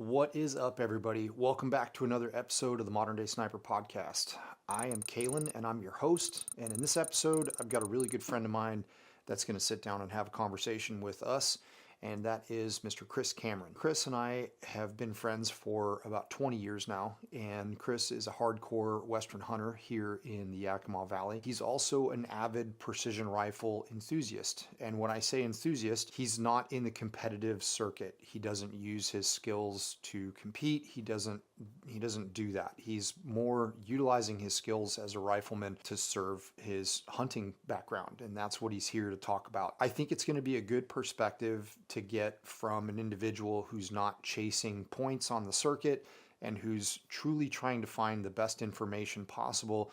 What is up, everybody? Welcome back to another episode of the Modern Day Sniper Podcast. I am Caylen, and I'm your host. And in this episode, I've got a really good friend of mine that's going to sit down and have a conversation with us, and that is Mr. Chris Camren. Chris and I have been friends for about 20 years now, and Chris is a hardcore Western hunter here in the Yakima Valley. He's also an avid precision rifle enthusiast, and when I say enthusiast, he's not in the competitive circuit. He doesn't use his skills to compete. He doesn't do that. He's more utilizing his skills as a rifleman to serve his hunting background, and that's what he's here to talk about. I think it's going to be a good perspective to get from an individual who's not chasing points on the circuit and who's truly trying to find the best information possible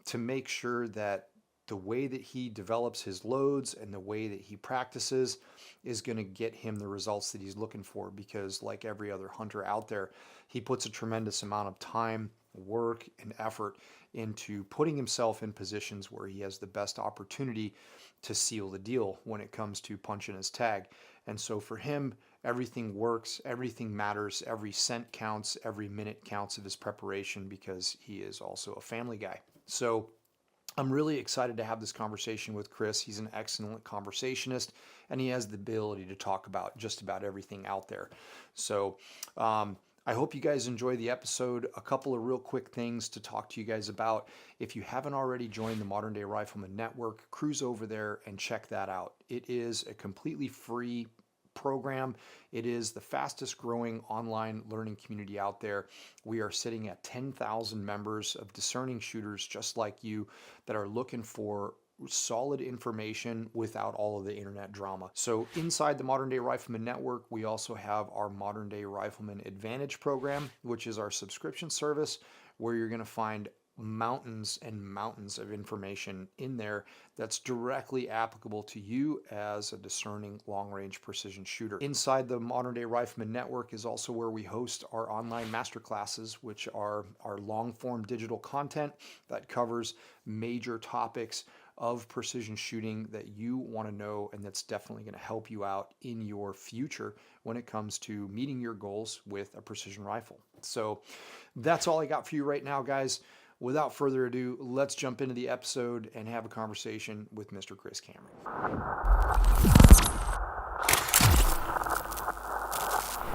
to make sure that the way that he develops his loads and the way that he practices is going to get him the results that he's looking for, because like every other hunter out there, he puts a tremendous amount of time, work, and effort into putting himself in positions where he has the best opportunity to seal the deal when it comes to punching his tag. And so for him, everything works, everything matters, every cent counts, every minute counts of his preparation, because he is also a family guy. So I'm really excited to have this conversation with Chris. He's an excellent conversationist, and he has the ability to talk about just about everything out there. So I hope you guys enjoy the episode. A couple of real quick things to talk to you guys about. If you haven't already joined the Modern Day Rifleman Network, cruise over there and check that out. It is a completely free program. It is the fastest growing online learning community out there. We are sitting at 10,000 members of discerning shooters just like you that are looking for solid information without all of the internet drama. So inside the Modern Day Rifleman Network, we also have our Modern Day Rifleman Advantage program, which is our subscription service where you're going to find mountains and mountains of information in there that's directly applicable to you as a discerning long-range precision shooter. Inside the Modern Day Rifleman Network is also where we host our online masterclasses, which are our long-form digital content that covers major topics of precision shooting that you want to know, and that's definitely going to help you out in your future when it comes to meeting your goals with a precision rifle. So that's all I got for you right now, guys. Without further ado, let's jump into the episode and have a conversation with Mr. Chris Camren.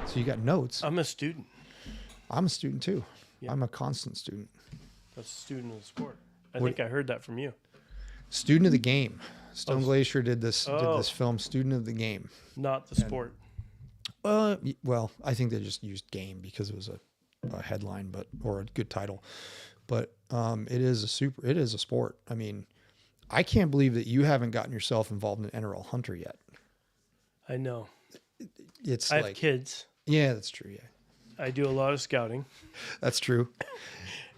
So you got notes. I'm a student. I'm a student too. Yeah. I'm a constant student. That's a student of the sport. I think I heard that from you. Student of the game. Stone Glacier did this film, Student of the Game. Not the sport. Well, I think they just used game because it was a headline, or a good title. But it is a sport. I mean, I can't believe that you haven't gotten yourself involved in NRL Hunter yet. I know. I have kids. Yeah, that's true. Yeah, I do a lot of scouting. That's true.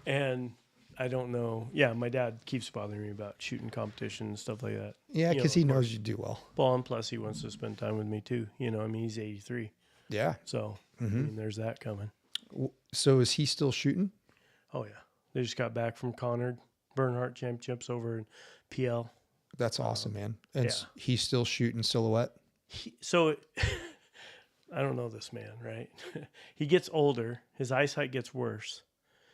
And I don't know. Yeah, my dad keeps bothering me about shooting competition and stuff like that. Yeah, because he knows you do well. Well, and plus he wants to spend time with me too. I mean, he's 83. Yeah. So, I mean, there's that coming. So is he still shooting? Oh, yeah. They just got back from Conard Bernhardt Championships over in PL. That's awesome, man. And yeah. He's still shooting silhouette? I don't know this man, right? He gets older. His eyesight gets worse.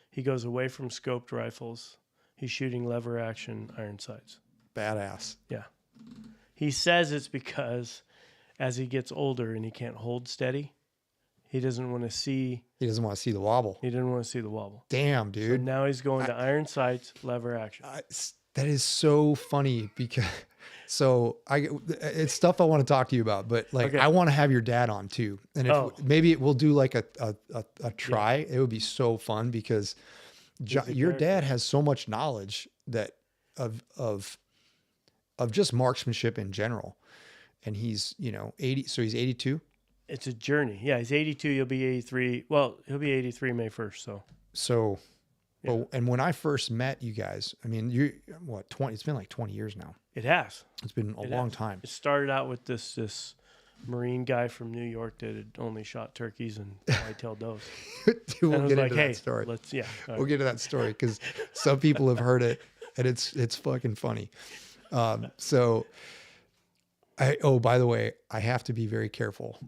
He goes away from scoped rifles. He's shooting lever action iron sights. Badass. Yeah. He says it's because as he gets older and he can't hold steady, he doesn't want to see the wobble. He didn't want to see the wobble. Damn, dude. So now he's going to iron sights, lever action. That is so funny because it's stuff I want to talk to you about, but okay. I want to have your dad on too. And if maybe we'll do like a try, it would be so fun because your dad has so much knowledge that of just marksmanship in general. And he's, 80, so he's 82. It's a journey. Yeah, he's 82. He'll be 83. Well, he'll be 83 May 1st. So, yeah. Well, and when I first met you guys, I mean, 20? It's been like 20 years now. It has. It's been a long time. It started out with this Marine guy from New York that had only shot turkeys and white-tailed does. We'll get into that story. We'll get to that story because some people have heard it, and it's fucking funny. By the way, I have to be very careful.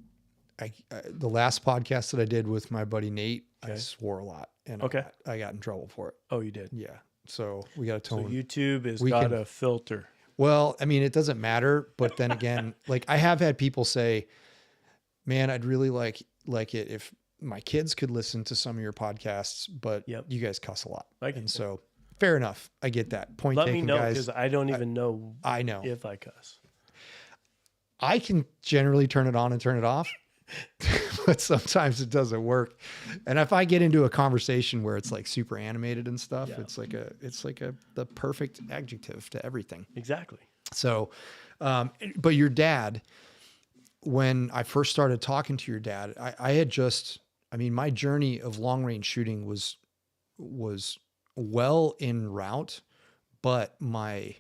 the last podcast that I did with my buddy Nate, I Okay. swore a lot, and Okay. I got in trouble for it. Oh, you did. Yeah. So we got to So tone. YouTube has We got can- a filter. Well, I mean, it doesn't matter, but then again, like I have had people say, man, I'd really like it if my kids could listen to some of your podcasts, but Yep. you guys cuss a lot. I get And that. so fair enough. I get that. Point Let taken, me know, guys. because I don't even know I know. if I cuss. I can generally turn it on and turn it off, but sometimes it doesn't work. And if I get into a conversation where it's like super animated and stuff, Yeah. it's like the perfect adjective to everything. Exactly. So, but your dad, when I first started talking to your dad, I had just, I mean, my journey of long range shooting was well en route, but my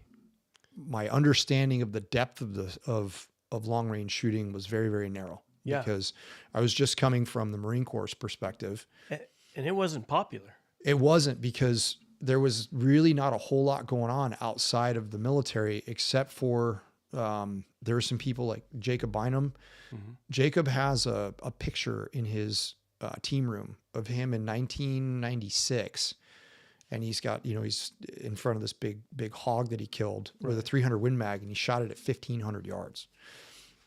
understanding of the depth of long range shooting was very, very narrow. Yeah. Because I was just coming from the Marine Corps perspective. And it wasn't popular. It wasn't, because there was really not a whole lot going on outside of the military, except for there were some people like Jacob Bynum. Mm-hmm. Jacob has a picture in his team room of him in 1996. And he's got, he's in front of this big hog that he killed with a 300 Win Mag, and he shot it at 1,500 yards.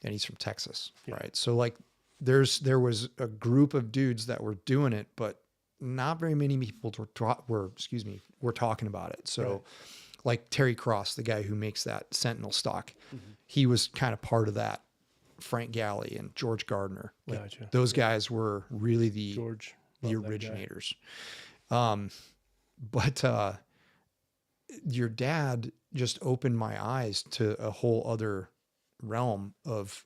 And he's from Texas, right? So like there was a group of dudes that were doing it, but not very many people were talking about it. So like Terry Cross, the guy who makes that Sentinel stock, he was kind of part of that. Frank Galley and George Gardner. Like Gotcha. those guys were really the George, love that guy. originators. But your dad just opened my eyes to a whole other realm of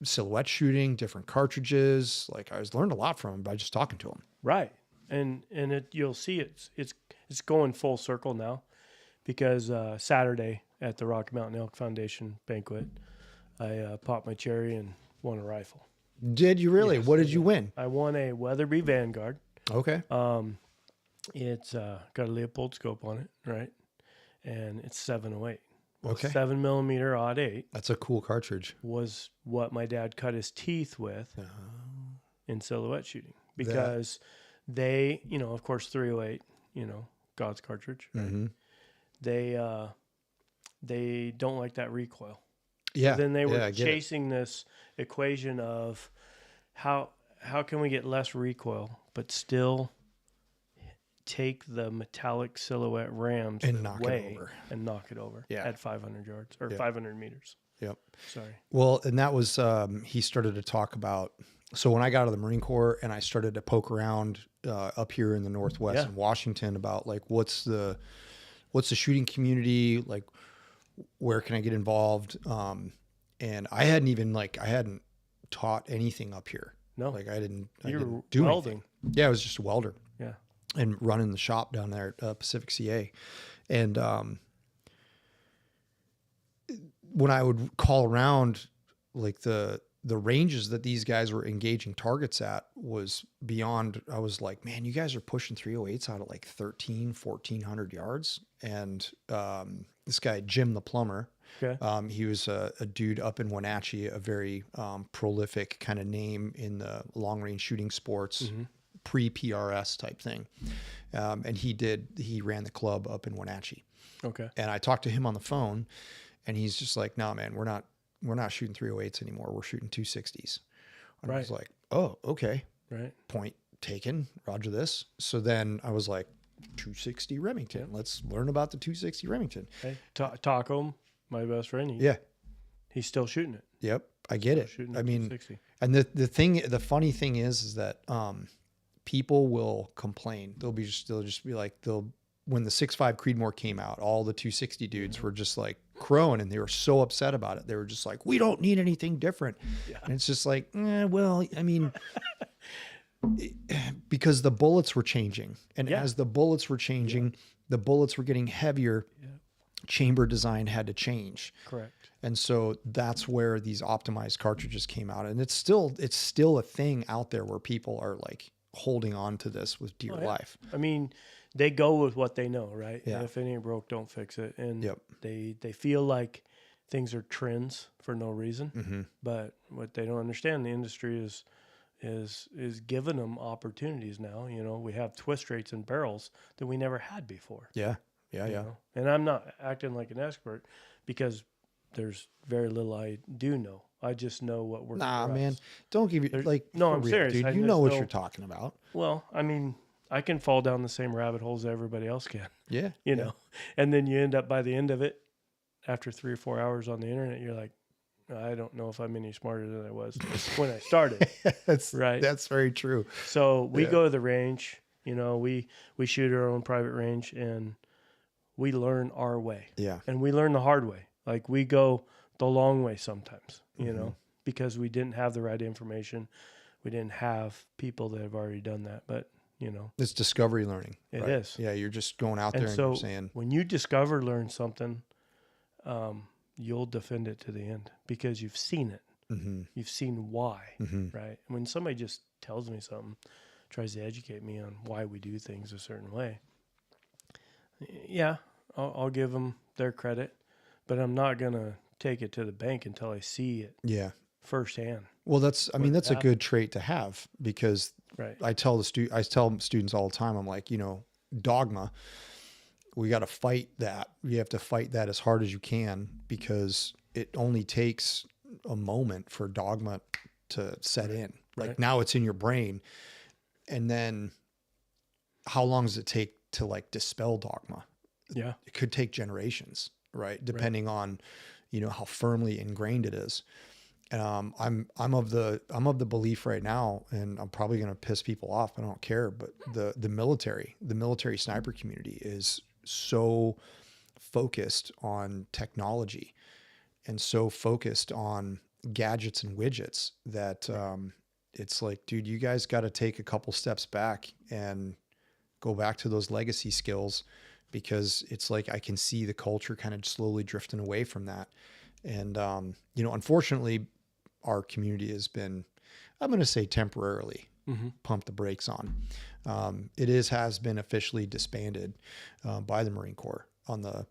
silhouette shooting, different cartridges. Like I learned a lot from him by just talking to him. Right. And you'll see it's going full circle now, because Saturday at the Rocky Mountain Elk Foundation banquet, I popped my cherry and won a rifle. Did you really? Yes, What did you win? I won a Weatherby Vanguard. Okay. It's got a Leopold scope on it, right? And it's 708. Well, Okay. 7mm odd 8 That's a cool cartridge. was what my dad cut his teeth with in silhouette shooting, because they, of course, 308, God's cartridge, right? Mm-hmm. They don't like that recoil. Yeah. Then they were I get it. chasing this equation of how can we get less recoil but still take the metallic silhouette rams And knock it away over. and knock it over Yeah. at 500 yards or Yeah. 500 meters. Yep. Sorry. Well, and that was, he started to talk about, so when I got out of the Marine Corps and I started to poke around up here in the Northwest in Washington about like, what's the shooting community? Like, where can I get involved? And I hadn't taught anything up here. No. Like I You didn't were do welding. anything. Yeah. I was just a welder. Yeah. And running the shop down there at Pacific CA. And when I would call around, like the ranges that these guys were engaging targets at was beyond. I was like, man, you guys are pushing 308s out at like 1,400 yards. And this guy, Jim the plumber, Okay. he was a dude up in Wenatchee, a very prolific kind of name in the long range shooting sports, pre-PRS type thing. And he ran the club up in Wenatchee. Okay. And I talked to him on the phone, and he's just like, "No, man, we're not shooting 308s anymore. We're shooting 260s." And I was like, "Oh, okay." Right. Point taken. Roger this. So then I was like, 260 Remington. Yep. Let's learn about the 260 Remington. Hey, Taco, my best friend. Yeah. He's still shooting it. Yep. I get it. Shooting I at mean, 260. and the funny thing is that people will complain. They'll just be like, when the 6.5 Creedmoor came out, all the 260 dudes were just like crowing, and they were so upset about it. They were just like, we don't need anything different. Yeah. And it's just like, well, I mean, because the bullets were changing, and as the bullets were changing, the bullets were getting heavier. Yeah. Chamber design had to change. Correct. And so that's where these optimized cartridges came out. And it's still a thing out there where people are like holding on to this with dear life. I mean, they go with what they know, right? Yeah. And if it ain't broke, don't fix it. And Yep. they feel like things are trends for no reason. But what they don't understand, the industry is giving them opportunities now. You know, we have twist rates and barrels that we never had before. Yeah. You know? And I'm not acting like an expert because there's very little I do know. I just know what works. Nah, for man, us. don't give you No, for I'm real, serious. dude. I You just know what know- you're talking about. Well, I mean, I can fall down the same rabbit holes that everybody else can. Yeah. You know, and then you end up by the end of it, after 3 or 4 hours on the internet, you're like, I don't know if I'm any smarter than I was when I started. That's Right. That's very true. So we go to the range, you know, we shoot our own private range and we learn our way. Yeah. And we learn the hard way. Like we go the long way sometimes, you know, because we didn't have the right information. We didn't have people that have already done that. But, you know, It's discovery learning. It right? is. Yeah. You're just going out and there and so you're saying, when you learn something, you'll defend it to the end because you've seen it. You've seen why, right? When somebody just tells me something, tries to educate me on why we do things a certain way, yeah, I'll give them their credit, but I'm not going to take it to the bank until I see it firsthand. Well, that's a good trait to have because Right. I tell students all the time, I'm like, you know, dogma, we got to fight that. You have to fight that as hard as you can because it only takes a moment for dogma to set in. Like Right. now it's in your brain. And then how long does it take to like dispel dogma? Yeah. It could take generations, right? Depending on, you know, how firmly ingrained it is. I'm of the belief right now, and I'm probably going to piss people off, but I don't care. But the military sniper community is so focused on technology and so focused on gadgets and widgets that it's like, dude, you guys got to take a couple steps back and go back to those legacy skills, because it's like I can see the culture kind of slowly drifting away from that. And you know, unfortunately, our community has been, I'm going to say, temporarily pump the brakes on. Has been officially disbanded by the Marine Corps on the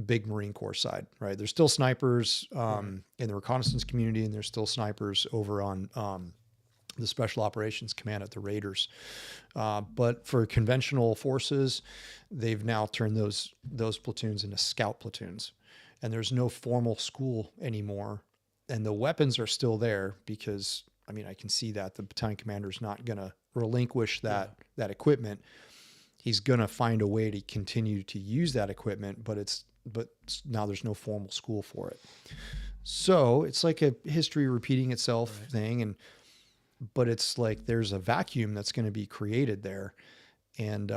big Marine Corps side, right? There's still snipers in the reconnaissance community, and there's still snipers over on the Special Operations Command at the Raiders. But for conventional forces, they've now turned those platoons into scout platoons, and there's no formal school anymore. And the weapons are still there because, I mean, I can see that the battalion commander is not going to relinquish that equipment. He's going to find a way to continue to use that equipment, but now there's no formal school for it. So it's like a history repeating itself thing. But it's like, there's a vacuum that's going to be created there. And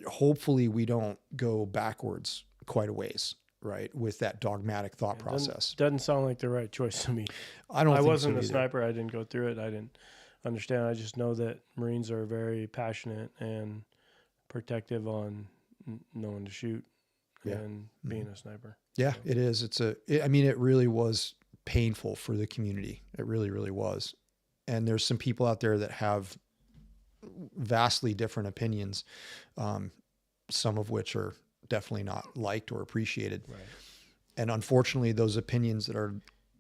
hopefully we don't go backwards quite a ways, right? With that dogmatic thought process. Doesn't sound like the right choice to me. I wasn't so a either. sniper. I didn't go through it. I didn't understand. I just know that Marines are very passionate and protective on knowing to shoot and being a sniper. Yeah, it is. It really was painful for the community. It really, really was. And there's some people out there that have vastly different opinions, some of which are definitely not liked or appreciated. Right. And unfortunately, those opinions that are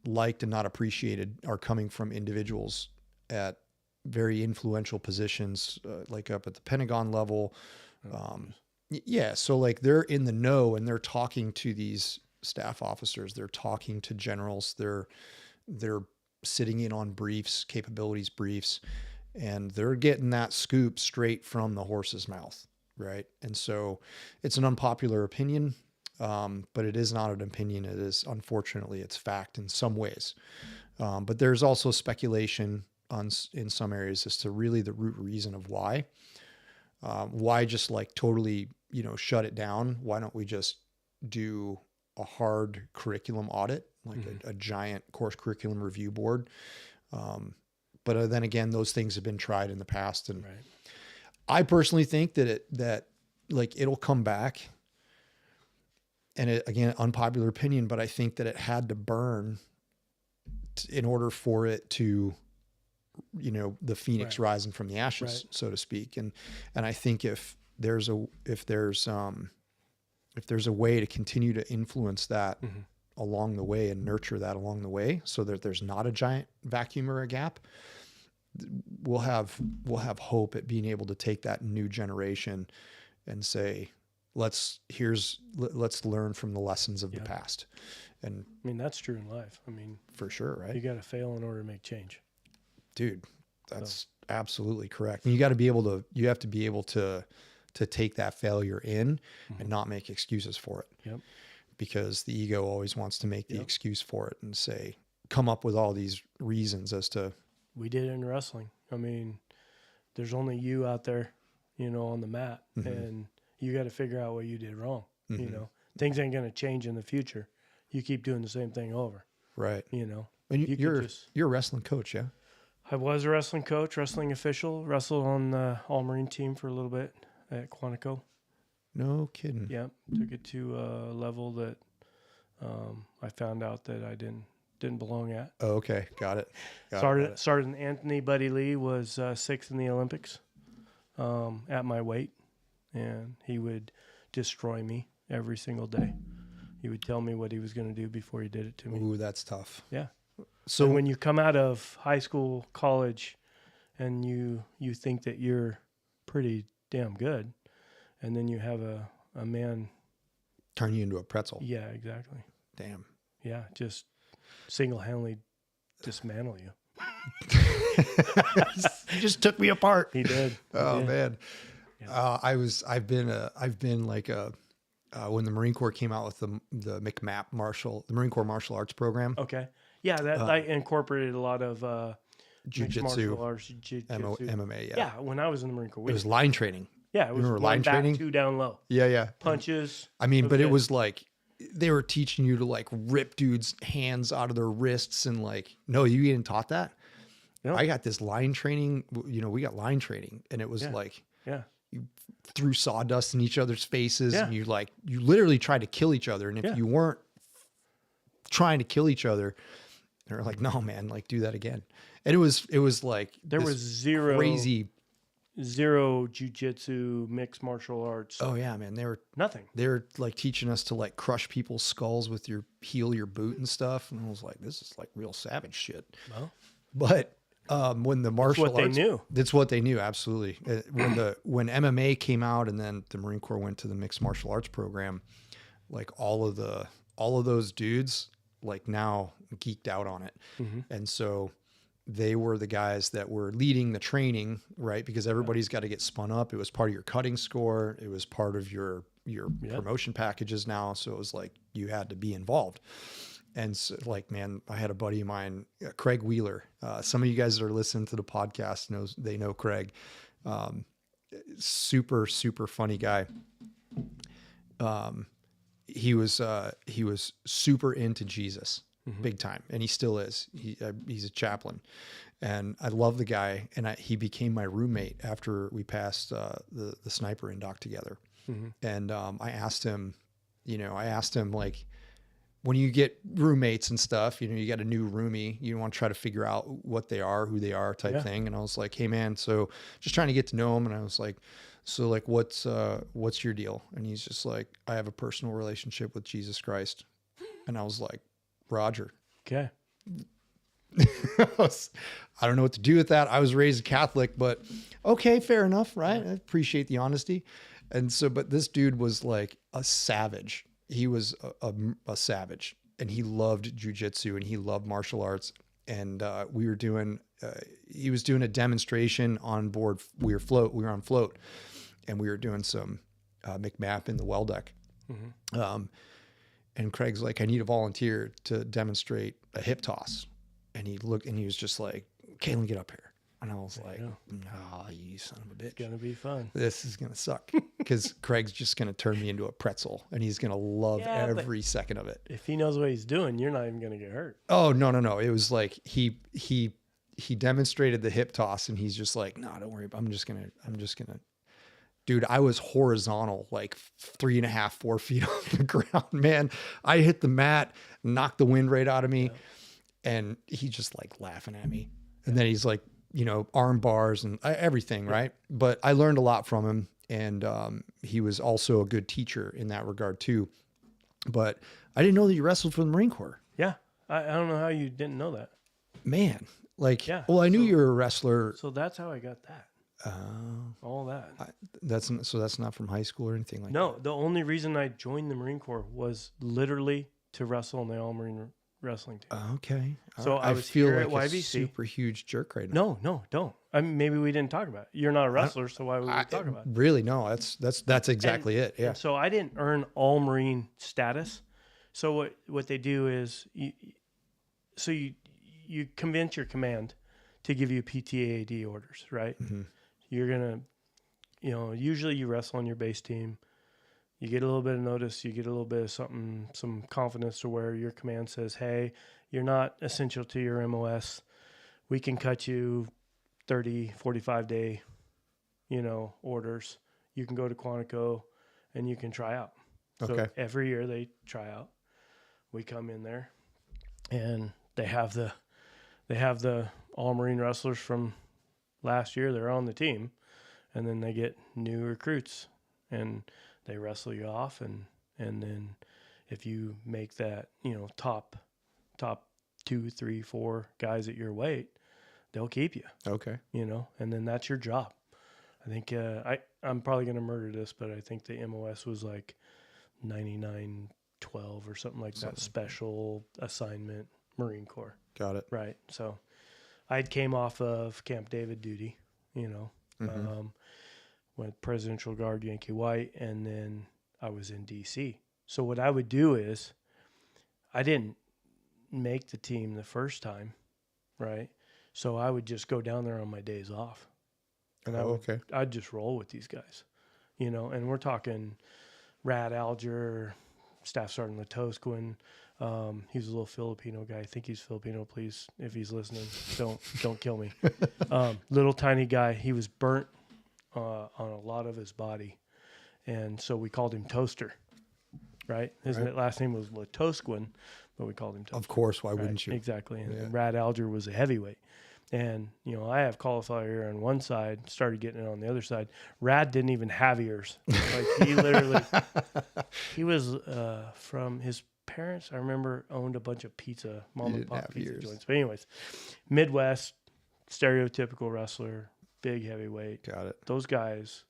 liked and not appreciated are coming from individuals at very influential positions, like up at the Pentagon level. So like they're in the know and they're talking to these staff officers, they're talking to generals, they're sitting in on briefs, capabilities briefs, and they're getting that scoop straight from the horse's mouth. Right. And so it's an unpopular opinion, but it is not an opinion. It is, unfortunately, it's fact in some ways. But there's also speculation in some areas as to really the root reason of why just like totally, you know, shut it down. Why don't we just do a hard curriculum audit, like a giant course curriculum review board? But then again, those things have been tried in the past, and I personally think that it'll come back. And again, unpopular opinion, but I think that it had to burn in order for it to, you know, the phoenix rising from the ashes, so to speak. And I think if there's if there's a way to continue to influence that along the way and nurture that along the way, so that there's not a giant vacuum or a gap, we'll have hope at being able to take that new generation and say, let's learn from the lessons of the past. And I mean, that's true in life. I mean, for sure, right? You got to fail in order to make change. Dude, that's absolutely correct. And you have to be able to take that failure in and not make excuses for it. Yep. Because the ego always wants to make the excuse for it and say, come up with all these reasons as to. We did it in wrestling. I mean, there's only you out there, on the mat, and you got to figure out what you did wrong. Things ain't going to change in the future. You keep doing the same thing over. Right. And you're a wrestling coach, yeah? I was a wrestling coach, wrestling official, wrestled on the All-Marine team for a little bit at Quantico. No kidding. Yeah, took it to a level that I found out that I didn't belong at. Oh, okay, got it. Started in Anthony Buddy Lee, was sixth in the Olympics at my weight, and he would destroy me every single day. He would tell me what he was going to do before he did it to me. Ooh, that's tough. Yeah. So and when you come out of high school, college, and you think that you're pretty damn good, and then you have a man turn you into a pretzel. Yeah, exactly. Damn. Yeah, just single-handedly dismantle you. He just took me apart. He did. Oh man. Yeah. I've been like when the Marine Corps came out with the McMap the Marine Corps martial arts program. Okay. Yeah, that I incorporated a lot of jiu-jitsu, martial arts, jiu-jitsu. MMA. Yeah, when I was in the Marine Corps, it was line training. Yeah, it was remember one line back, training? two down low. Yeah. Punches. I mean, but good. it was like they were teaching you to like rip dudes' hands out of their wrists and like, no, you didn't taught that. No. I got this line training. We got line training, and it was like, you threw sawdust in each other's faces, and you literally tried to kill each other. And if you weren't trying to kill each other, they're like, no, man, like do that again. And it was like there was zero jiu-jitsu, mixed martial arts. Oh yeah, man. They were like teaching us to like crush people's skulls with your heel, your boot and stuff. And I was like, this is like real savage shit. Well, but when the martial arts, they knew. That's what they knew. Absolutely. When MMA came out and then the Marine Corps went to the mixed martial arts program, like all of those dudes like now geeked out on it. And so they were the guys that were leading the training, right? Because everybody's got to get spun up. It was part of your cutting score. It was part of your promotion packages now. So it was like, you had to be involved. And so, like, man, I had a buddy of mine, Craig Wheeler. Some of you guys that are listening to the podcast know Craig. Super, super funny guy. He was super into Jesus, big time, and he still is. He's a chaplain, and I love the guy. And he became my roommate after we passed the sniper indoc together. And I asked him like, when you get roommates and stuff, you got a new roomie, you want to try to figure out what they are, who they are type thing. And I was like, hey man, so just trying to get to know him. And I was like, so like, what's your deal? And he's just like, I have a personal relationship with Jesus Christ. And I was like, Roger. Okay. I don't know what to do with that. I was raised Catholic, but okay, fair enough. Right. I appreciate the honesty. And so, but this dude was like a savage. He was a savage, and he loved jujitsu and he loved martial arts. And he was doing a demonstration on board. We were on float, and we were doing some McMap in the well deck. And Craig's like, I need a volunteer to demonstrate a hip toss. And he looked, and he was just like, Caylen, get up here. And I was like, oh, you son of a bitch. It's going to be fun. This is going to suck, because Craig's just going to turn me into a pretzel, and he's going to love every second of it. If he knows what he's doing, you're not even going to get hurt. Oh, no. It was like he demonstrated the hip toss, and he's just like, no, don't worry. I'm just going to, dude, I was horizontal, like 3.5, 4 feet off the ground, man. I hit the mat, knocked the wind right out of me. And he just like laughing at me. And then he's like, arm bars and everything. Right. But I learned a lot from him. and he was also a good teacher in that regard too. But I didn't know that you wrestled for the Marine Corps. Yeah. I don't know how you didn't know that. Man, like, Yeah. well, I knew you were a wrestler. So that's how I got that. All that. That's not from high school or anything like that. No, the only reason I joined the Marine Corps was literally to wrestle in the All-Marine wrestling team. Okay. So I was feel here like at a YVC. super huge jerk right now. No, don't. I mean, maybe we didn't talk about it. You're not a wrestler, so why would we talk about it? Really, no. That's exactly it. Yeah. And so I didn't earn All-Marine status. So what they do is you convince your command to give you PTAD orders, right? Mm-hmm. You're gonna, usually you wrestle on your base team. You get a little bit of notice. You get a little bit of some confidence to where your command says, hey, you're not essential to your MOS. We can cut you 30, 45 day, orders. You can go to Quantico and you can try out. So Okay. every year they try out. We come in there and they have the All-Marine wrestlers from last year. They're on the team, and then they get new recruits and they wrestle you off. And then if you make that, top 2, 3, 4 guys at your weight, they'll keep you, Okay. and then that's your job. I think, I'm probably going to murder this, but I think the MOS was like 9912 or something like that. Special assignment Marine Corps. Got it. Right. So I came off of Camp David duty, went Presidential Guard Yankee White, and then I was in DC. So what I would do is I didn't make the team the first time, right? So I would just go down there on my days off. And I'd just roll with these guys, and we're talking Rad Alger, Staff Sergeant Latosquin. He was a little Filipino guy. I think he's Filipino. Please, if he's listening, don't kill me. Little tiny guy. He was burnt on a lot of his body, and so we called him Toaster. Right. His last name was Latosquin, but we called him Toaster. Of course. Why wouldn't you? Exactly. And Rad Alger was a heavyweight. And, I have cauliflower ear on one side, started getting it on the other side. Rad didn't even have ears. Like he literally, he was from his parents, I remember, owned a bunch of mom and pop pizza joints. But anyways, Midwest, stereotypical wrestler, big heavyweight. Got it. Those guys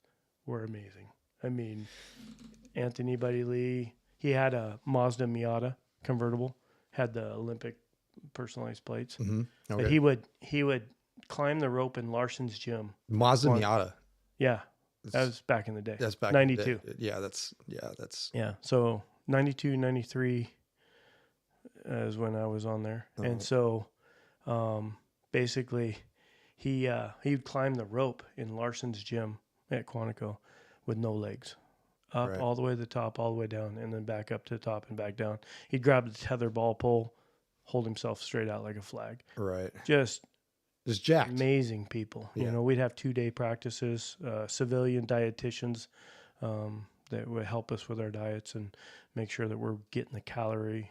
were amazing. I mean, Anthony Buddy Lee, he had a Mazda Miata convertible, had the Olympic personalized plates. Mm-hmm. Okay. But he would climb the rope in Larson's gym. Mazda Miata. Yeah. That was back in the day. That's back 92. In the day. Yeah. So 92, 93 is when I was on there. Oh. And so basically he'd climb the rope in Larson's gym at Quantico with no legs. Up all the way to the top, all the way down, and then back up to the top and back down. He'd grab the tether ball pole, hold himself straight out like a flag. Right. Just jacked. Amazing people. Yeah. We'd have 2-day practices, civilian dietitians that would help us with our diets and make sure that we're getting the calorie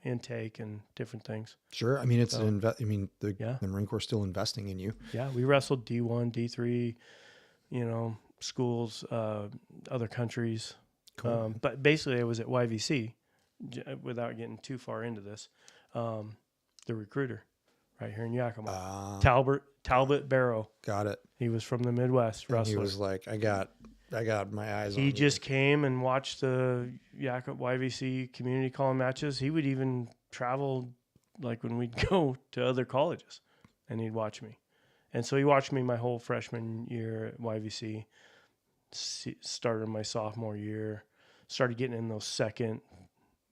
intake and different things. Sure. I mean, it's the Marine Corps still investing in you. Yeah. We wrestled D1, D3, schools, other countries. Cool. But basically, I was at YVC, without getting too far into this, the recruiter right here in Yakima, Talbot Barrow. Got it. He was from the Midwest wrestler. He was like, I got my eyes on you. He just came and watched the YVC community calling matches. He would even travel, like when we'd go to other colleges, and he'd watch me. And so he watched me my whole freshman year at YVC, started my sophomore year, started getting in those second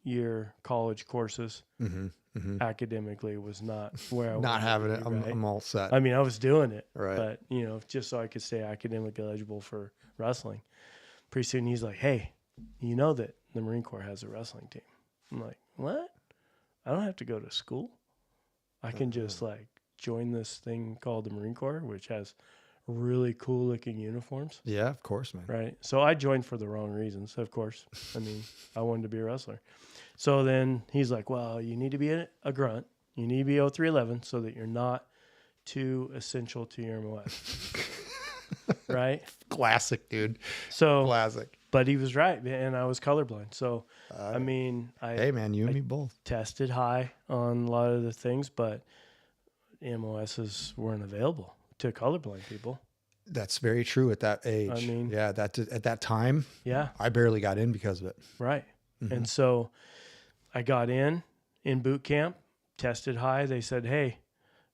year college courses. Mm-hmm. Mm-hmm. Academically was not where I not having it. Right? I'm all set. I mean, I was doing it, right? But just so I could stay academically eligible for wrestling. Pretty soon he's like, "Hey, you know that the Marine Corps has a wrestling team?" I'm like, "What? I don't have to go to school. I can just join this thing called the Marine Corps, which has really cool looking uniforms." Yeah, of course, man. Right. So I joined for the wrong reasons, of course. I mean, I wanted to be a wrestler. So then he's like, well, you need to be a grunt. You need to be 0311 so that you're not too essential to your MOS. right? Classic, dude. So, Classic. but he was right, and I was colorblind. So, I mean, Hey, man, you and me both. tested high on a lot of the things, but MOSs weren't available to colorblind people. That's very true at that age. I mean, yeah, at that time, yeah, I barely got in because of it. right. Mm-hmm. And so I got in boot camp, tested high. They said, hey,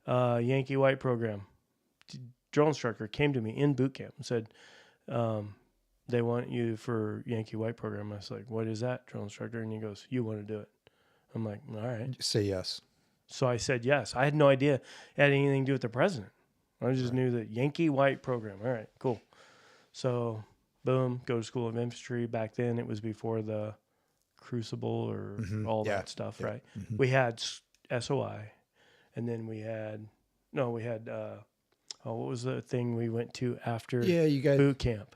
Yankee White program. Drill instructor came to me in boot camp and said, they want you for Yankee White program. I was like, what is that, drill instructor? And he goes, you want to do it? I'm like, all right. Say yes. So I said yes. I had no idea it had anything to do with the president. I just knew that Yankee White program. All right, cool. So, boom, go to School of Infantry. Back then, it was before the Crucible or all that stuff, right? Mm-hmm. We had SOI, and then we had, what was the thing we went to after you guys boot camp?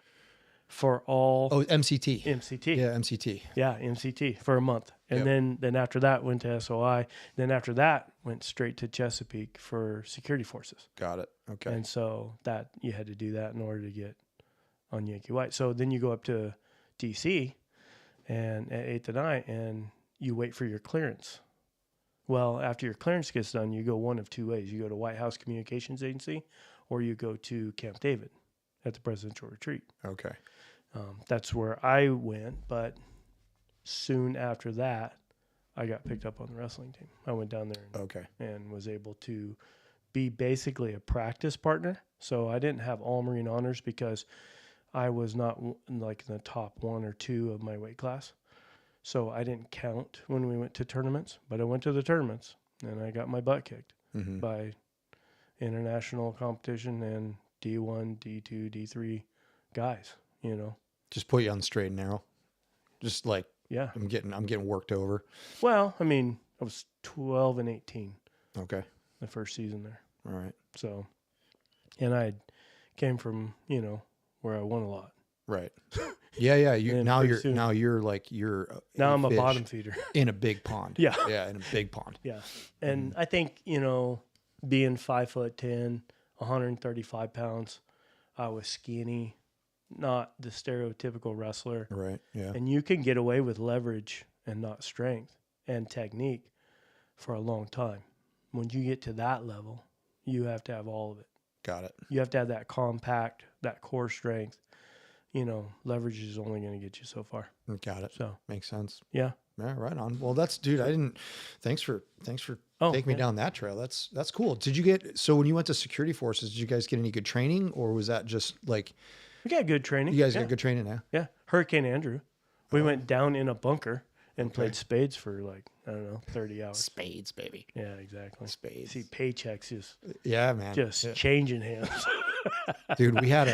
For all... Oh, MCT. MCT. Yeah, MCT. Yeah, MCT for a month. And then after that went to SOI. Then after that went straight to Chesapeake for security forces. Got it. Okay. And so that you had to do that in order to get on Yankee White. So then you go up to DC and at 8th and I and you wait for your clearance. Well, after your clearance gets done, you go one of two ways. You go to White House Communications Agency or you go to Camp David at the Presidential Retreat. Okay. That's where I went, but soon after that, I got picked up on the wrestling team. I went down there and was able to be basically a practice partner. So I didn't have all Marine honors because I was not like in the top 1 or 2 of my weight class. So I didn't count when we went to tournaments, but I went to the tournaments and I got my butt kicked by international competition and D1, D2, D3 guys, you know. Just put you on the straight and narrow. Just like, yeah, I'm getting worked over. Well, I mean, I was 12 and 18. Okay. The first season there. All right. So, and I came from, where I won a lot. Right. Yeah. Now I'm a bottom feeder in a big pond. Yeah. Yeah. In a big pond. Yeah. And I think, being 5'10", 135 pounds, I was skinny, not the stereotypical wrestler. Right. Yeah. And you can get away with leverage and not strength and technique for a long time. When you get to that level, you have to have all of it. Got it. You have to have that compact, that core strength. Leverage is only going to get you so far. Got it. So makes sense. Yeah. Yeah, right on. Well, thanks for taking me down that trail. That's cool. So when you went to security forces, did you guys get any good training or was that just like... We got good training. You guys got good training now? Yeah. Hurricane Andrew. We went down in a bunker and played spades for 30 hours. Spades, baby. Yeah, exactly. Spades. See paychecks just changing hands. Dude, we had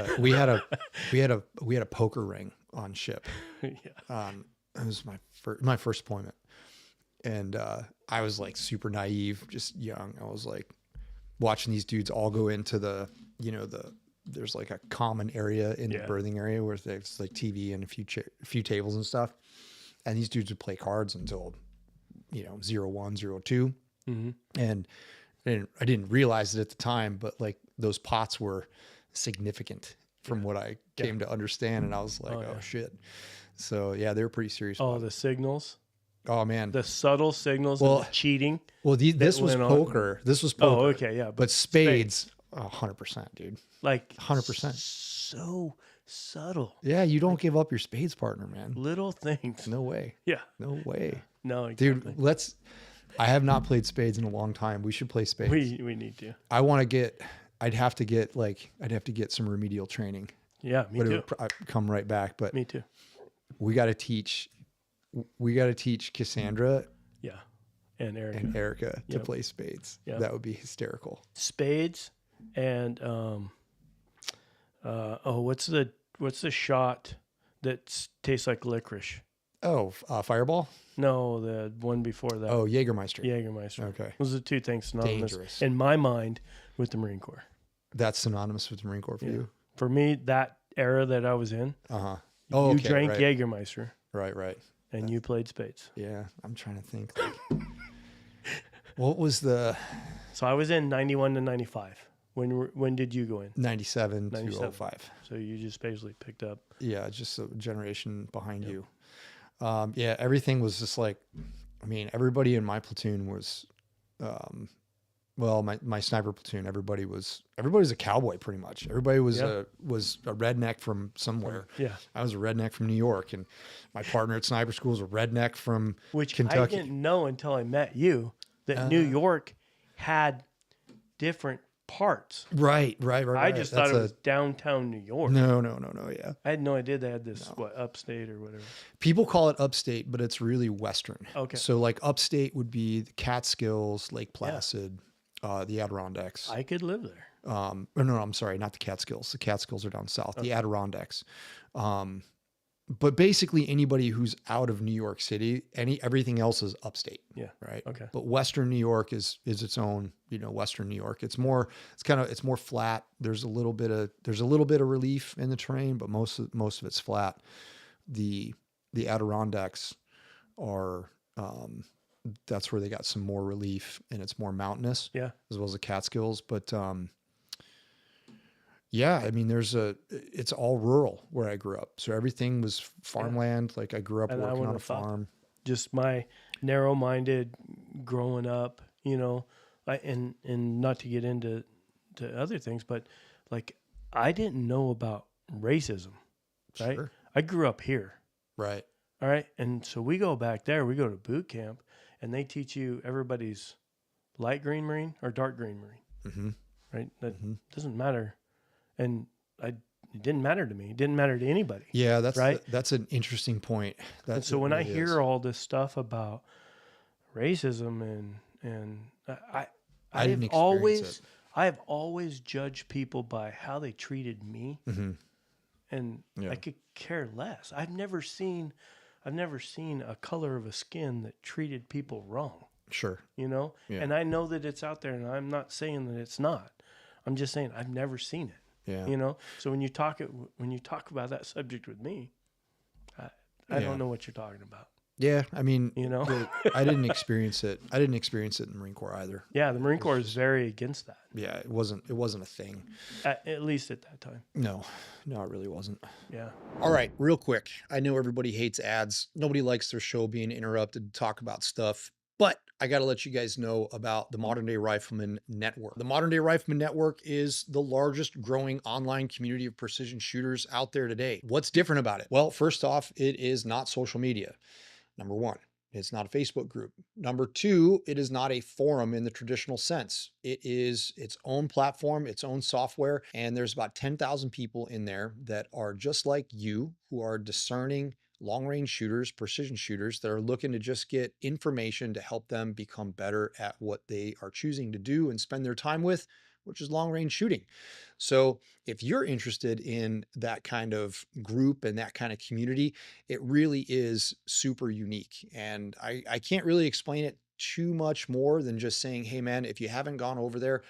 a poker ring on ship. Yeah. It was my first deployment. And I was like super naive, just young. I was like watching these dudes all go into there's like a common area in the berthing area where there's like TV and a few tables and stuff. And these dudes would play cards until, 0-1, 0-2. Mm-hmm. And I didn't realize it at the time, but like those pots were significant from what I came to understand. And I was like, oh shit. So yeah, they were pretty serious. The signals. Oh man. The subtle signles of the cheating. Well, this was poker. On. This was poker. Oh, okay. Yeah. But spades. 100%, dude. Like 100%. So subtle. Yeah, you don't give up your spades partner, man. Little things. No way. Yeah. No way. Yeah. No, exactly. Dude, I have not played spades in a long time. We should play spades. We need to. I'd have to get some remedial training. Yeah, me too. I'd come right back, but me too. We got to teach Cassandra. Yeah. And Erica to play spades. Yep. That would be hysterical. Spades and what's the shot that tastes like licorice? Oh, Fireball? No, the one before that. Oh, Jägermeister. Okay. Those are the two things synonymous Dangerous. In my mind with the Marine Corps. That's synonymous with the Marine Corps for you? For me, that era that I was in, you drank Jägermeister. Right. And you played spades. Yeah, I'm trying to think. What was the... So I was in 91 to 95 When did you go in? 97 to 97. 05. So you just basically picked up. Yeah, just a generation behind you. Yeah, everything was just like, I mean, everybody in my platoon was, well, my sniper platoon, everybody was a cowboy pretty much. Everybody was a redneck from somewhere. Yeah. I was a redneck from New York, and my partner at sniper school was a redneck from Kentucky. I didn't know until I met you that New York had different parts. Right. I just thought it was downtown New York. No. Yeah. I had no idea they had this upstate or whatever. People call it upstate, but it's really western. Okay. So like upstate would be the Catskills, Lake Placid, the Adirondacks. I could live there. No, I'm sorry, not the Catskills. The Catskills are down south. Okay. The Adirondacks. But basically anybody who's out of New York City, everything else is upstate. Yeah. Right. Okay. But Western New York is its own, Western New York. It's more flat. There's a little bit of relief in the terrain, but most of it's flat. The Adirondacks are, that's where they got some more relief, and it's more mountainous. Yeah. As well as the Catskills. But, yeah, I mean, it's all rural where I grew up. So everything was farmland. Like I grew up working on a farm. Just my narrow-minded growing up, and not to get into other things, but like I didn't know about racism, right? Sure. I grew up here. Right. All right. And so we go back there, we go to boot camp, and they teach you everybody's light green Marine or dark green Marine. Mm-hmm. Right. That doesn't matter. And it didn't matter to me. It didn't matter to anybody. Yeah, that's right. That's an interesting point. And so when I hear all this stuff about racism and I didn't experience it. I have always judged people by how they treated me, and I could care less. I've never seen a color of a skin that treated people wrong. Sure. Yeah. And I know that it's out there, and I'm not saying that it's not. I'm just saying I've never seen it. Yeah. So when you talk about that subject with me, I don't know what you're talking about. Yeah, I mean, I didn't experience it. I didn't experience it in the Marine Corps either. Yeah, the Marine Corps is very against that. Yeah, it wasn't a thing. At least at that time. No, it really wasn't. Yeah. All right, real quick. I know everybody hates ads. Nobody likes their show being interrupted to talk about stuff. But I got to let you guys know about the Modern Day Rifleman Network. The Modern Day Rifleman Network is the largest growing online community of precision shooters out there today. What's different about it? Well, first off, it is not social media. Number one, it's not a Facebook group. Number two, it is not a forum in the traditional sense. It is its own platform, its own software, and there's about 10,000 people in there that are just like you, who are discerning long-range shooters, precision shooters that are looking to just get information to help them become better at what they are choosing to do and spend their time with, which is long-range shooting. So if you're interested in that kind of group and that kind of community, it really is super unique. And I can't really explain it too much more than just saying, hey man, if you haven't gone over there,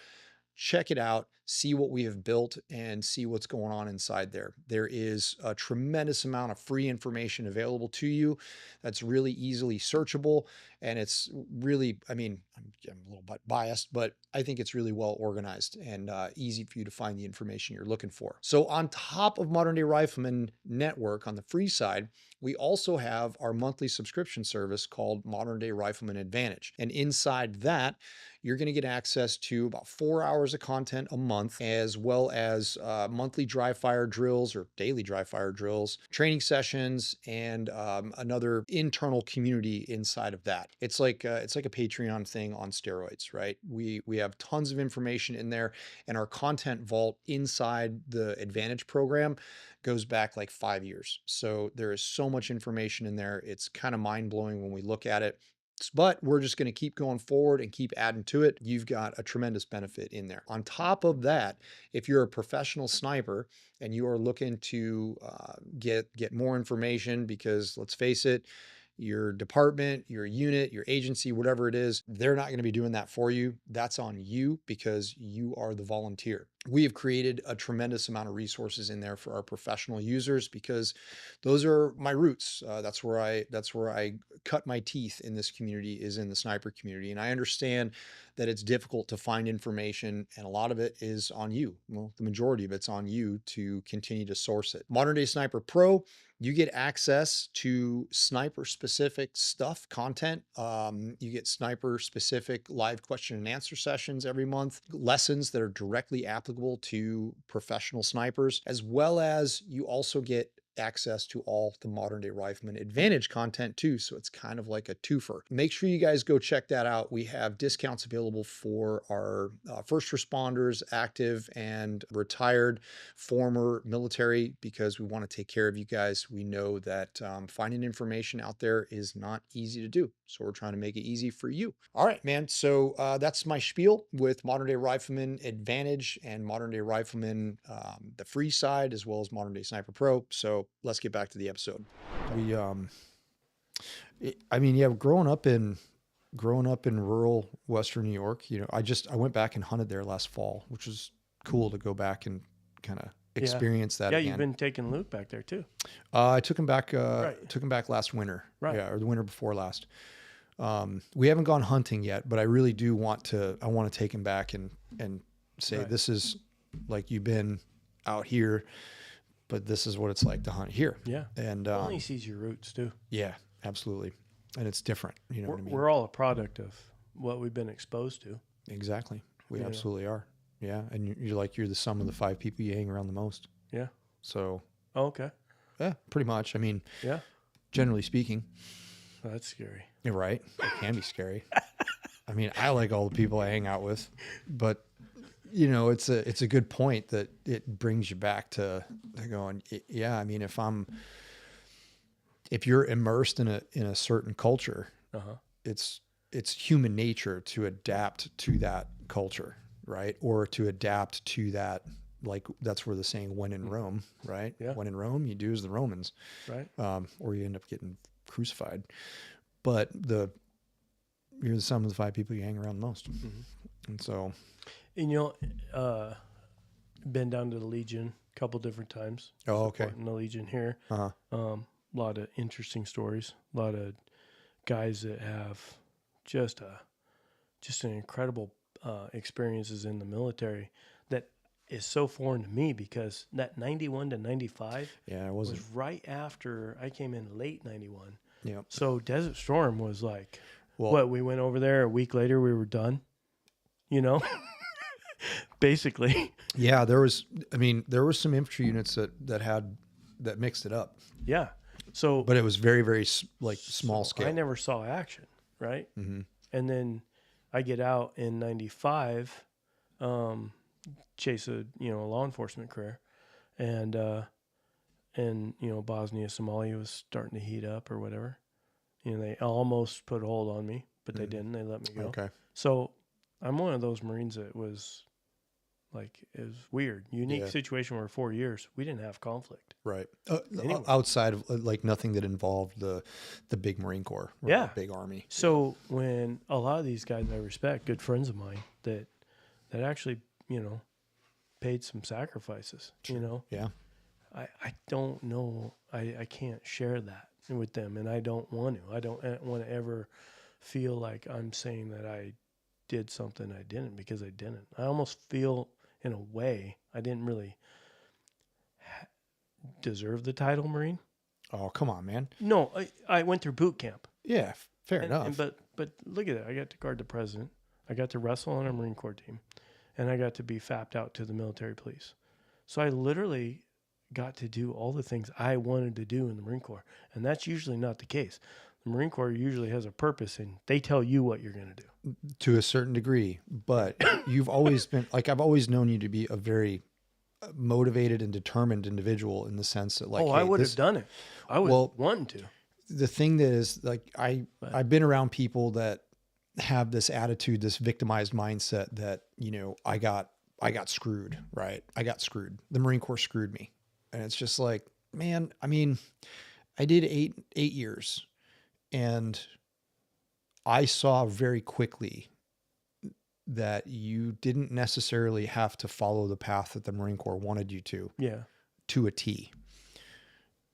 check it out, see what we have built, and see what's going on inside there. There is a tremendous amount of free information available to you that's really easily searchable. And it's really, I mean, I'm a little bit biased, but I think it's really well organized and easy for you to find the information you're looking for. So on top of Modern Day Rifleman Network, on the free side, we also have our monthly subscription service called Modern Day Rifleman Advantage. And inside that, you're going to get access to about 4 hours of content a month, as well as monthly dry fire drills or daily dry fire drills, training sessions, and another internal community inside of that. It's like a Patreon thing on steroids, right? We have tons of information in there, and our content vault inside the Advantage program goes back like 5 years. So there is so much information in there. It's kind of mind-blowing when we look at it. But we're just going to keep going forward and keep adding to it. You've got a tremendous benefit in there. On top of that, if you're a professional sniper and you are looking to get more information, because let's face it, your department, your unit, your agency, whatever it is, they're not going to be doing that for you. That's on you, because you are the volunteer. we have created a tremendous amount of resources in there for our professional users because those are my roots. That's where I cut my teeth in this community, is in the sniper community. And I understand that it's difficult to find information, and a lot of it is on you. Well, the majority of it's on you to continue to source it. Modern Day Sniper Pro, you get access to sniper specific stuff, content. You get sniper specific live question and answer sessions every month, lessons that are directly applicable to professional snipers, as well as you also get access to all the Modern Day Rifleman Advantage content too. So it's kind of like a twofer. Make sure you guys go check that out. We have discounts available for our first responders, active and retired, former military, because we want to take care of you guys. We know that finding information out there is not easy to do. So we're trying to make it easy for you. All right, man. So that's my spiel with Modern Day Rifleman Advantage and Modern Day Rifleman, the free side, as well as Modern Day Sniper Pro. So let's get back to the episode. Growing up in rural Western New York, I went back and hunted there last fall, which was cool to go back and kind of experience that. Yeah, again. You've been taking Luke back there too. I took him back. Right. Took him back last winter. Right. Yeah, or the winter before last. We haven't gone hunting yet, but I really do want to. I want to take him back and say, Right. This is like, you've been out here, but this is what it's like to hunt here. Yeah. And Well, he sees your roots too. yeah, absolutely. And it's different. You know what I mean? We're all a product of what we've been exposed to. Exactly. We Yeah. absolutely are. Yeah. And you're the sum of the 5 people you hang around the most. Yeah. So Oh, okay. yeah, pretty much. I mean, Yeah. generally speaking, Oh, that's scary. you're right. It can be scary. I mean, I like all the people I hang out with, but it's a good point that it brings you back to going, yeah. I mean, if you're immersed in a certain culture, Uh-huh. it's human nature to adapt to that culture, right? Or to adapt to that, like, that's where the saying, when in Rome, right? Yeah. When in Rome, you do as the Romans, Right. or you end up getting crucified. But you're the sum of the 5 people you hang around the most. Mm-hmm. And so, And been down to the Legion a couple different times. oh, okay. Supporting the Legion here. Uh-huh. A lot of interesting stories. A lot of guys that have just an incredible experiences in the military that is so foreign to me, because that 91 to 95 Yeah, it was wasn't. right after I came in, late 91. Yeah. So Desert Storm was like, Well, we went over there, a week later we were done, basically. yeah, there was some infantry units that mixed it up, Yeah. So but it was very, very small scale. I never saw action, right? Mm-hmm. And then I get out in 95, chase a law enforcement career, and Bosnia, Somalia was starting to heat up or whatever. They almost put a hold on me, but they didn't. They let me go. Okay. So I'm one of those Marines that was like, it was weird, unique Yeah. situation where 4 years we didn't have conflict. Right. Anyway. Outside of nothing that involved the big Marine Corps, or Yeah. the big Army. So when a lot of these guys I respect, good friends of mine that actually, paid some sacrifices, Yeah. I don't know. I can't share that with them, and I don't want to. I don't want to ever feel like I'm saying that I did something I didn't, because I didn't. I almost feel, in a way, I didn't really deserve the title Marine. Oh, come on, man. No, I went through boot camp. Yeah, fair enough. But look at it. I got to guard the president. I got to wrestle on a Marine Corps team, and I got to be fapped out to the military police. So I literally got to do all the things I wanted to do in the Marine Corps, and that's usually not the case. The Marine Corps usually has a purpose, and they tell you what you're going to do. To a certain degree, but you've always been I've always known you to be a very motivated and determined individual, in the sense that, like, I would have done it. I was wanting to. The thing that is, like, I've been around people that have this attitude, this victimized mindset that, I got screwed, right? I got screwed. The Marine Corps screwed me. And it's just like, man, I mean, I did eight years, and I saw very quickly that you didn't necessarily have to follow the path that the Marine Corps wanted you to a T.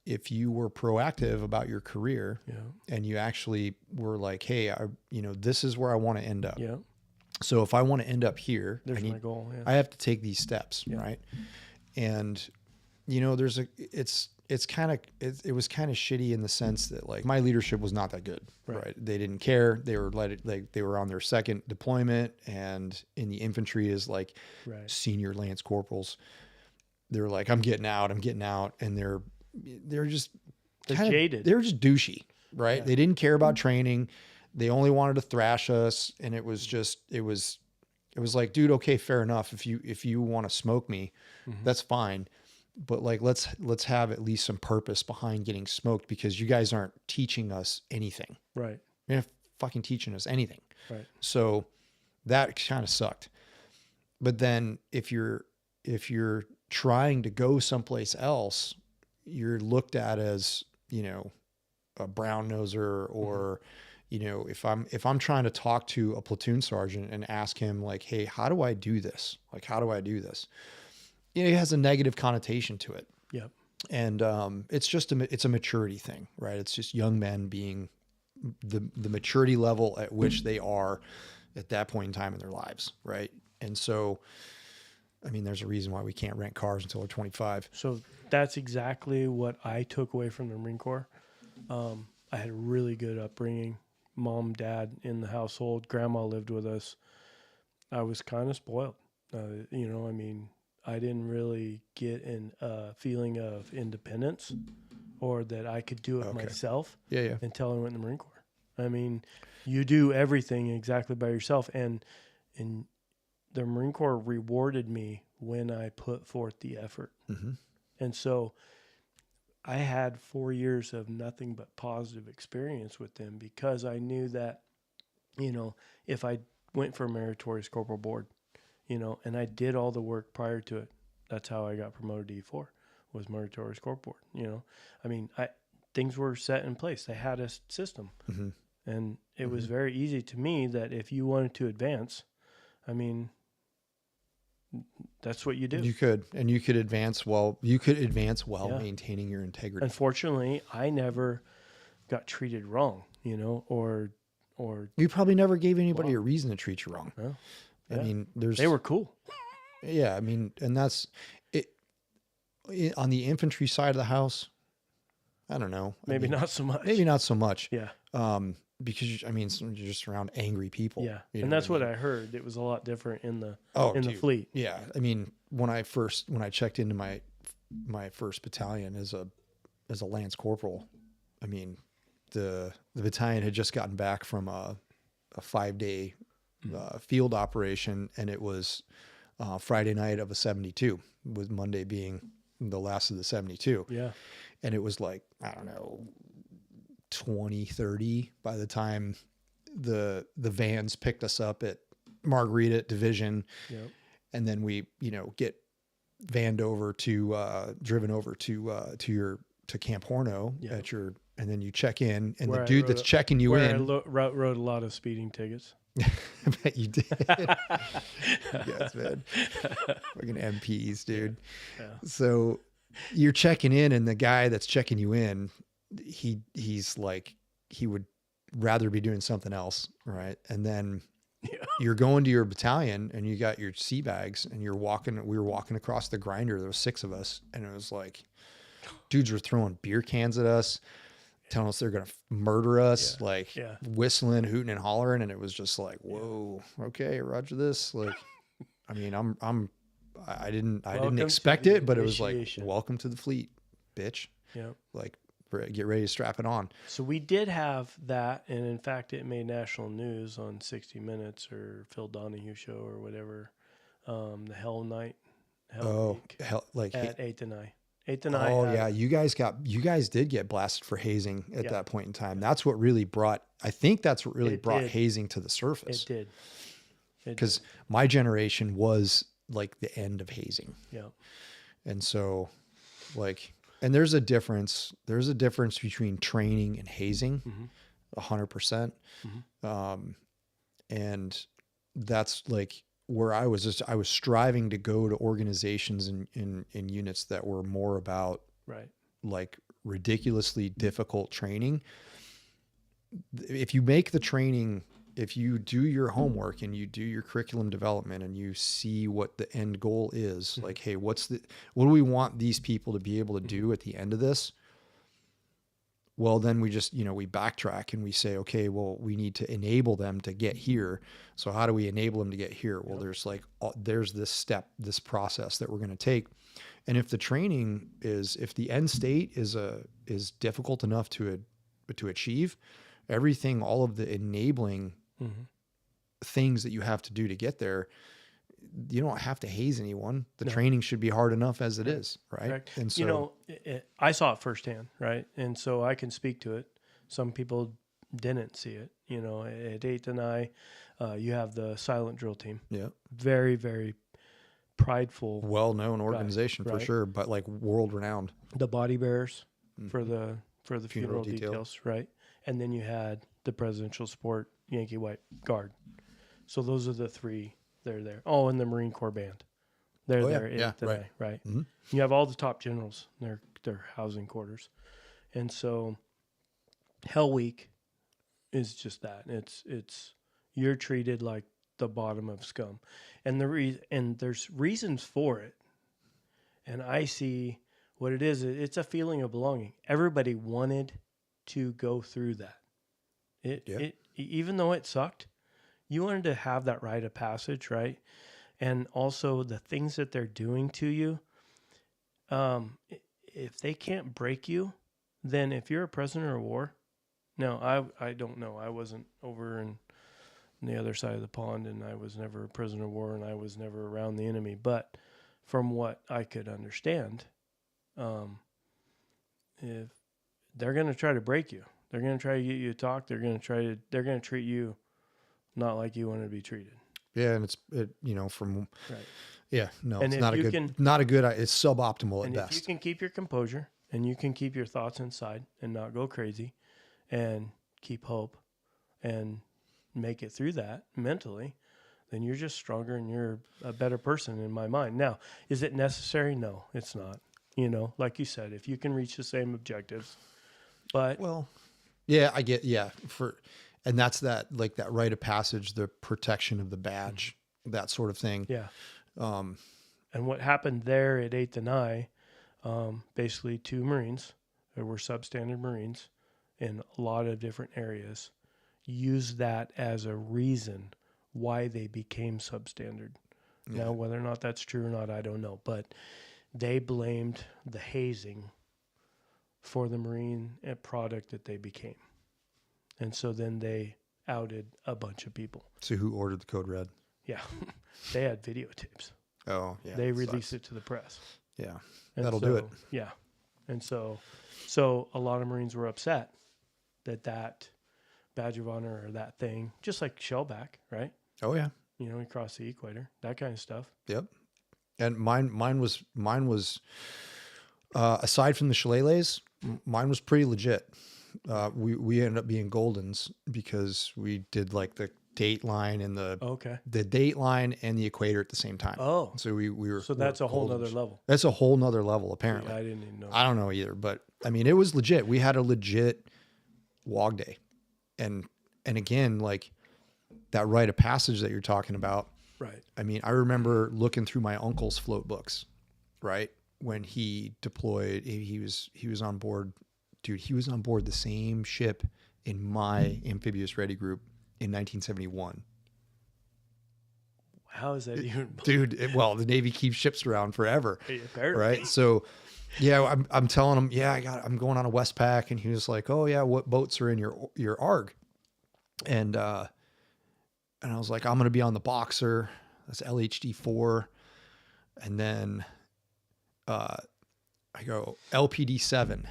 If you were proactive about your career and you actually were like, hey, this is where I want to end up. Yeah. So if I want to end up here, There's my goal. Yeah. I have to take these steps. Right. And it was kind of shitty in the sense that like my leadership was not that good. Right. They didn't care. They were on their second deployment, and in the infantry is like senior lance corporals. They're like, I'm getting out. And they're just jaded. They were just douchey, right? Yeah. They didn't care about training. They only wanted to thrash us. And it was like, dude, okay, fair enough. If you want to smoke me, that's fine. But like, let's have at least some purpose behind getting smoked, because you guys aren't teaching us anything. Right. You're not fucking teaching us anything. Right. So that kind of sucked. But then if you're trying to go someplace else, you're looked at as, a brown noser, or, if I'm trying to talk to a platoon sergeant and ask him like, hey, how do I do this? Like, how do I do this? It has a negative connotation to it. Yep. And, it's a maturity thing, right? It's just young men being the maturity level at which they are at that point in time in their lives. Right. And so, I mean, there's a reason why we can't rent cars until we're 25. So that's exactly what I took away from the Marine Corps. I had a really good upbringing. Mom, dad in the household. Grandma lived with us. I was kind of spoiled. I didn't really get a feeling of independence, or that I could do it myself until I went in the Marine Corps. I mean, you do everything exactly by yourself. And the Marine Corps rewarded me when I put forth the effort. Mm-hmm. And so I had 4 years of nothing but positive experience with them, because I knew that, if I went for Meritorious Corporal Board, and I did all the work prior to it, that's how I got promoted to E4, was Meritorious Corporal Board. Things were set in place. They had a system. Mm-hmm. And it was very easy to me that if you wanted to advance, that's what you do. You could advance while maintaining your integrity. Unfortunately, I never got treated wrong, or you probably never gave anybody a reason to treat you wrong. Yeah. I mean, they were cool. Yeah. I mean, and that's it on the infantry side of the house. I don't know. Maybe not so much. Yeah. Because you're just around angry people. Yeah. And that's what I heard. It was a lot different in the the fleet. Yeah. I mean, when I checked into my first battalion as a lance corporal, I mean, the battalion had just gotten back from a 5-day field operation, and it was Friday night of a 72, with Monday being the last of the 72. Yeah. And it was like, I don't know, 20-30 by the time the vans picked us up at Margarita Division. Yep. And then we, get driven over to Camp Horno and then you check in, and the dude that's checking you in. I wrote a lot of speeding tickets. I bet you did. Yes, man. Fucking MPs, dude. Yeah. So you're checking in, and the guy that's checking you in, he's like, he would rather be doing something else. Right. And then you're going to your battalion, and you got your sea bags, and we were walking across the grinder. There was 6 of us, and it was like, dudes were throwing beer cans at us, telling us they're going to murder us, whistling, hooting and hollering. And it was just like, whoa, okay, roger this. Like, I mean, I didn't expect it, but it was like, welcome to the fleet, bitch. Yeah. Like, get ready to strap it on. So we did have that. And in fact, it made national news on 60 Minutes or Phil Donahue show or whatever. The Hell Night. Week at 8th and I. 8th and I. Oh yeah. You guys did get blasted for hazing at that point in time. That's what really brought hazing to the surface. It did. Because my generation was like the end of hazing. Yeah. And so and there's a difference between training and hazing, 100%. Mm-hmm. And that's like where I was striving to go to organizations in units that were more about Right. like ridiculously difficult training. If you make the training, if you do your homework and you do your curriculum development and you see what the end goal is, like, hey, what do we want these people to be able to do at the end of this? Well, then we just, we backtrack and we say, okay, well, we need to enable them to get here. So how do we enable them to get here? Well, there's this step, this process that we're going to take. And if the training if the end state is difficult enough to achieve, everything, all of the enabling things that you have to do to get there, you don't have to haze anyone. The training should be hard enough as it is, right? Correct. And so, I saw it firsthand, right? And so I can speak to it. Some people didn't see it. At 8th and I, you have the silent drill team. yeah, Very, very prideful. well-known organization for sure, but like world-renowned. The body bearers for the funeral details, right? And then you had the presidential sport Yankee White Guard. So those are the three. They're there. Oh, and the Marine Corps band. They're there at 8th and I, right? Mm-hmm. You have all the top generals in their housing quarters. And so Hell Week is just that. It's you're treated like the bottom of scum. And there's reasons for it. And I see what it is. It's a feeling of belonging. Everybody wanted to go through that. It even though it sucked, you wanted to have that rite of passage, right? And also the things that they're doing to you, if they can't break you, then if you're a prisoner of war, no, I don't know. I wasn't over on the other side of the pond, and I was never a prisoner of war, and I was never around the enemy. But from what I could understand, if they're going to try to break you, they're going to try to get you to talk, they're going to treat you not like you want to be treated. Yeah, and it's from right. Yeah, no, and it's not a good. It's suboptimal at best. If you can keep your composure and you can keep your thoughts inside and not go crazy, and keep hope, and make it through that mentally, then you're just stronger and you're a better person in my mind. Now, is it necessary? No, it's not. Like you said, if you can reach the same objectives, but yeah, I get and that's that rite of passage, the protection of the badge, that sort of thing. Yeah. And what happened there at 8th and I, basically 2 Marines, there were substandard Marines in a lot of different areas, used that as a reason why they became substandard. Yeah. Now, whether or not that's true or not, I don't know. But they blamed the hazing for the Marine product that they became. And so then they outed a bunch of people. So who ordered the code red? Yeah. They had videotapes. Oh, yeah. They released it to the press. Yeah. And that'll do it. Yeah. And so a lot of Marines were upset that badge of honor or that thing, just like shellback, right? Oh, yeah. Across the equator, that kind of stuff. Yep. And mine was aside from the shillelaghs, mine was pretty legit. We ended up being Goldens because we did like the date line and the date line and the equator at the same time. Oh, so we were. So that's a whole nother level. That's a whole nother level, apparently. I didn't even know. I don't know either, but I mean, it was legit. We had a legit WOG day, and again, like that rite of passage that you're talking about. Right. I mean, I remember looking through my uncle's float books, right? When he deployed, he was on board. Dude, he was on board the same ship in my amphibious ready group in 1971. How is that even? Dude, the Navy keeps ships around forever, apparently. Right? So, yeah, I'm telling him, I'm going on a Westpac, and he was like, oh yeah, what boats are in your ARG? And I was like, I'm going to be on the Boxer. That's LHD 4, and then I go LPD 7.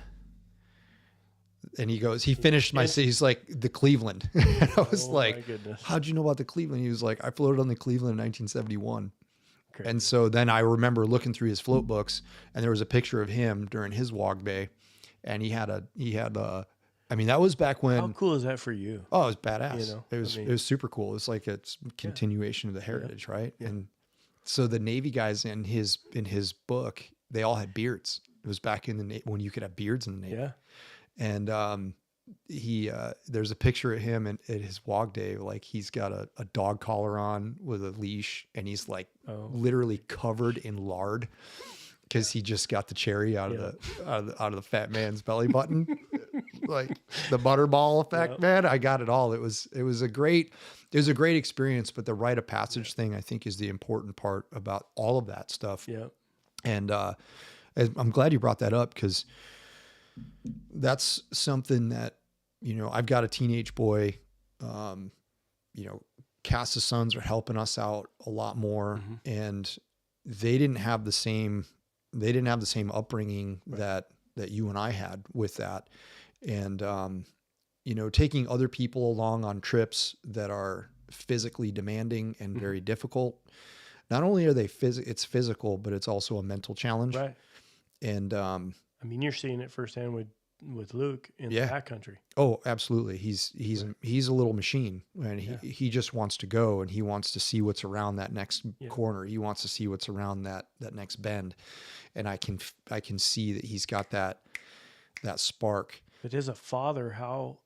And he finished he's like, the Cleveland. And I was like, how'd you know about the Cleveland? He was like, I floated on the Cleveland in 1971. Crazy. And so then I remember looking through his float books, and there was a picture of him during his WOG bay, and he had a I mean, that was back when. How cool is that for you? Oh, it was badass. You know, It was super cool. It's like a continuation of the heritage, right? And so the Navy guys in his book, they all had beards. It was back in the when you could have beards in the Navy. Yeah. And there's a picture of him at his WOG day, like he's got a dog collar on with a leash, and he's like literally covered in lard because he just got the cherry out of the fat man's belly button. Like the butterball effect, man. I got it all. It was a great experience, but the rite of passage thing, I think, is the important part about all of that stuff. Yeah. And I'm glad you brought that up, because that's something that, I've got a teenage boy, Cass's sons are helping us out a lot more, and they didn't have the same upbringing that you and I had with that. And, taking other people along on trips that are physically demanding and very difficult. Not only are they it's physical, but it's also a mental challenge. Right. And, I mean, you're seeing it firsthand with Luke in the backcountry. Oh, absolutely. He's a little machine, and he just wants to go, and he wants to see what's around that next corner. He wants to see what's around that next bend. And I can see that he's got that spark. But as a father, how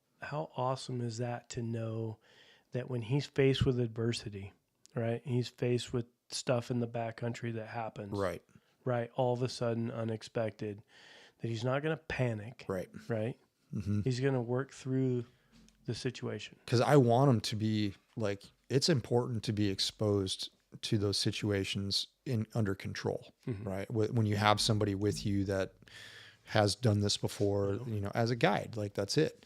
awesome is that to know that when he's faced with adversity, right? He's faced with stuff in the backcountry that happens. Right. All of a sudden, unexpected, that he's not going to panic. Right. Mm-hmm. He's going to work through the situation. Because I want him to be like, it's important to be exposed to those situations under control, right? When you have somebody with you that has done this before, as a guide, like that's it.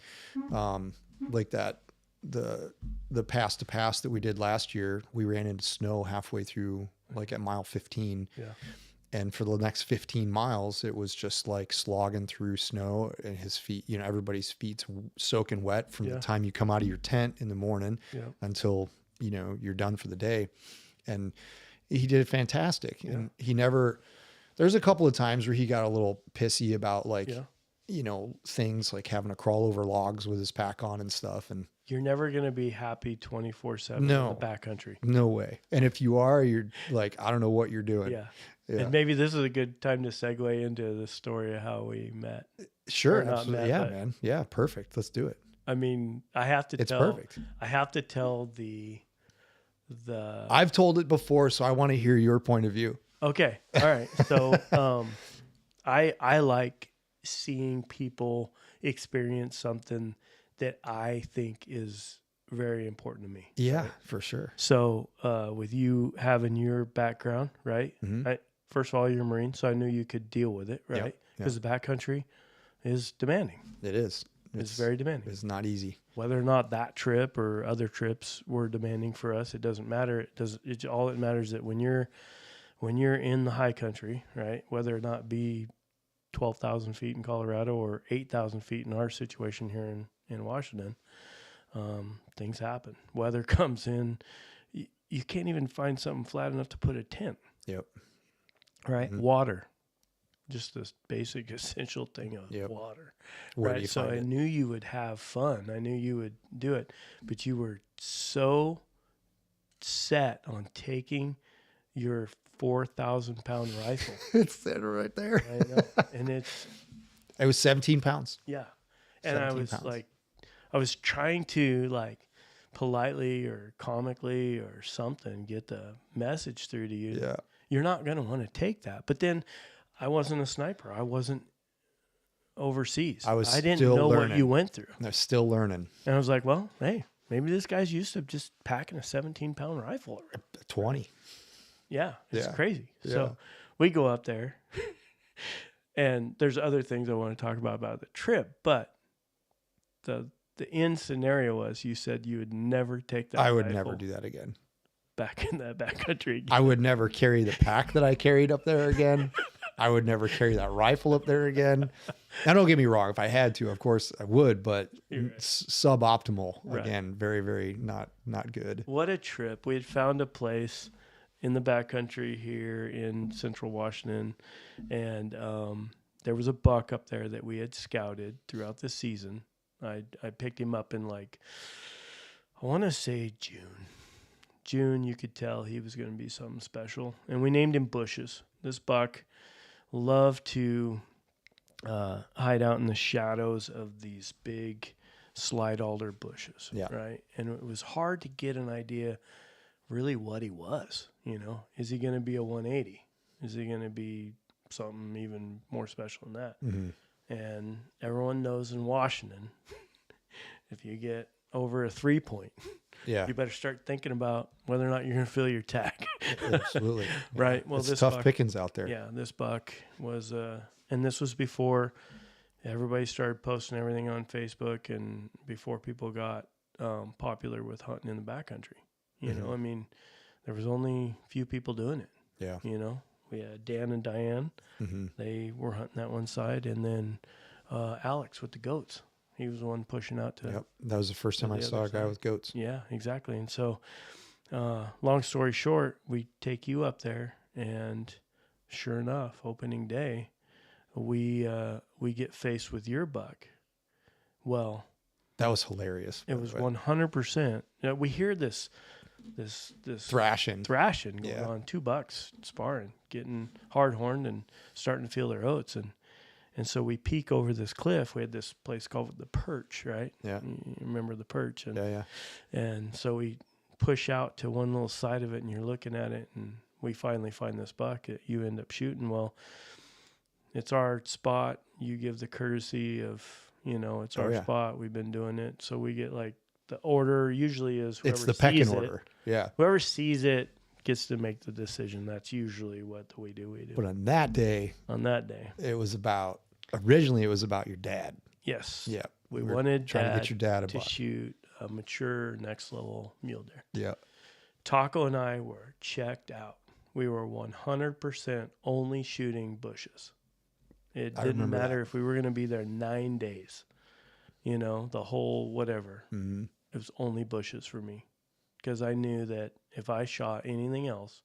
Like that, the pass to pass that we did last year, we ran into snow halfway through, like at mile 15. Yeah. And for the next 15 miles, it was just like slogging through snow, and his feet, everybody's feet's soaking wet from the time you come out of your tent in the morning until, you're done for the day. And he did fantastic. And there's a couple of times where he got a little pissy about things like having to crawl over logs with his pack on and stuff. And you're never going to be happy 24/7 in the backcountry. No way. And if you are, you're like, I don't know what you're doing. Yeah. And maybe this is a good time to segue into the story of how we met. Sure. Absolutely. Man. Yeah. Perfect. Let's do it. I mean, it's perfect. I have to tell the I've told it before, so I want to hear your point of view. Okay. All right. So, I like seeing people experience something that I think is very important to me. Yeah, right? For sure. So, with you having your background, right? Mm-hmm. First of all, you're a Marine, so I knew you could deal with it, right? Because the backcountry is demanding. It is. It's very demanding. It's not easy. Whether or not that trip or other trips were demanding for us, it doesn't matter. All it matters is that when you're in the high country, right? Whether or not be 12,000 feet in Colorado or 8,000 feet in our situation here in Washington, things happen. Weather comes in. You can't even find something flat enough to put a tent. Yep. Right? Mm-hmm. Water. Just this basic essential thing of water. Where do you find it? I knew you would have fun. I knew you would do it. But you were so set on taking your 4,000-pound rifle. It's sitting right there. I know. And it was 17 pounds. Yeah. And I was pounds. I was trying to politely or comically or something get the message through to you. Yeah. You're not going to want to take that. But then I wasn't a sniper. I wasn't overseas. I didn't know learning. What you went through. I'm still learning. And I was like, well, hey, maybe this guy's used to just packing a 17-pound rifle. 20. Yeah, it's crazy. Yeah. So we go up there, and there's other things I want to talk about the trip, but the end scenario was you said you would never take that. I would never do that again. Back in that backcountry again. I would never carry the pack that I carried up there again. I would never carry that rifle up there again. Now, don't get me wrong. If I had to, of course I would, but suboptimal. Right. Again, very, very not good. What a trip. We had found a place in the backcountry here in central Washington, and there was a buck up there that we had scouted throughout the season. I picked him up in I want to say June. You could tell he was going to be something special, and we named him Bushes. This buck loved to hide out in the shadows of these big slide alder bushes. Yeah. Right. And it was hard to get an idea really what he was. Is he going to be a 180? Is he going to be something even more special than that? Mm-hmm. And everyone knows in Washington, if you get over a 3-point, you better start thinking about whether or not you're going to fill your tag. Absolutely. Right. Well, it's this tough buck, pickings out there. Yeah, this buck was, and this was before everybody started posting everything on Facebook, and before people got popular with hunting in the backcountry. I mean, there was only a few people doing it. Yeah. We had Dan and Diane. Mm-hmm. They were hunting that one side, and then Alex with the goats. He was the one pushing out to. Yep. That was the first time I saw a guy with goats. Yeah, exactly. And so, long story short, we take you up there, and sure enough, opening day, we get faced with your buck. Well, that was hilarious. It was 100%. We hear this thrashing going on. 2 bucks sparring, getting hard horned and starting to feel their oats, and so we peek over this cliff. We had this place called the Perch, right? Yeah. You remember the Perch? And, yeah. And so we push out to one little side of it, and you're looking at it, and we finally find this buck that you end up shooting. Well, it's our spot. You give the courtesy of, it's our spot. We've been doing it. So we get the order usually is whoever it's the sees pecking it. order. Yeah. Whoever sees it gets to make the decision. That's usually what we do. But on that day, it was originally about your dad. Yes. Yeah. We wanted trying to get your dad to shoot a mature next level mule deer. Yeah. Taco and I were checked out. We were 100% only shooting bushes. It didn't matter if we were going to be there 9 days, the whole whatever. Mm-hmm. It was only bushes for me, because I knew that if I shot anything else,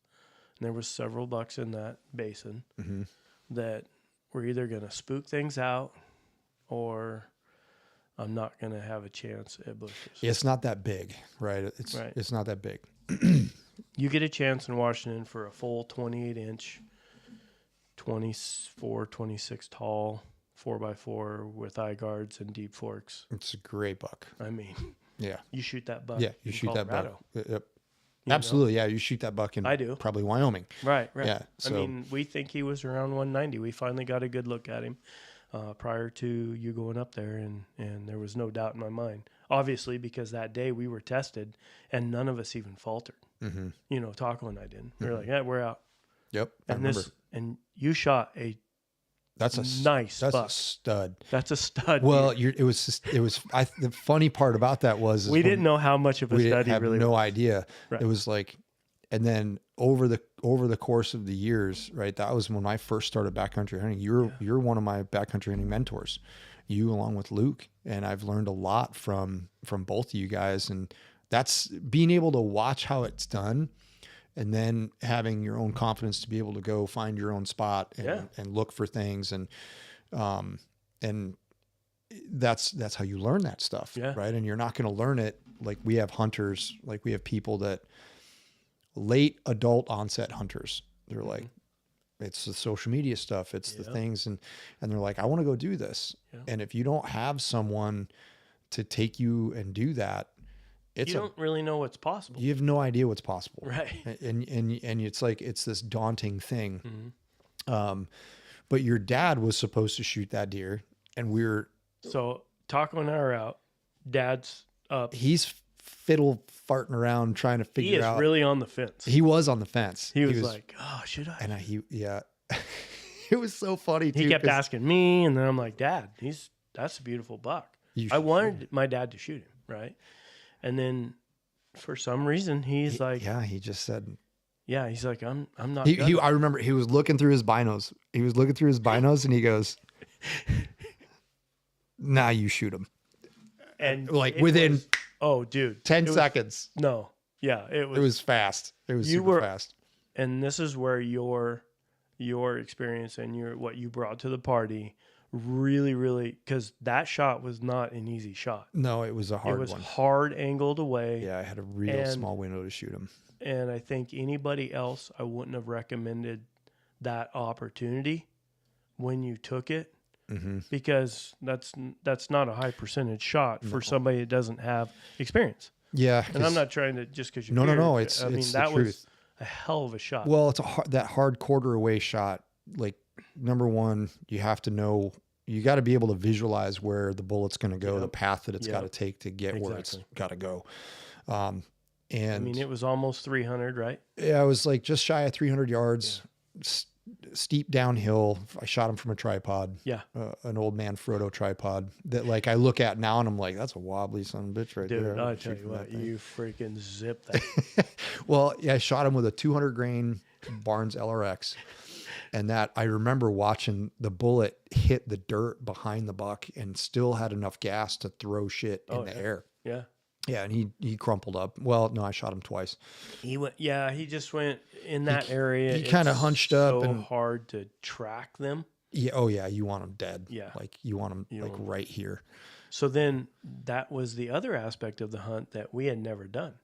and there was several bucks in that basin, mm-hmm. that we're either going to spook things out or I'm not going to have a chance at bushes. It's not that big, right? It's not that big. You get a chance in Washington for a full 28-inch, 24, 26 tall, 4x4 with eye guards and deep forks. It's a great buck. I mean, yeah. You shoot that buck. Yeah, you shoot Colorado. that buck. Yep. Absolutely, yeah. You shoot that buck in probably Wyoming. Right. Yeah. So. I mean, we think he was around 190. We finally got a good look at him prior to you going up there, and there was no doubt in my mind. Obviously, because that day we were tested, and none of us even faltered. Mm-hmm. Taco and I didn't. We were like, yeah, we're out. Yep. And you shot That's a stud. That's a stud. Well, the funny part about that was we didn't know how much of a stud he really was. No idea. Right. It was and then over the course of the years, right? That was when I first started backcountry hunting. You're one of my backcountry hunting mentors. You along with Luke, and I've learned a lot from both of you guys, and that's being able to watch how it's done. And then having your own confidence to be able to go find your own spot and look for things. And that's how you learn that stuff. Right. And you're not going to learn it. Like we have hunters, like we have people that late adult onset hunters, they're like, it's the social media stuff. It's the things. And they're like, I want to go do this. Yeah. And if you don't have someone to take you and do that, you don't really know what's possible. You have no idea what's possible. Right. And it's like, it's this daunting thing. Mm-hmm. But your dad was supposed to shoot that deer, and so Taco and I are out. Dad's up. He's fiddle farting around trying to figure out. He is really on the fence. He was on the fence. He was like, oh, should I? And it was so funny too. He kept asking me, and then I'm like, Dad, that's a beautiful buck. I wanted my dad to shoot him. Right. And then for some reason he's like, he just said, he's like, I'm not. I remember he was looking through his binos. And he goes, nah, you shoot him. And within, 10 seconds. No. Yeah. It was fast. It was super fast. And this is where your experience and what you brought to the party really, really, because that shot was not an easy shot. No, it was a hard It was one. hard angled away. Yeah, I had a real small window to shoot him. And I think anybody else, I wouldn't have recommended that opportunity when you took it, because that's not a high percentage shot for somebody that doesn't have experience. Yeah, And I'm not trying to just because you. No. I It's mean, the that truth. was a hell of a shot. Well, it's that hard quarter away shot. Like, number one, you have to know. You got to be able to visualize where the bullet's going to go, the path that it's got to take to get where it's got to go. And I mean, it was almost 300, right? Yeah, I was like just shy of 300 yards, steep downhill. I shot him from a tripod. Yeah. An old man Frodo tripod that like I look at now and I'm like, that's a wobbly son of a bitch right there. Dude, I tell you what, you freaking zipped that. Well, yeah, I shot him with a 200 grain Barnes LRX. And that I remember watching the bullet hit the dirt behind the buck and still had enough gas to throw shit in the air. Yeah. Yeah, and he crumpled up. Well, no, I shot him twice. He went. Yeah, he just went in that area. He kind of hunched up, so and hard to track them. Yeah. Oh yeah, you want him dead. Yeah. Like you want him right here. So then that was the other aspect of the hunt that we had never done.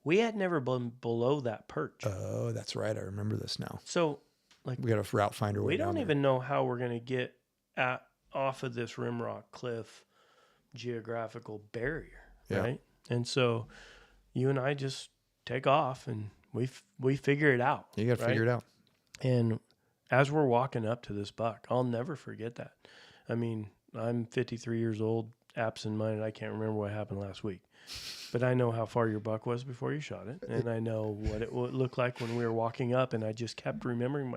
We had never been below that perch. Oh, that's right. I remember this now. So like We got a route finder. we don't even know how we're going to get off of this rimrock cliff geographical barrier, right? And so you and I just take off and we figure it out. You got to figure it out. And as we're walking up to this buck, I'll never forget that. I mean, I'm 53 years old, absent-minded. I can't remember what happened last week. But I know how far your buck was before you shot it, and I know what it would look like when we were walking up, and I just kept reminding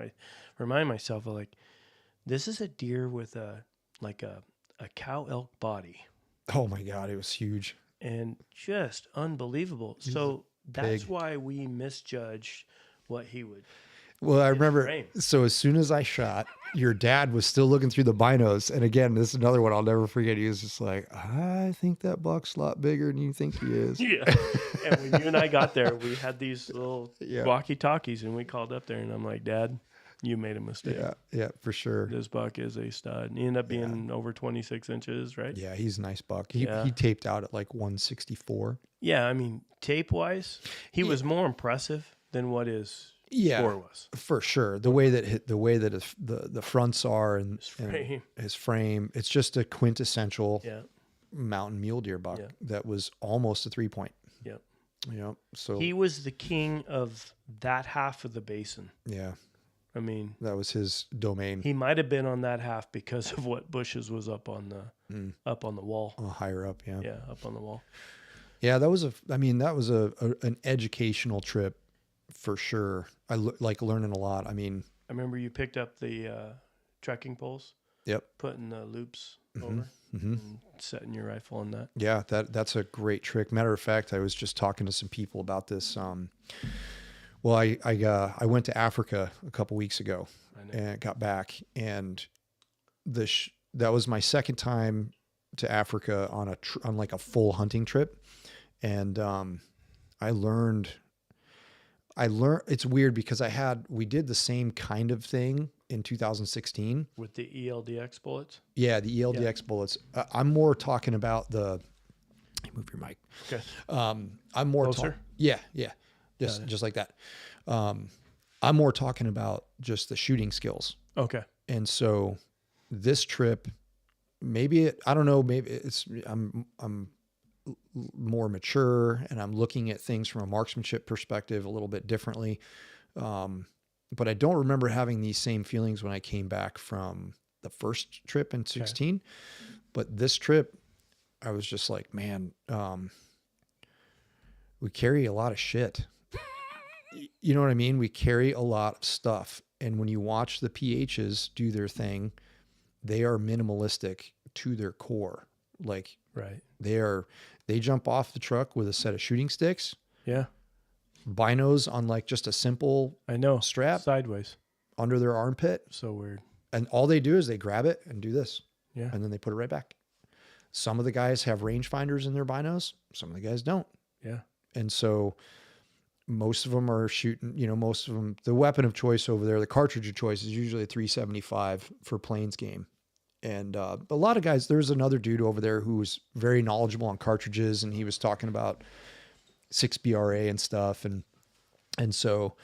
myself of like, this is a deer with a cow elk body. Oh my God, it was huge. And just unbelievable. So that's why we misjudged what he would. Well, I remember, so as soon as I shot, your dad was still looking through the binos. And again, this is another one I'll never forget. He was just like, I think that buck's a lot bigger than you think he is. Yeah. And when you and I got there, we had these little walkie-talkies, and we called up there, and I'm like, Dad, you made a mistake. Yeah, for sure. This buck is a stud. And he ended up being over 26 inches, right? Yeah, he's a nice buck. He taped out at like 164. Yeah, I mean, tape-wise, he was more impressive than what his score was. For sure. The way that the fronts are and his frame, it's just a quintessential mountain mule deer buck that was almost a 3-point. Yep. So he was the king of that half of the basin. Yeah. I mean, that was his domain. He might have been on that half because of what bushes was up on the wall. Oh, higher up, yeah. Yeah, up on the wall. Yeah, that was an educational trip for sure. I like learning a lot. I mean, I remember you picked up the trekking poles. Yep. Putting the loops over and setting your rifle on that. Yeah, that's a great trick. Matter of fact, I was just talking to some people about this. Well, I went to Africa a couple weeks ago and got back, and that was my second time to Africa on like a full hunting trip, and I learned. It's weird because we did the same kind of thing in 2016 with the ELDX bullets. Yeah, the ELDX bullets. I'm more talking about move your mic. Okay. I'm more closer. Yeah. Just like that. I'm more talking about just the shooting skills. Okay. And so this trip, maybe I'm more mature and I'm looking at things from a marksmanship perspective a little bit differently. But I don't remember having these same feelings when I came back from the first trip in 16. But this trip, I was just like, man, we carry a lot of shit. You know what I mean? We carry a lot of stuff. And when you watch the PHs do their thing, they are minimalistic to their core. Like, right. They jump off the truck with a set of shooting sticks. Yeah. Binos on like just a simple strap sideways under their armpit. So weird. And all they do is they grab it and do this. Yeah. And then they put it right back. Some of the guys have rangefinders in their binos. Some of the guys don't. Yeah. And so most of them are shooting, most of them, the weapon of choice over there, the cartridge of choice is usually a 375 for plains game. And a lot of guys, there's another dude over there who was very knowledgeable on cartridges, and he was talking about 6BRA and stuff. And so,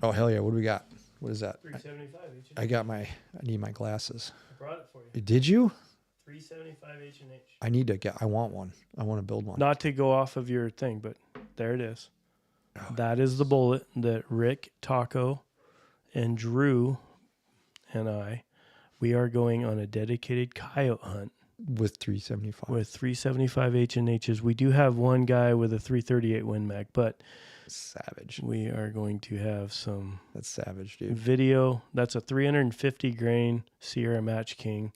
oh, hell yeah. What do we got? What is that? 375 H&H. I need my glasses. I brought it for you. Did you? 375 H&H. I want one. I want to build one. Not to go off of your thing, but there it is. Oh. That is the bullet that Rick, Taco, and Drew and we are going on a dedicated coyote hunt With 375. with 375 H&Hs. We do have one guy with a 338 Win Mag, but Savage. we are going to have some That's savage, dude. video. That's a 350 grain Sierra Match King.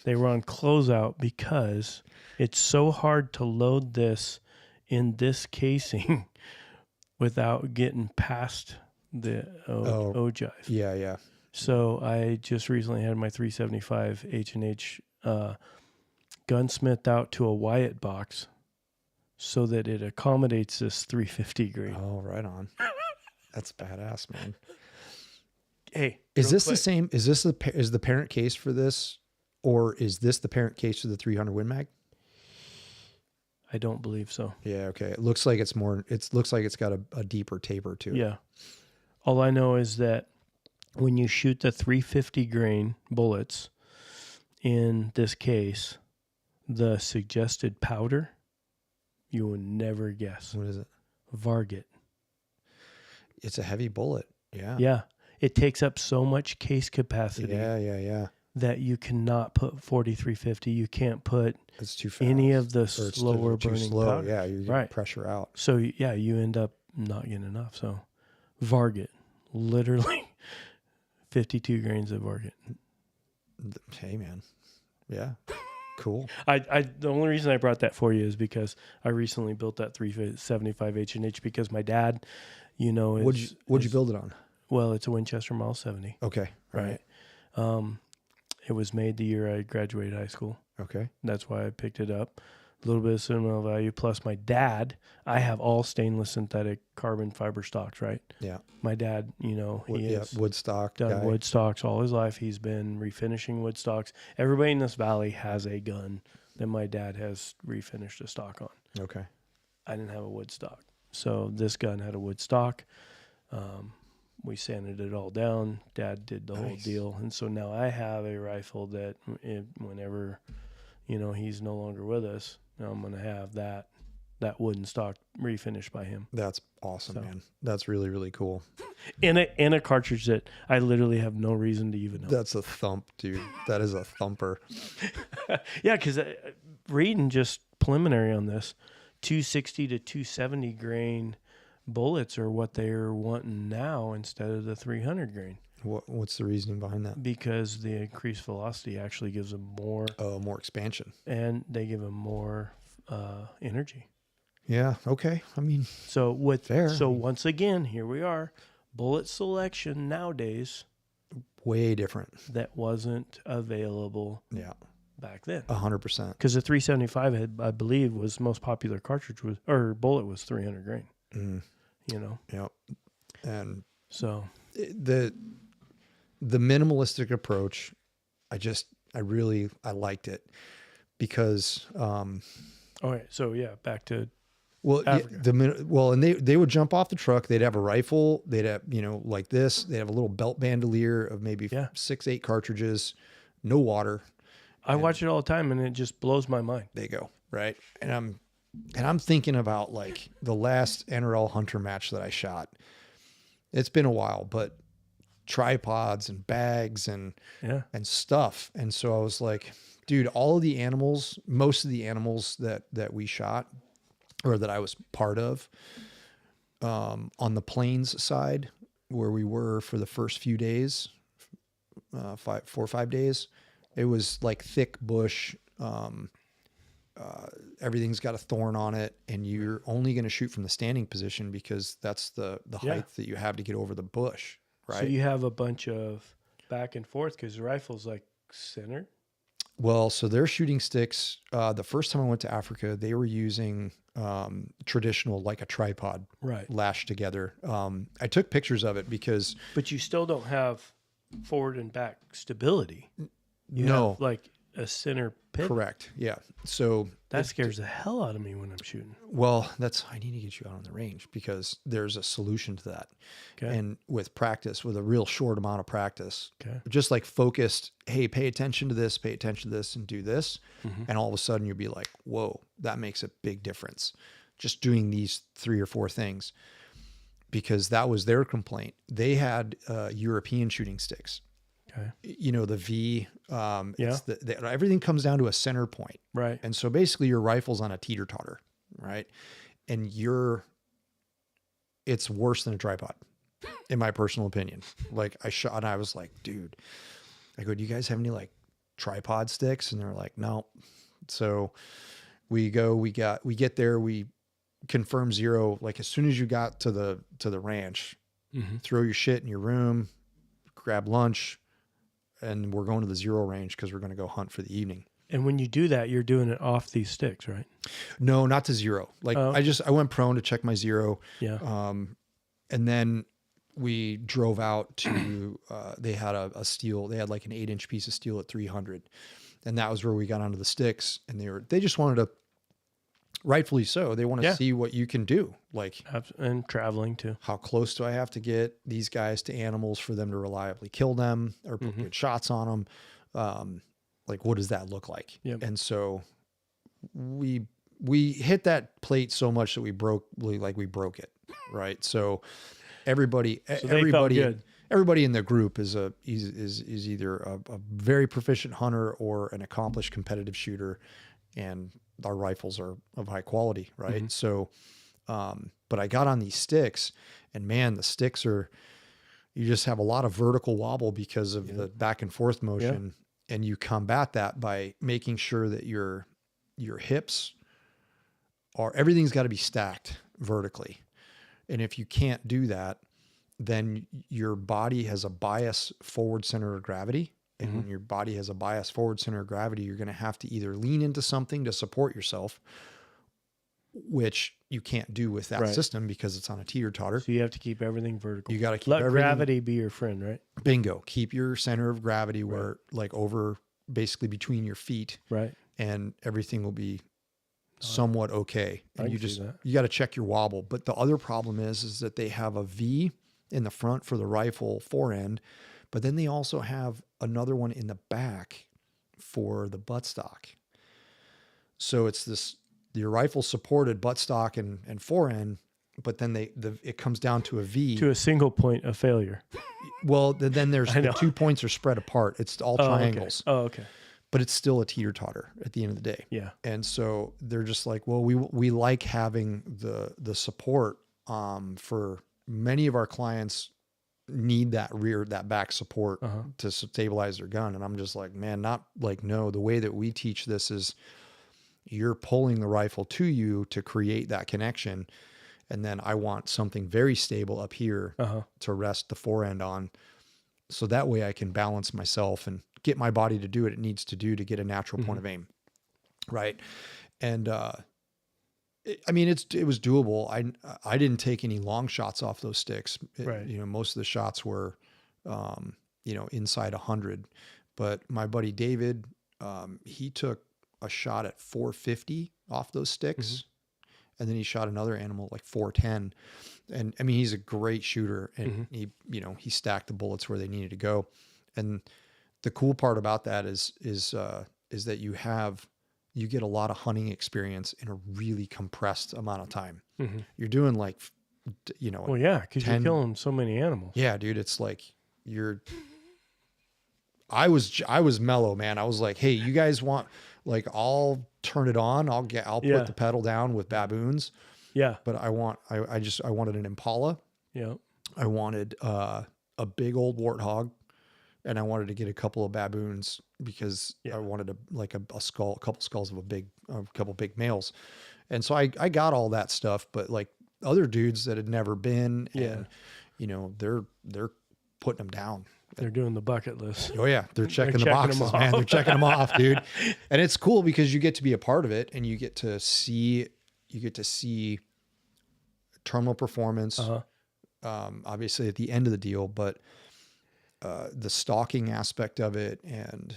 They were on closeout because it's so hard to load this in this casing without getting past the ogive. Yeah, yeah. So I just recently had my 375 H&H gunsmithed out to a Wyatt box so that it accommodates this 350 grain. Oh, right on. That's badass, man. Hey, Is real this quick. the same? Is this is the parent case for this, or is this the parent case for the 300 Win Mag? I don't believe so. Yeah, okay. It looks like it's more. It looks like it's got a deeper taper to it. Yeah. All I know is that when you shoot the 350 grain bullets in this case, the suggested powder, you will never guess. What is it? Varget. It's a heavy bullet. Yeah. Yeah. It takes up so much case capacity Yeah. that you cannot put 4350. You can't put It's too fast. any of the Or it's slower too burning slow. powder. Yeah, you're getting Right. pressure out. So yeah, you end up not getting enough. So Varget, literally 52 grains of Varget. Hey, man. Yeah. Cool. The only reason I brought that for you is because I recently built that 375 H&H because my dad, What'd you build it on? Well, it's a Winchester Mile 70. Okay. All Right. It was made the year I graduated high school. Okay. That's why I picked it up. A little bit of sentimental value. Plus my dad, I have all stainless synthetic carbon fiber stocks, right? Yeah. My dad, he is wood stock done guy. wood stocks all his life. He's been refinishing wood stocks. Everybody in this valley has a gun that my dad has refinished a stock on. Okay. I didn't have a wood stock. So this gun had a wood stock. We sanded it all down. Dad did the whole Nice. deal. And so now I have a rifle that whenever, he's no longer with us, now I'm going to have that wooden stock refinished by him. That's awesome, So. man. That's really, really cool. In a cartridge that I literally have no reason to even know. That's a thump, dude. That is a thumper. Yeah, because reading just preliminary on this, 260 to 270 grain bullets are what they're wanting now instead of the 300 grain. What's the reasoning behind that? Because the increased velocity actually gives them more, More expansion. and they give them more energy. Yeah. Okay. I mean, So Fair. once again, here we are, bullet selection nowadays way different. that wasn't available Yeah. back then. 100%. Because the 375, I believe, was most popular bullet was 300 grain. Mm, yep. And So the minimalistic approach, I liked it because, okay, so yeah, back to well, Africa. and they would jump off the truck. They'd have a rifle. They'd have, like this. They'd have a little belt bandolier of maybe 6-8 cartridges, no water. I watch it all the time, and it just blows my mind. They go right, and I'm thinking about like the last NRL hunter match that I shot. It's been a while, but tripods and bags and stuff, and so I was like, dude, most of the animals that we shot or that I was part of, on the plains side where we were for the first few days, 4 or 5 days, it was like thick bush. Everything's got a thorn on it, and you're only going to shoot from the standing position because that's the height that you have to get over the bush, right? So you have a bunch of back and forth because the rifle's like centered. Well, so their shooting sticks, the first time I went to Africa, they were using traditional, like a tripod, Right. lashed together. I took pictures of it because But you still don't have forward and back stability. You No. have like a center pit. Correct. Yeah. So That scares the hell out of me when I'm shooting. well, I need to get you out on the range because there's a solution to that. Okay. And with practice, with a real short amount of practice, Okay. just like focused, hey, pay attention to this, and do this. Mm-hmm. And all of a sudden you'll be like, whoa, that makes a big difference. Just doing these 3 or 4 things, because that was their complaint. They had European shooting sticks. Okay. You know, the V, it's everything comes down to a center point. Right. And so basically your rifle's on a teeter-totter, right? And it's worse than a tripod, in my personal opinion. Like I shot and I was like, dude, I go, do you guys have any like tripod sticks? And they're like, no. So we get there, we confirm 0. Like as soon as you got to the ranch, throw your shit in your room, grab lunch, and we're going to the 0 range because we're going to go hunt for the evening. And when you do that, you're doing it off these sticks, right? No, not to 0. Like I went prone to check my 0. Yeah. And then we drove out to, they had a steel, they had like an 8-inch piece of steel at 300. And that was where we got onto the sticks, and they just wanted to, rightfully so, they want to see what you can do. Like, and traveling too. How close do I have to get these guys to animals for them to reliably kill them or put good shots on them? Like, what does that look like? Yep. And so we hit that plate so much that we broke it. Right. So everybody in the group is either a very proficient hunter or an accomplished competitive shooter, and our rifles are of high quality. Right. So, but I got on these sticks, and man, the sticks you just have a lot of vertical wobble because of the back and forth motion. And you combat that by making sure that your hips everything's got to be stacked vertically. And if you can't do that, then your body has a bias forward center of gravity. And when your body has a bias forward center of gravity, you're going to have to either lean into something to support yourself, which you can't do with that system because it's on a teeter-totter. So you have to keep everything vertical. You got to keep Let gravity be your friend, right? Bingo. Keep your center of gravity where like over basically between your feet. Right. And everything will be somewhat okay. And you got to check your wobble. But the other problem is that they have a V in the front for the rifle forend, but then they also have another one in the back for the buttstock. So it's your rifle supported buttstock and forend, but then it comes down to a V. To a single point of failure. Well, then there's the 2 points are spread apart. It's all triangles. Okay. Oh, okay. But it's still a teeter-totter at the end of the day. Yeah. And so they're just like, well, we like having the support for many of our clients need that back support to stabilize their gun. And I'm just like, man, not like, no, the way that we teach this is you're pulling the rifle to you to create that connection. And then I want something very stable up here to rest the forend on. So that way I can balance myself and get my body to do what it needs to do to get a natural point of aim. Right. And, it was doable. I didn't take any long shots off those sticks. Most of the shots were, inside 100, but my buddy David, he took a shot at 450 off those sticks. And then he shot another animal at like 410. And I mean, he's a great shooter, and he stacked the bullets where they needed to go. And the cool part about that is that you get a lot of hunting experience in a really compressed amount of time. You're doing like, well, yeah, because you're killing so many animals. Yeah, dude. It's like I was mellow, man. I was like, hey, you guys want, like, I'll turn it on. I'll put the pedal down with baboons. Yeah. But I wanted an Impala. Yeah. I wanted a big old warthog, and I wanted to get a couple of baboons because I wanted a couple skulls of a couple big males. And so I got all that stuff, but like other dudes that had never been, and they're putting them down. They're doing the bucket list. Oh yeah. They're checking the boxes, man. They're checking them off, dude. And it's cool because you get to be a part of it, and you get to see terminal performance, obviously at the end of the deal, but the stalking aspect of it, and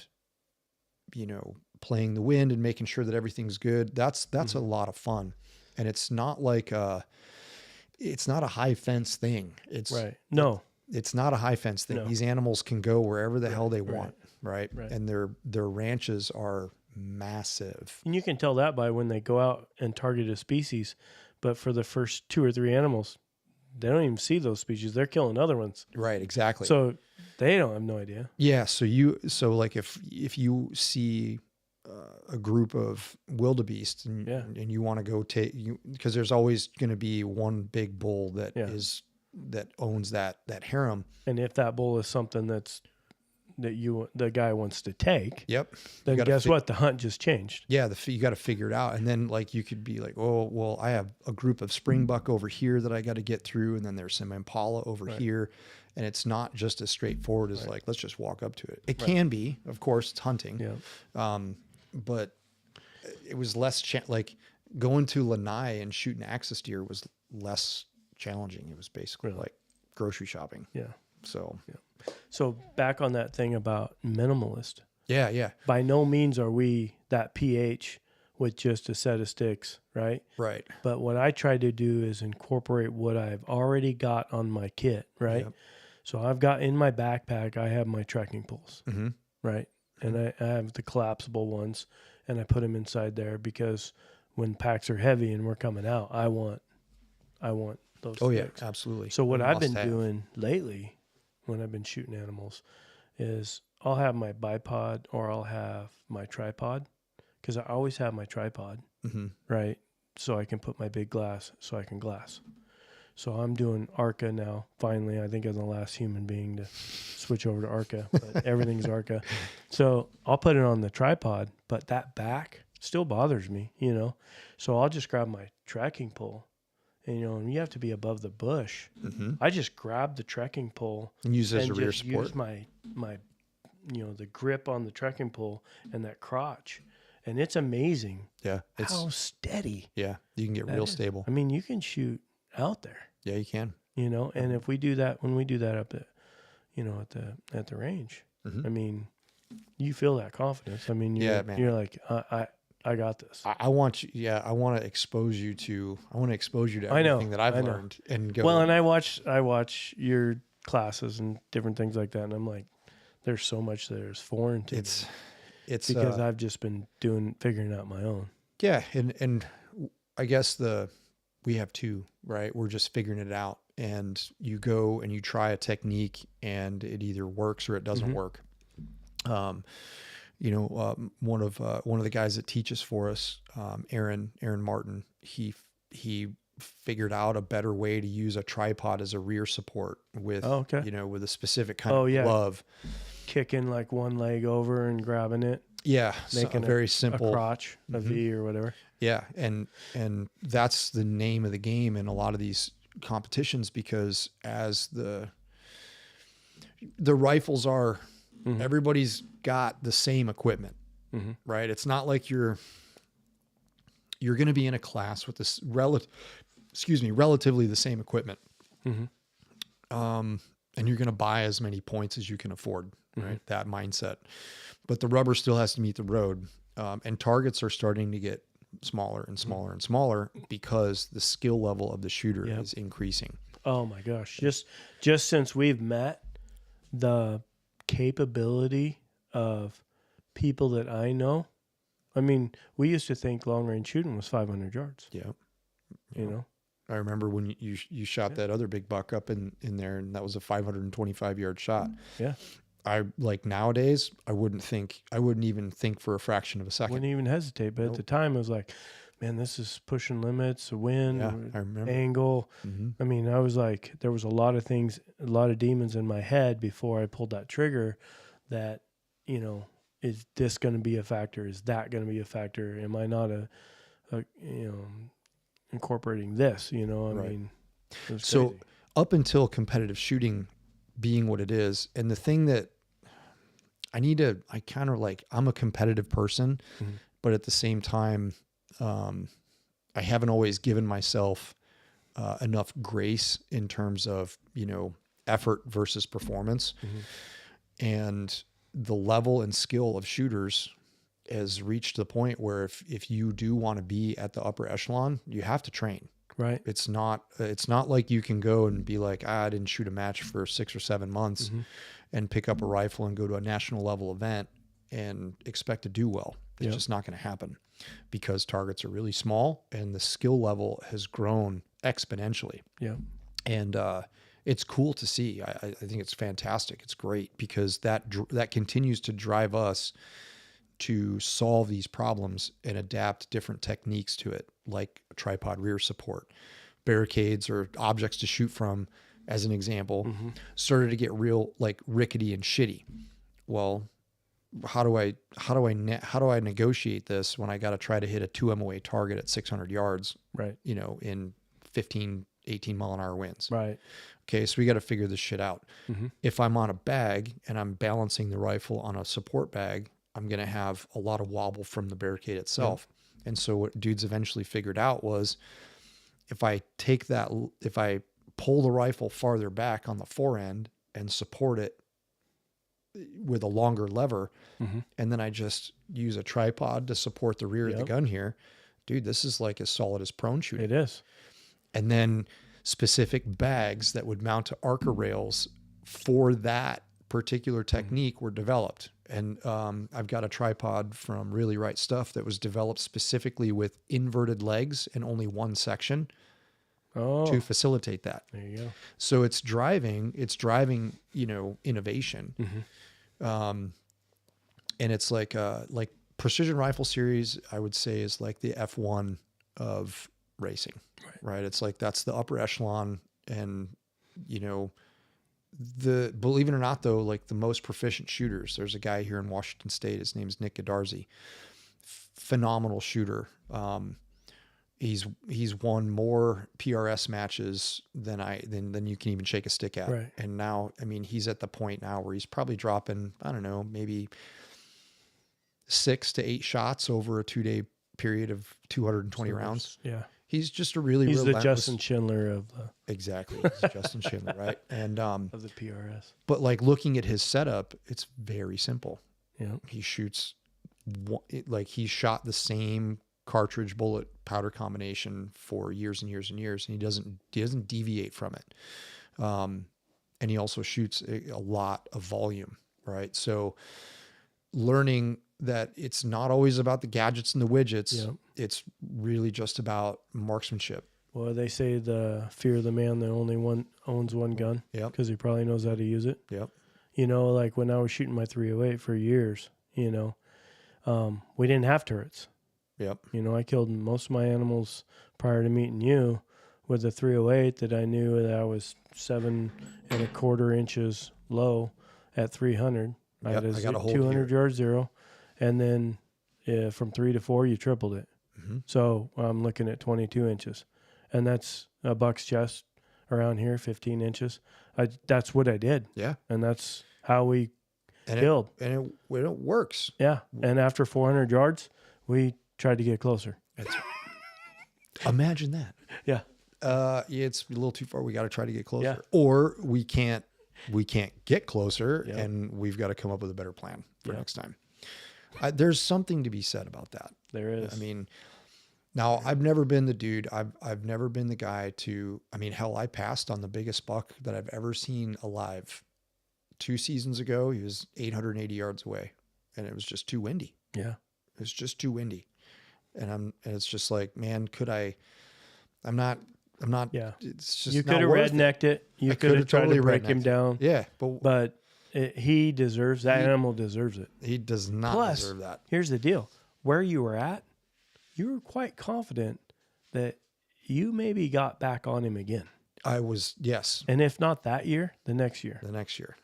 playing the wind and making sure that everything's good. That's a lot of fun. And it's not like it's not a high fence thing. It's right. No, it's not a high fence thing. No. These animals can go wherever the hell they right. want. Right. Right. And their ranches are massive. and you can tell that by when they go out and target a species. But for the first 2 or 3 animals, they don't even see those species. They're killing other ones. Right. Exactly. So they don't have no idea. Yeah. So like if you see a group of wildebeest and you want to go because there's always going to be one big bull that owns that harem. And if that bull is something that the guy wants to take, Yep. then guess what? The hunt just changed. Yeah, you got to figure it out. And then like you could be like, oh, well, I have a group of springbuck over here that I got to get through, and then there's some impala over here. And it's not just as straightforward as like, let's just walk up to it. It can be, of course, it's hunting. Yeah. But it was less like going to Lanai and shooting axis deer was less challenging. It was basically like grocery shopping. Yeah. So back on that thing about minimalist. Yeah. By no means are we that PH with just a set of sticks, right? Right. But what I try to do is incorporate what I've already got on my kit, right? Yep. So I've got in my backpack, I have my trekking poles, right? And I have the collapsible ones, and I put them inside there because when packs are heavy and we're coming out, I want those sticks. Yeah, absolutely. So what I've been doing lately when I've been shooting animals is I'll have my bipod or I'll have my tripod, because I always have my tripod, right? So I can put my big glass so I can glass. So I'm doing ARCA now. Finally, I think I'm the last human being to switch over to ARCA, but everything's ARCA. So I'll put it on the tripod, but that back still bothers me, So I'll just grab my trekking pole, and you have to be above the bush. I just grab the trekking pole and use it as and a rear just support. use my the grip on the trekking pole and that crotch, and it's amazing. Yeah, it's how steady. Yeah, you can get real stable. I mean, you can shoot out there. Yeah, you can. And if we do that, when we do that up at, at the range, I mean, you feel that confidence. I mean, you're like, I got this. I want you. Yeah, I want to expose you to. I want to expose you to everything that I've learned and go. Well, and I watch your classes and different things like that, and I'm like, there's so much that is foreign to me. It's because I've just been figuring out my own. Yeah, and I guess we have two, right? We're just figuring it out, and you go and you try a technique, and it either works or it doesn't work. One of the guys that teaches for us, Aaron Martin, he figured out a better way to use a tripod as a rear support with, with a specific kind of glove. Kicking like one leg over and grabbing it. Yeah. Making a very simple a crotch, a V or whatever. Yeah. And that's the name of the game in a lot of these competitions, because as the rifles are, everybody's got the same equipment, right? It's not like you're going to be in a class with this relatively the same equipment. And you're going to buy as many points as you can afford, right? That mindset. But the rubber still has to meet the road. And targets are starting to get smaller and smaller and smaller because the skill level of the shooter is increasing. Oh my gosh. Just since we've met, the capability of people that I know. I mean, we used to think long range shooting was 500 yards. Yeah. I remember when you shot that other big buck up in there, and that was a 525 yard shot. Yeah. I like nowadays, I wouldn't even think for a fraction of a second. Wouldn't even hesitate. But at the time it was like, man, this is pushing limits, a wind, I remember. angle. I mean, I was like, there was a lot of things, a lot of demons in my head before I pulled that trigger that, is this going to be a factor? Is that going to be a factor? Am I not incorporating this, I mean, so up until competitive shooting being what it is, and the thing that I'm a competitive person, but at the same time, I haven't always given myself enough grace in terms of, effort versus performance. And the level and skill of shooters has reached the point where if you do want to be at the upper echelon, you have to train. Right. It's not like you can go and be like, I didn't shoot a match for 6 or 7 months and pick up a rifle and go to a national level event and expect to do well. It's just not going to happen, because targets are really small and the skill level has grown exponentially. Yeah. And it's cool to see. I think it's fantastic. It's great, because that continues to drive us to solve these problems and adapt different techniques to it, like tripod rear support, barricades, or objects to shoot from, as an example, started to get real like rickety and shitty. Well, how do I negotiate this when I got to try to hit a 2 MOA target at 600 yards, Right. in 15, 18 mile an hour winds? Right. Okay. So we got to figure this shit out. If I'm on a bag and I'm balancing the rifle on a support bag, I'm going to have a lot of wobble from the barricade itself. And so what dudes eventually figured out was, if I pull the rifle farther back on the forend and support it with a longer lever, and then I just use a tripod to support the rear of the gun here, dude, this is like as solid as prone shooting. It is. And then specific bags that would mount to Arca rails for that particular technique were developed. And I've got a tripod from really Rite stuff that was developed specifically with inverted legs and only one section to facilitate that. There you go. So it's driving, innovation. And it's like precision rifle series, I would say, is like the F1 of racing, right? It's like, that's the upper echelon. And, believe it or not though, like the most proficient shooters, there's a guy here in Washington State, his name's Nick Godarzi, phenomenal shooter. He's won more PRS matches than you can even shake a stick at. Right. And now, I mean, he's at the point now where he's probably dropping, I don't know, maybe 6 to 8 shots over a 2-day period of 220 rounds. Yeah. He's just a really He's relentless. the Justin Schindler of the Exactly. He's Justin Schindler, right? And of the PRS. but like looking at his setup, it's very simple. Yeah. He shoots like he shot the same cartridge bullet powder combination for years and years and years, and he doesn't deviate from it. And he also shoots a lot of volume, right? So learning that it's not always about the gadgets and the widgets. Yeah. It's really just about marksmanship. Well, they say the fear of the man that only owns one gun. Yep. Because he probably knows how to use it. Yep. Like when I was shooting my 308 for years, we didn't have turrets. Yep. I killed most of my animals prior to meeting you with a 308 that I knew that I was 7 1/4 inches low at 300. I had got a hold 200 here. yard zero. And then from 3 to 4, you tripled it. So I'm looking at 22 inches. And that's a buck's chest around here, 15 inches. That's what I did. Yeah. And that's how we killed. It works. Yeah. And after 400 yards, we tried to get closer. Imagine that. Yeah. It's a little too far. We got to try to get closer, Yeah. or we can't get closer, Yeah. and we've got to come up with a better plan for next time. There's something to be said about that. There is. I mean, now I've never been the dude. I've never been the guy to, hell, I passed on the biggest buck that I've ever seen alive 2 seasons ago. He was 880 yards away, and it was just too windy. Yeah. It was just too windy. And it's just like, man, I'm not, Yeah. it's just You not could have worth rednecked it. You I could have tried totally to break him rednecked it. down. Yeah. But he deserves that. Animal deserves it. He does not Plus, deserve that. Here's the deal. Where you were at, you were quite confident that you maybe got back on him again. I was, yes. And if not that year, the next year. The next year.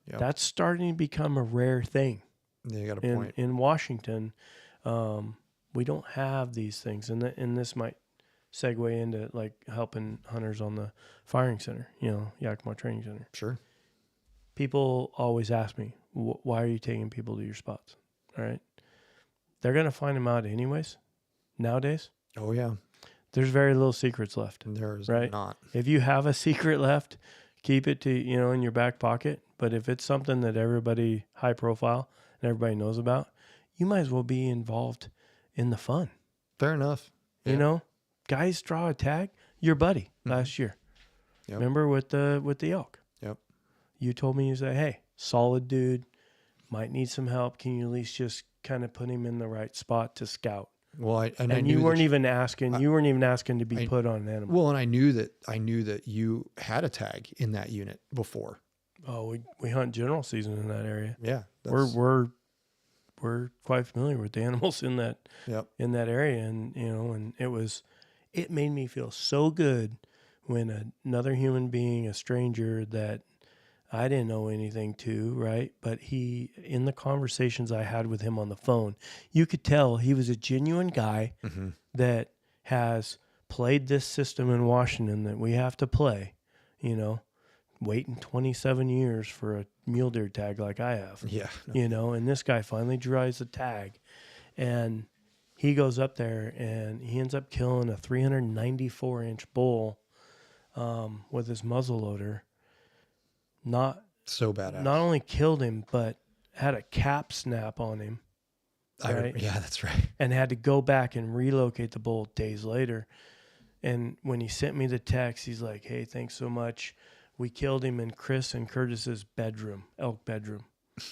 Yep. That's starting to become a rare thing. You got a point. In Washington, we don't have these things. And this might segue into like helping hunters on the firing center, Yakima Training Center. Sure. People always ask me, why are you taking people to your spots? All right. They're going to find them out anyways. Nowadays, Oh, yeah. there's very little secrets left. There's Right. not. If you have a secret left, keep it to, in your back pocket. But if it's something that everybody high profile and everybody knows about, you might as well be involved in the fun. Fair enough. You know, guys draw a tag. Your buddy last year. Yep. Remember with the elk? Yep. You told me, you say, hey, solid dude, might need some help. Can you at least just kind of put him in the right spot to scout? Well, I and knew you weren't that even asking. You weren't even asking to be put on an animal. Well, and I knew that you had a tag in that unit before. Oh, we hunt general season in that area. Yeah, We're quite familiar with the animals in that in that area, and and it made me feel so good when another human being, a stranger that I didn't know anything to, right? But in the conversations I had with him on the phone, you could tell he was a genuine guy that has played this system in Washington that we have to play, waiting 27 years for a mule deer tag like I have. Yeah. And this guy finally drives the tag, and he goes up there and he ends up killing a 394-inch bull with his muzzle loader. Not so badass. Not only killed him, but had a cap snap on him. Right? Yeah, that's right. And had to go back and relocate the bull days later. And when he sent me the text, he's like, hey, thanks so much. We killed him in Chris and Curtis's bedroom, elk bedroom.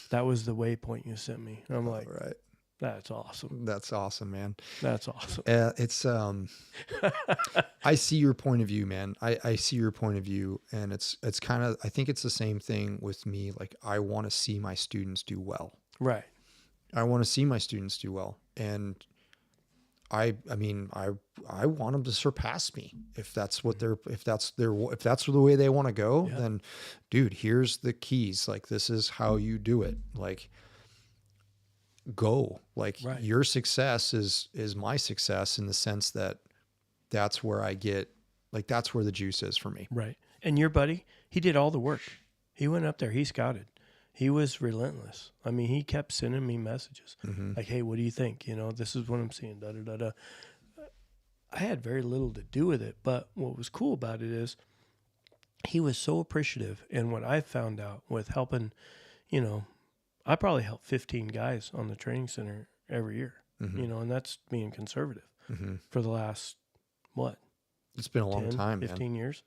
That was the waypoint you sent me. And I'm like, right. That's awesome. That's awesome, man. That's awesome. It's I see your point of view, man. I see your point of view, and it's kind of, I think it's the same thing with me. Like, I want to see my students do well. Right. I want to see my students do well, and I want them to surpass me. If that's what if that's the way they want to go, then dude, here's the keys. Like, this is how you do it. Like, go. Like, your success is my success, in the sense that that's where I get, like, that's where the juice is for me. Right. And your buddy, he did all the work. He went up there, he scouted. He was relentless. I mean, he kept sending me messages like, hey, what do you think? This is what I'm seeing, da, da, da, da. I had very little to do with it, but what was cool about it is he was so appreciative. And what I found out with helping, I probably help 15 guys on the training center every year, and that's being conservative for the last, what? It's been a long time, 15 man. years.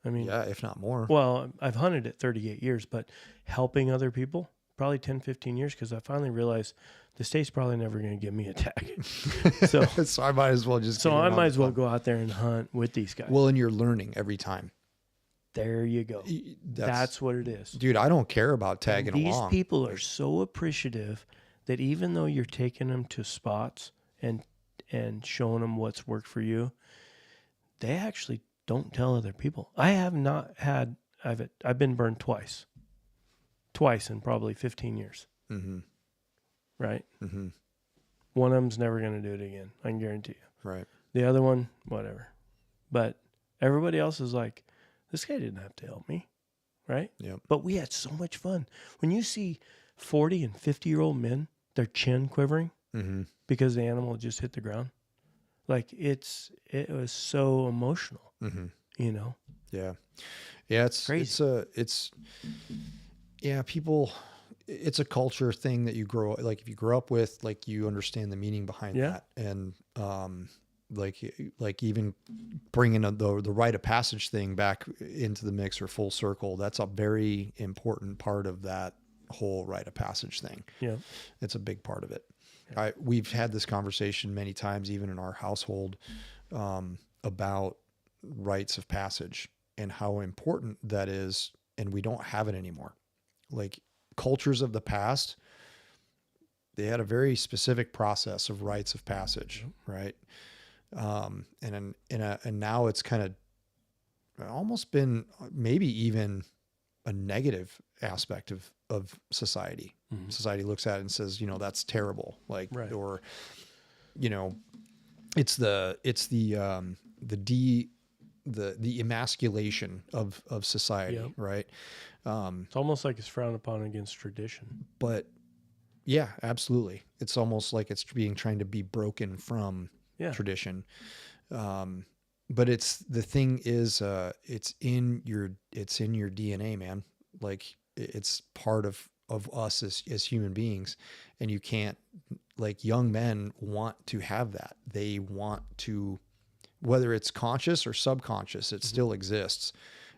Yeah, if not more. Well, I've hunted it 38 years, but helping other people, probably 10, 15 years, because I finally realized the state's probably never going to give me a tag. So I might as well just. So I might as well go out there and hunt with these guys. Well, and you're learning every time. There you go. That's what it is. Dude, I don't care about tagging along. These people are so appreciative that even though you're taking them to spots and showing them what's worked for you, they actually don't tell other people. I have not had, I've been burned twice in probably 15 years. Right? One of them's never going to do it again. I can guarantee you. Right. The other one, whatever. But everybody else is like, this guy didn't have to help me. Right? Yep. But we had so much fun. When you see 40 and 50-year-old men, their chin quivering because the animal just hit the ground. Like, it was so emotional, Yeah. Yeah. It's crazy. People, it's a culture thing that you grow, like, if you grow up with, like, you understand the meaning behind that. And, like even bringing the rite of passage thing back into the mix, or full circle, that's a very important part of that whole rite of passage thing. Yeah. It's a big part of it. We've had this conversation many times, even in our household, about rites of passage and how important that is. And we don't have it anymore. Like, cultures of the past, they had a very specific process of rites of passage. Right. And now it's kind of almost been maybe even a negative aspect of society. Society looks at it and says, that's terrible. Like, or, it's the emasculation of society. Right. It's almost like it's frowned upon against tradition. But yeah, absolutely. It's almost like it's trying to be broken from tradition. But the thing is, it's in your DNA, man. Like, it's part of of us as human beings. And you can't, like, young men want to have that. They want to, whether it's conscious or subconscious, it still exists.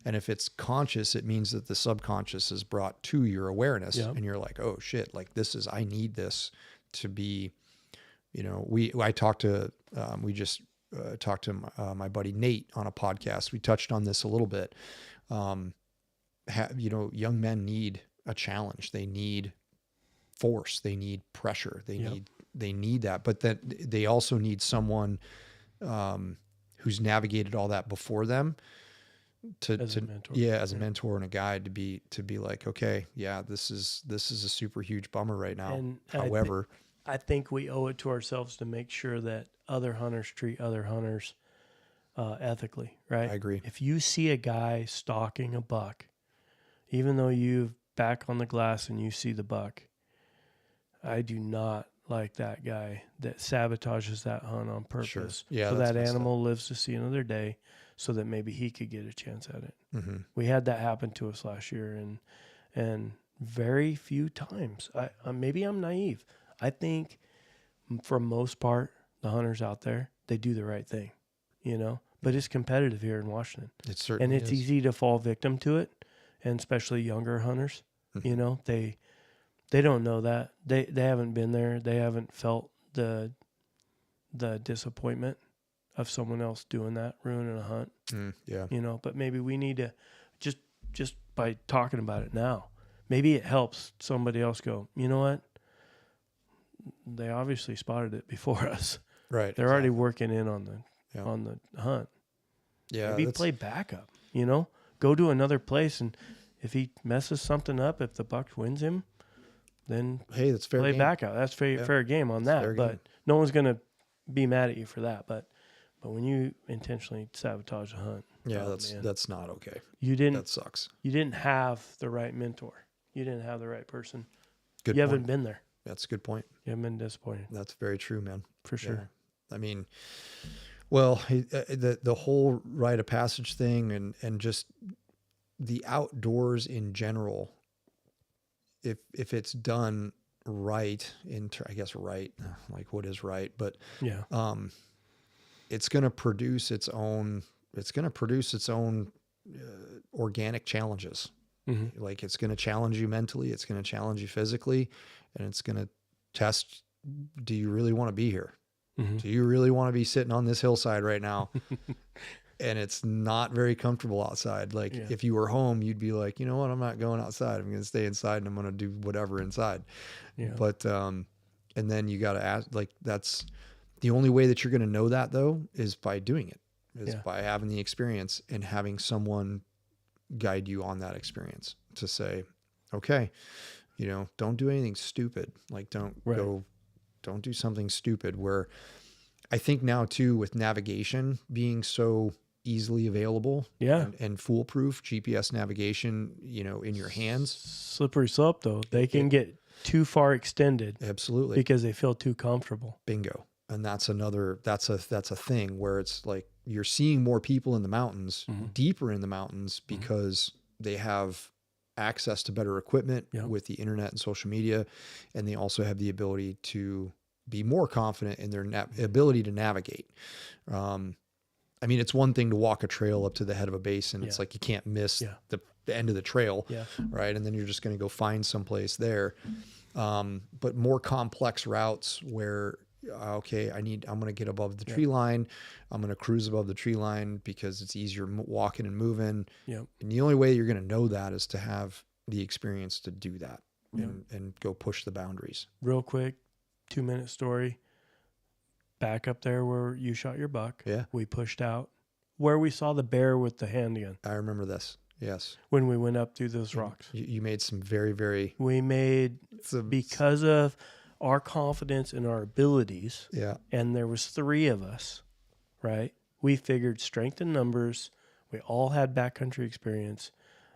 And if it's conscious, it means that the subconscious is brought to your awareness, and you're like, oh shit, like I need this to be, I talked to, we just talked to my buddy Nate on a podcast. We touched on this a little bit. Young men need a challenge. They need force. They need pressure. They need that, but then they also need someone, who's navigated all that before them as a mentor and a guide to be like, okay, yeah, this is a super huge bummer right now. And however, I think we owe it to ourselves to make sure that other hunters treat other hunters ethically, right? I agree. If you see a guy stalking a buck, even though you've back on the glass and you see the buck, I do not like that guy that sabotages that hunt on purpose. Sure. Yeah, so that animal lives to see another day, so that maybe he could get a chance at it. Mm-hmm. We had that happen to us last year, and very few times. Maybe I'm naive. I think for most part, the hunters out there, they do the right thing, But it's competitive here in Washington. It certainly and it's is. easy to fall victim to it, and especially younger hunters. Mm-hmm. They don't know that. They haven't been there. They haven't felt the disappointment of someone else doing that, ruining a hunt. But maybe we need to just by talking about it now, maybe it helps somebody else go, you know what? They obviously spotted it before us. Right. They're already working in on the hunt. Yeah. Maybe play backup, go to another place, and if he messes something up, if the buck wins him, then hey, that's fair. Play game. backup. That's fair game on that. But no one's gonna be mad at you for that. But when you intentionally sabotage a hunt, that's not okay. That sucks. You didn't have the right mentor. You didn't have the right person. Good. You point. haven't been there. That's a good point. You haven't been disappointed. That's very true, man. For sure. Yeah. I mean, well, the whole rite of passage thing and just the outdoors in general, if it's done right, right, like what is right, but yeah, it's going to produce its own organic challenges. Mm-hmm. Like it's going to challenge you mentally, it's going to challenge you physically, and it's going to test, do you really want to be here? Mm-hmm. Do you really want to be sitting on this hillside right now? And it's not very comfortable outside. Like if you were home, you'd be like, you know what? I'm not going outside. I'm going to stay inside and I'm going to do whatever inside. Yeah. But, and then you got to ask, like, that's the only way that you're going to know that though, is by doing it, by having the experience and having someone guide you on that experience to say, okay, don't do anything stupid. Like don't do something stupid. Where I think now too, with navigation being so easily available and foolproof, GPS navigation, in your hands. Slippery slope though. They can get too far extended. Absolutely. Because they feel too comfortable. Bingo. And that's a thing where it's like you're seeing more people in the mountains, deeper in the mountains, because they have access to better equipment with the internet and social media. And they also have the ability to be more confident in their ability to navigate. I mean, it's one thing to walk a trail up to the head of a basin. It's like you can't miss the end of the trail, right? And then you're just going to go find someplace there. But more complex routes where, okay, I'm going to get above the tree line. I'm going to cruise above the tree line because it's easier walking and moving. And the only way you're going to know that is to have the experience to do that and go push the boundaries. Real quick, 2-minute story. Back up there where you shot your buck. Yeah. We pushed out where we saw the bear with the handgun. I remember this. Yes. When we went up through those rocks. You made some very, because of our confidence in our abilities. Yeah. And there was 3 of us, right? We figured strength in numbers. We all had backcountry experience.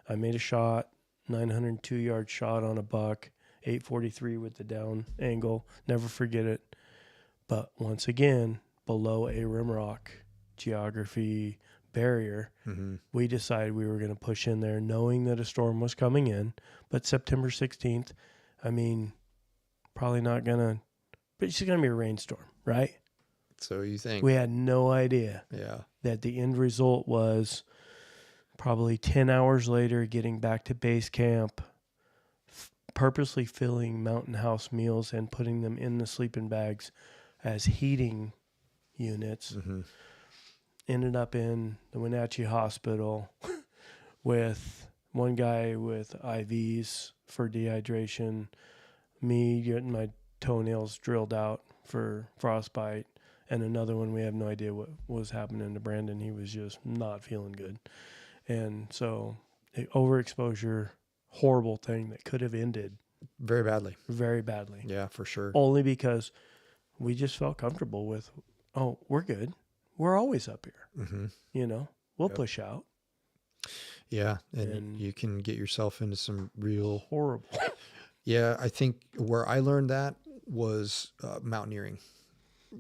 I made a shot, 902-yard shot on a buck, 843 with the down angle. Never forget it. But once again, below a rim rock, geography, barrier, we decided we were going to push in there knowing that a storm was coming in. But September 16th, I mean, probably not going to, but it's going to be a rainstorm, right? So you think. We had no idea Yeah. that the end result was probably 10 hours later getting back to base camp, purposely filling Mountain House meals and putting them in the sleeping bags as heating units. Ended up in the Wenatchee Hospital with one guy with IVs for dehydration, me getting my toenails drilled out for frostbite, and another one we have no idea what was happening to Brandon. He was just not feeling good. And so the overexposure, horrible thing that could have ended Very badly. very badly. Yeah, for sure. Only because we just felt comfortable with, oh, we're good. We're always up here. You know, we'll push out. Yeah. And you can get yourself into some real Horrible. Yeah. I think where I learned that was mountaineering,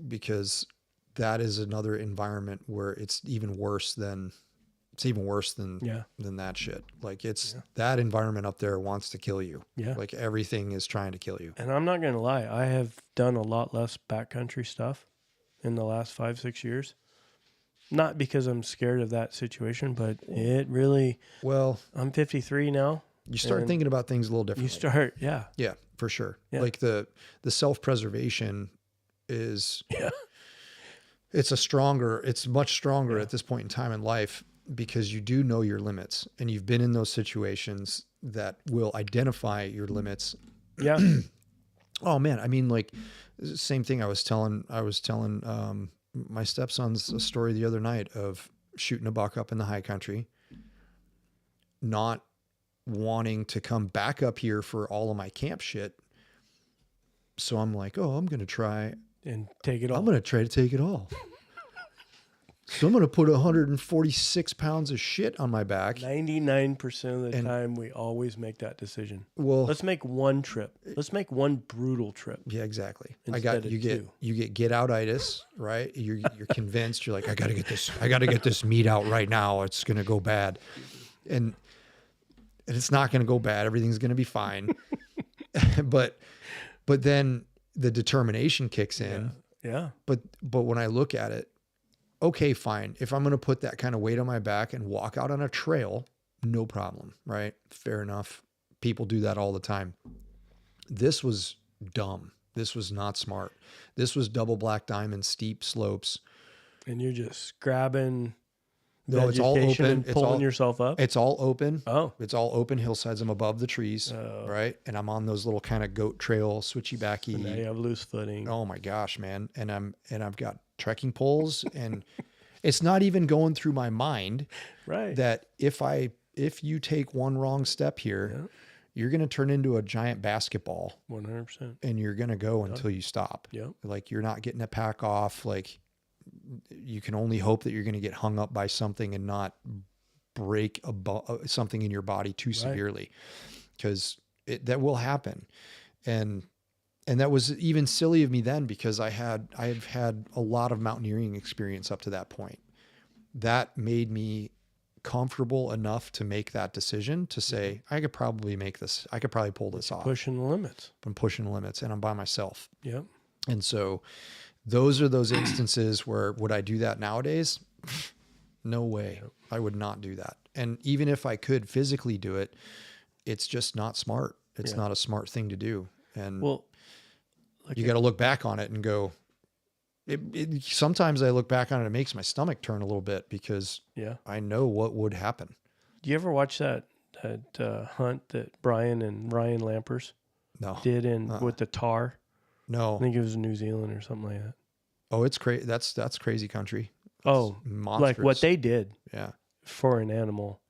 because that is another environment where it's even worse than that shit. Like that environment up there wants to kill you. Yeah. Like everything is trying to kill you. And I'm not going to lie. I have done a lot less backcountry stuff in the last 5-6 years. Not because I'm scared of that situation, but it really, I'm 53 now. You start thinking about things a little differently. Yeah, for sure. Yeah. Like the self-preservation is, it's much stronger at this point in time in life, because you do know your limits and you've been in those situations that will identify your limits. Yeah. Oh man. I mean, like same thing I was telling my stepson's a story the other night of shooting a buck up in the high country, not wanting to come back up here for all of my camp shit. So I'm like, oh, I'm going to try and take it all. I'm going to try to take it all. So I'm going to put 146 pounds of shit on my back. 99% of the time, we always make that decision. Well, let's make one trip. Let's make one brutal trip. Yeah, exactly. You get out-itis, right? You're convinced. You're like, I got to get this meat out right now. It's going to go bad. And it's not going to go bad. Everything's going to be fine. But then the determination kicks in. Yeah. But when I look at it, okay, fine. If I'm going to put that kind of weight on my back and walk out on a trail, no problem, right? Fair enough. People do that all the time. This was dumb. This was not smart. This was double black diamond, steep slopes. And you're just grabbing No, it's all open. And pulling yourself up? It's all open. Oh. It's all open hillsides. I'm above the trees, right? And I'm on those little kind of goat trail, switchy backy. So now you have loose footing. Oh my gosh, man. And I've got trekking poles, and it's not even going through my mind that if you take one wrong step here, you're going to turn into a giant basketball. 100%. And you're going to go until you stop. Yep. Like you're not getting a pack off. Like you can only hope that you're going to get hung up by something and not break something in your body too severely, because that will happen. And that was even silly of me then, because I've had a lot of mountaineering experience up to that point. That made me comfortable enough to make that decision to say, I could probably make this. I could probably pull this off. Pushing the limits. I'm pushing the limits, and I'm by myself. Yep. And so those are those instances where, would I do that nowadays? No way. Yep. I would not do that. And even if I could physically do it, it's just not smart. It's not a smart thing to do. And you got to look back on it and go, sometimes I look back on it, it makes my stomach turn a little bit, because I know what would happen. Do you ever watch that hunt that Brian and Ryan Lampers did with the tar? No. I think it was New Zealand or something like that. Oh, it's crazy. That's crazy country. That's monstrous. Like what they did for an animal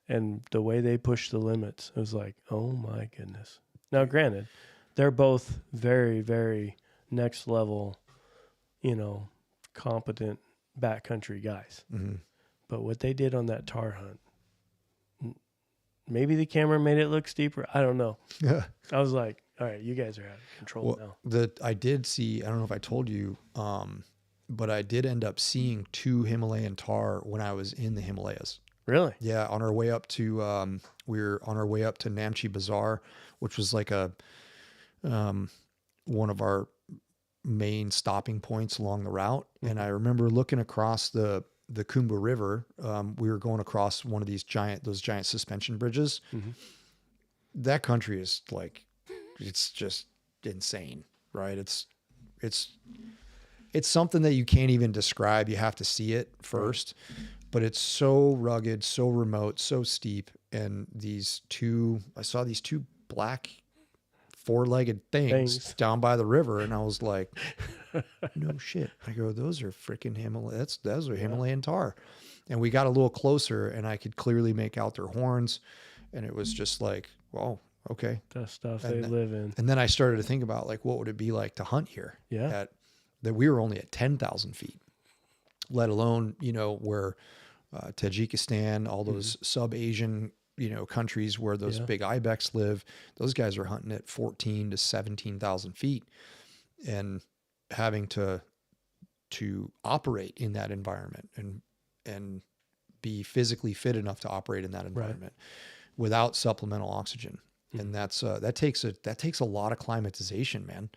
and the way they pushed the limits. It was like, oh my goodness. Now, granted, they're both very, very next level, competent backcountry guys. Mm-hmm. But what they did on that tar hunt, maybe the camera made it look steeper. I don't know. Yeah. I was like, all right, you guys are out of control now. I did see, I don't know if I told you, but I did end up seeing 2 Himalayan tahr when I was in the Himalayas. Really? Yeah, on our way up to we were on our way up to Namche Bazaar, which was like a one of our main stopping points along the route. And I remember looking across the Kumbh River. We were going across one of those giant suspension bridges. That country is like, it's just insane, right? It's something that you can't even describe. You have to see it first, but it's so rugged, so remote, so steep. And I saw these 2 black 4-legged things down by the river. And I was like, no shit. I go, those are freaking those are Himalayan tahr. And we got a little closer and I could clearly make out their horns. And it was just like, well, okay. The stuff they live in. And then I started to think about like, what would it be like to hunt here? Yeah. That we were only at 10,000 feet, let alone, where Tajikistan, all those sub-Asian, countries where those big ibex live, those guys are hunting at 14 to 17,000 feet and having to operate in that environment and be physically fit enough to operate in that environment without supplemental oxygen. And that takes a lot of climatization, man.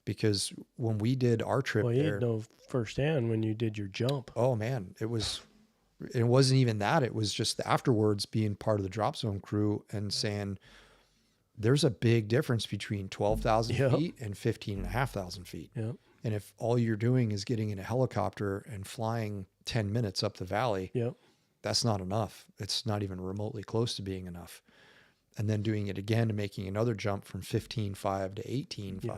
Because when we did our trip you didn't know firsthand when you did your jump. Oh man, it wasn't even that. It was just afterwards being part of the drop zone crew and saying, there's a big difference between 12,000 feet and 15,500 feet. Yep. And if all you're doing is getting in a helicopter and flying 10 minutes up the valley, that's not enough. It's not even remotely close to being enough. And then doing it again and making another jump from 15.5 to 18.5.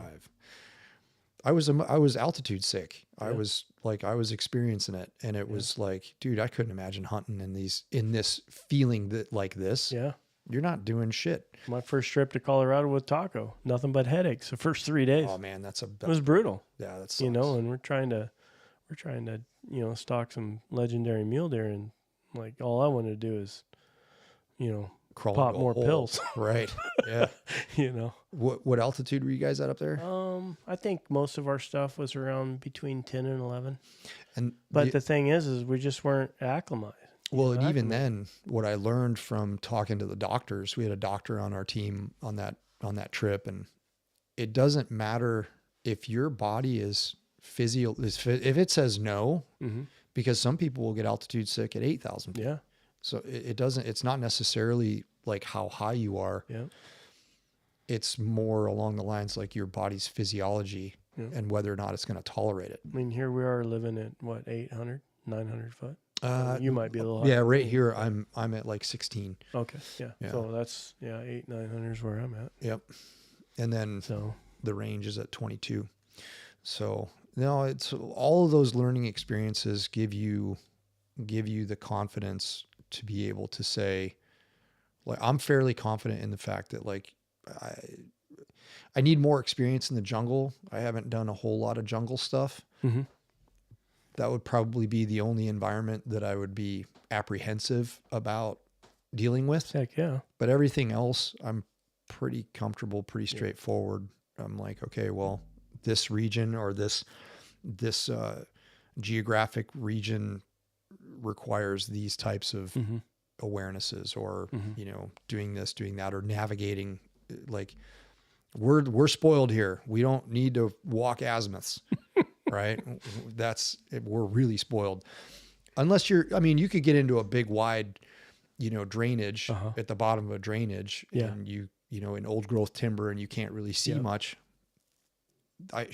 I was altitude sick. I was experiencing it, and it was like, dude, I couldn't imagine hunting in this feeling that like this. Yeah. You're not doing shit. My first trip to Colorado with Taco, nothing but headaches the first 3 days. Oh man, it was brutal. Yeah, that's and we're trying to stock some legendary mule deer, and like all I want to do is, crawl pop more pills. Right. Yeah. What altitude were you guys at up there? I think most of our stuff was around between 10 and 11. But the thing is we just weren't acclimated. Well, and even then, what I learned from talking to the doctors, we had a doctor on our team on that trip, and it doesn't matter if your body is if it says no, because some people will get altitude sick at 8,000 feet. Yeah. So it's not necessarily like how high you are. Yeah. It's more along the lines like your body's physiology and whether or not it's going to tolerate it. I mean, here we are living at what, 800, 900 foot? You might be a little higher. Yeah, right here I'm at like 16. Okay. Yeah. So that's 800-900 is where I'm at. Yep. And then the range is at 22. So it's all of those learning experiences give you the confidence to be able to say, like, I'm fairly confident in the fact that like I need more experience in the jungle. I haven't done a whole lot of jungle stuff. That would probably be the only environment that I would be apprehensive about dealing with. Heck yeah. But everything else, I'm pretty comfortable, pretty straightforward. I'm like, okay, well, this region or this geographic region requires these types of awarenesses or, doing this, doing that, or navigating. Like we're spoiled here. We don't need to walk azimuths. Right. We're really spoiled unless you could get into a big wide, drainage at the bottom of a drainage and in old growth timber and you can't really see much.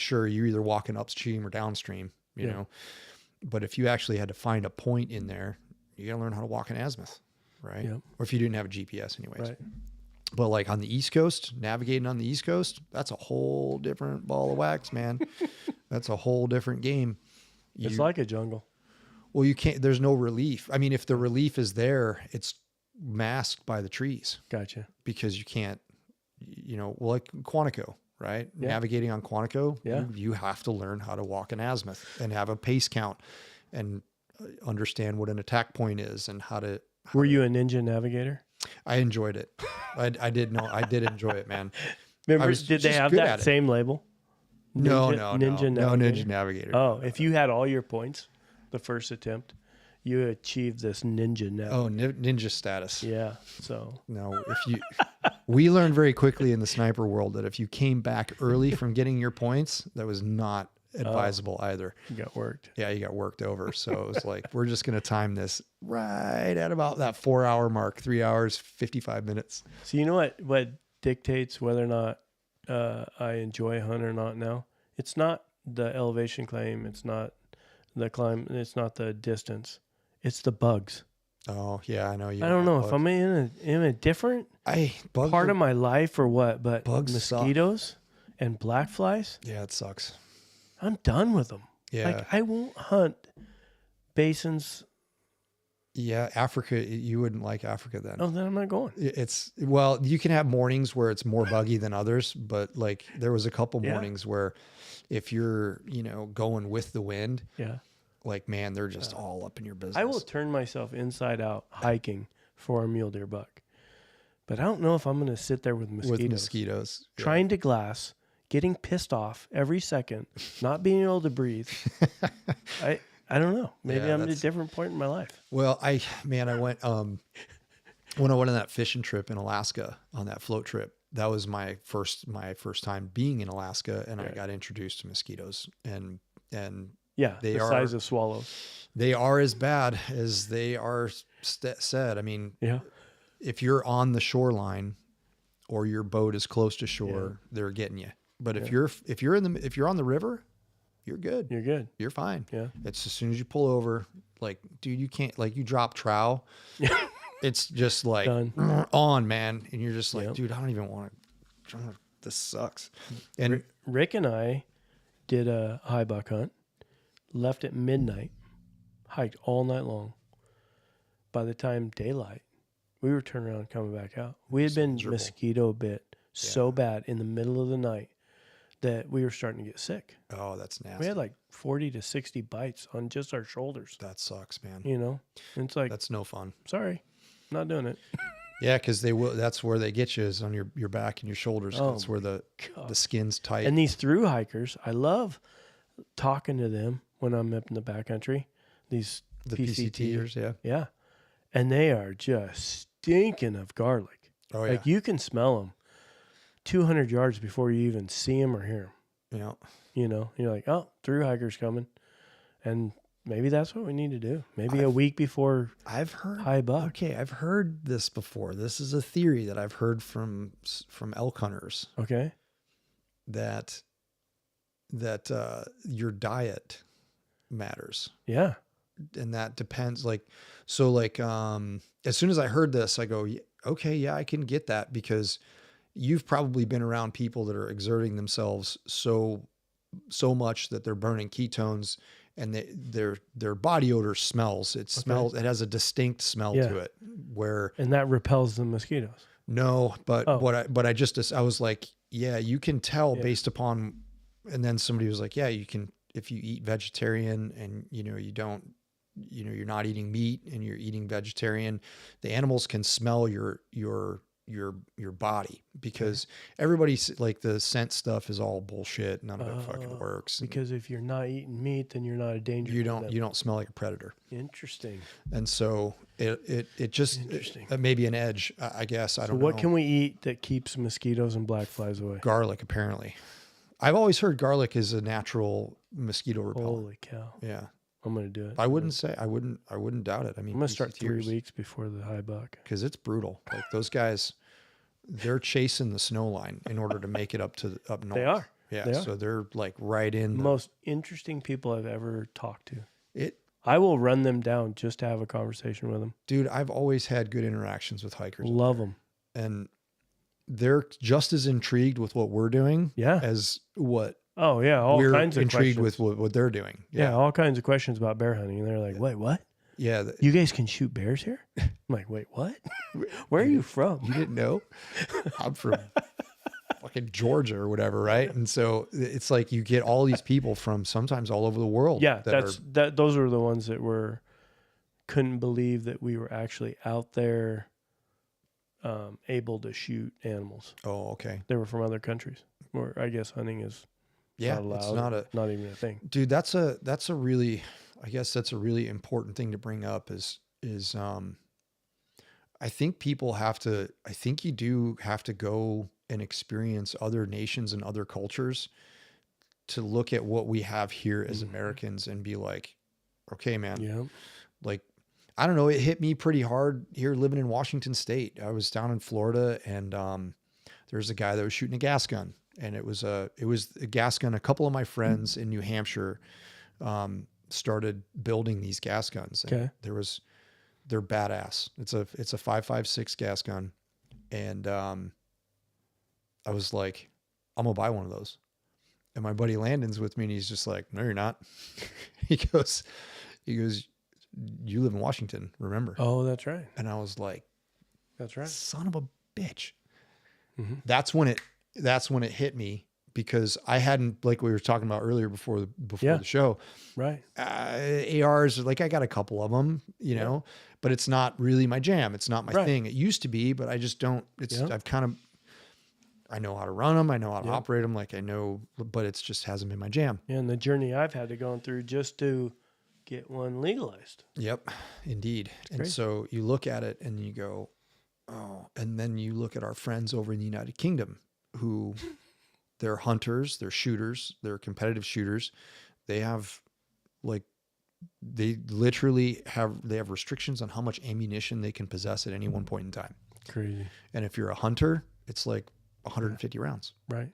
You're either walking upstream or downstream, know, but if you actually had to find a point in there, you gotta learn how to walk an azimuth. Right. Yep. Or if you didn't have a GPS anyways. Right. But like on the East Coast, navigating on the East Coast, that's a whole different ball of wax, man. That's a whole different game. It's like a jungle. Well, you can't, there's no relief. I mean, if the relief is there, it's masked by the trees. Gotcha. Because you can't, like Quantico, right? Yeah. Navigating on Quantico, you have to learn how to walk an azimuth and have a pace count and understand what an attack point is and how to. Were you a ninja navigator? I enjoyed it. I did enjoy it, man. Remember, did they have that same label? No, Ninja no Navigator? Ninja Navigator. Oh, if you had all your points the first attempt, you achieved this Ninja Navigator. Oh, ninja status. Yeah, so. No, we learned very quickly in the sniper world that if you came back early from getting your points, that was not advisable either. You got worked. Yeah, you got worked over. So it was like, we're just going to time this right at about that 4-hour mark, 3 hours, 55 minutes. So you know what dictates whether or not I enjoy a hunt or not now? It's not the elevation claim. It's not the climb. It's not the distance. It's the bugs. Oh, yeah, I know. I don't know if I'm in a different part of my life or what, but bugs mosquitoes and black flies, yeah, it sucks. I'm done with them. Yeah. Like, I won't hunt basins. Yeah, Africa, you wouldn't like Africa then. Oh, then I'm not going. Well, you can have mornings where it's more buggy than others, but like there was a couple mornings where if you're, going with the wind, yeah, like, man, they're just all up in your business. I will turn myself inside out hiking for a mule deer buck. But I don't know if I'm going to sit there with mosquitoes. Yeah. Trying to glass, getting pissed off every second, not being able to breathe. I don't know. Maybe I'm at a different point in my life. Well, I went, when I went on that fishing trip in Alaska, on that float trip, that was my first time being in Alaska, and I got introduced to mosquitoes, and yeah, they the are size of swallows. They are as bad as they are said. I mean, yeah, if you're on the shoreline or your boat is close to shore, they're getting you. But if you're on the river, you're good. You're good. You're fine. Yeah. It's as soon as you pull over, like, dude, you can't, like, you drop trowel. It's just like Done. On, man. And you're just like, dude, I don't even want to, this sucks. And Rick and I did a high buck hunt, left at midnight, hiked all night long. By the time daylight, we were turning around and coming back out. We had been mosquito bit so bad in the middle of the night that we were starting to get sick. Oh, that's nasty. We had like 40 to 60 bites on just our shoulders. That sucks, man. And it's like, that's no fun. Sorry, not doing it. Yeah, because they will. That's where they get you, is on your back and your shoulders. That's where the skin's tight. And these through hikers, I love talking to them when I'm up in the backcountry. The PCTers, yeah, and they are just stinking of garlic. Oh yeah, like you can smell them 200 yards before you even see them or hear them. Yeah, you're like, oh, through hikers coming, and maybe that's what we need to do. Maybe a week before I've heard high buck. Okay, I've heard this before. This is a theory that I've heard from elk hunters. Okay, that your diet matters. Yeah, and that depends. As soon as I heard this, I go, okay, yeah, I can get that, because you've probably been around people that are exerting themselves so much that they're burning ketones, and their body odor smells. It smells. It has a distinct smell to it. And that repels the mosquitoes. No, but I was like, yeah, you can tell based upon. And then somebody was like, yeah, you can, if you eat vegetarian and you don't, you're not eating meat and you're eating vegetarian, the animals can smell your body, because everybody's like, the scent stuff is all bullshit. None of it fucking works. Because if you're not eating meat, then you're not a danger. You don't smell like a predator. Interesting. And so it just, maybe an edge, I guess. I don't know. What can we eat that keeps mosquitoes and black flies away? Garlic, apparently. I've always heard garlic is a natural mosquito repellent. Holy cow. Yeah. I'm going to do it. I wouldn't doubt it. I mean, I'm going to start 3 weeks before the high buck. Because it's brutal. Like, those guys, they're chasing the snow line in order to make it up north. They are. Yeah. They are. So they're like right in. Most interesting people I've ever talked to. I will run them down just to have a conversation with them. Dude, I've always had good interactions with hikers. Love them. And they're just as intrigued with what we're doing as what all kinds of intrigued questions. with what they're doing. Yeah, all kinds of questions about bear hunting. And they're like, wait, what? Yeah. You guys can shoot bears here? I'm like, wait, what? Where are you from? You didn't know? I'm from fucking Georgia or whatever, right? And so it's like you get all these people from sometimes all over the world. Yeah, those were the ones that couldn't believe that we were actually out there able to shoot animals. Oh, okay. They were from other countries where I guess hunting is Yeah, not allowed, it's not even a thing. dude, that's a really, I guess that's a really important thing to bring up is I think you do have to go and experience other nations and other cultures to look at what we have here as Americans and be like, okay, man, Yeah. like, I don't know. It hit me pretty hard here living in Washington State. I was down in Florida and, there's a guy that was shooting a gas gun, and it was a gas gun. A couple of my friends in New Hampshire, started building these gas guns. And they're badass. It's a 5.56 gas gun. And, I was like, I'm gonna buy one of those. And my buddy Landon's with me and he's just like, no, you're not. he goes, you live in Washington, remember? Oh, that's right. And I was like, that's right. Son of a bitch. Mm-hmm. That's when it hit me, because I hadn't, like we were talking about earlier before the show, right? ARs, like I got a couple of them, you know, but it's not really my jam. It's not my thing. It used to be, but I just don't. I know how to run them. I know how to operate them. Like I know, but it's just hasn't been my jam. And the journey I've had to go through just to get one legalized. Yep, indeed. And so you look at it and you go, oh, and then you look at our friends over in the United Kingdom who they're hunters, they're shooters, they're competitive shooters. They have they literally have restrictions on how much ammunition they can possess at any one point in time. Crazy. And if you're a hunter, it's like 150 rounds. Right.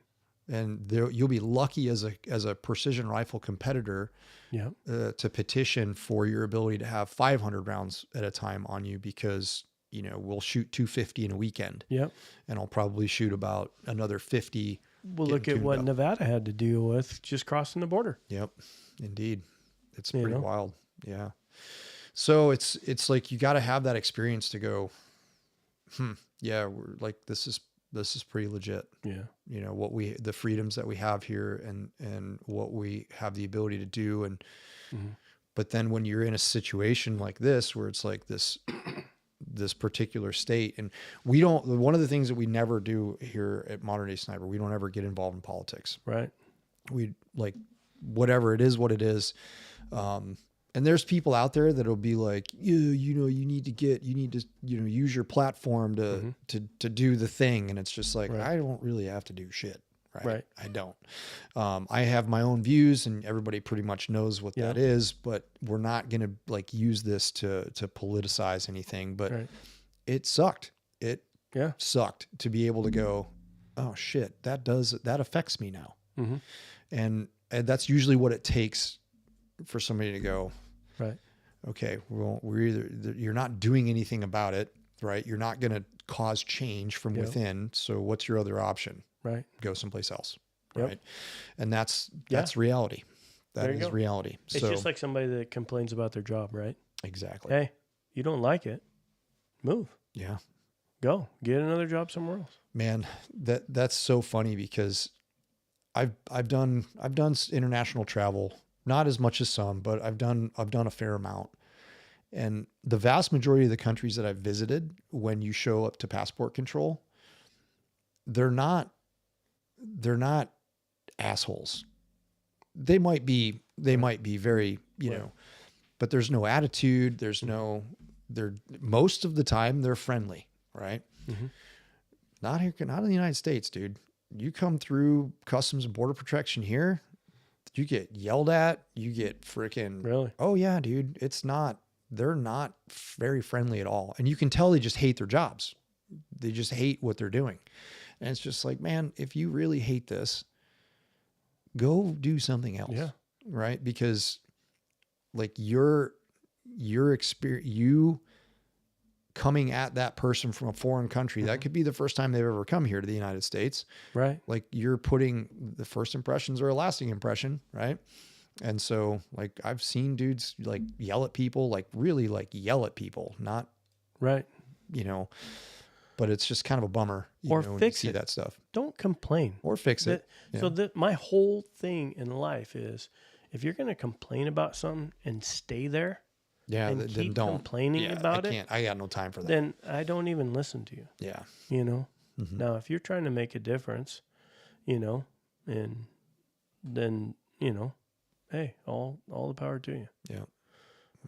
And you'll be lucky as a precision rifle competitor to petition for your ability to have 500 rounds at a time on you, because, you know, we'll shoot 250 in a weekend. Yep. And I'll probably shoot about another 50. Well, look at what Nevada had to deal with just crossing the border. Yep. Indeed. It's pretty wild. Yeah. So it's like, you got to have that experience to go, yeah, we're like, this is pretty legit. Yeah. You know, the freedoms that we have here and what we have the ability to do. And, but then when you're in a situation like this, where it's like this particular state, and one of the things that we never do here at Modern Day Sniper, we don't ever get involved in politics. Right. We like, whatever it is, what it is. And there's people out there that'll be like, you need to, use your platform to do the thing. And it's just like, I don't really have to do shit. Right. I don't. I have my own views, and everybody pretty much knows what that is, but we're not going to like use this to politicize anything, but it sucked. It sucked to be able to go, oh shit, that affects me now. Mm-hmm. And that's usually what it takes for somebody to go, right. Okay, well, you're not doing anything about it, right? You're not going to cause change from within. So what's your other option? Right. Go someplace else. Yep. Right. And that's reality. That is reality. It's just like somebody that complains about their job, right? Exactly. Hey, you don't like it, move. Yeah. Go get another job somewhere else. Man, that's so funny, because I've done international travel, not as much as some, but I've done a fair amount. And the vast majority of the countries that I've visited, when you show up to passport control, they're not assholes. They might be very, but there's no attitude. Most of the time they're friendly, right? Mm-hmm. Not in the United States, dude. You come through Customs and Border Protection here, you get yelled at, you get freaking, really? Oh yeah, dude. They're not very friendly at all. And you can tell they just hate their jobs. They just hate what they're doing. And it's just like, man, if you really hate this, go do something else. Yeah. Right. Because like your experience, you coming at that person from a foreign country, that could be the first time they've ever come here to the United States. Right. Like, you're putting the first impressions are a lasting impression. Right. And so, like, I've seen dudes like yell at people, like really like yell at people, not right. But it's just kind of a bummer, or when fix you see that stuff. Don't complain. Or fix it. So my whole thing in life is, if you're going to complain about something and stay there, and then keep don't complaining about it. I got no time for that. Then I don't even listen to you. Yeah. Now, if you're trying to make a difference, and then, hey, all the power to you. Yeah.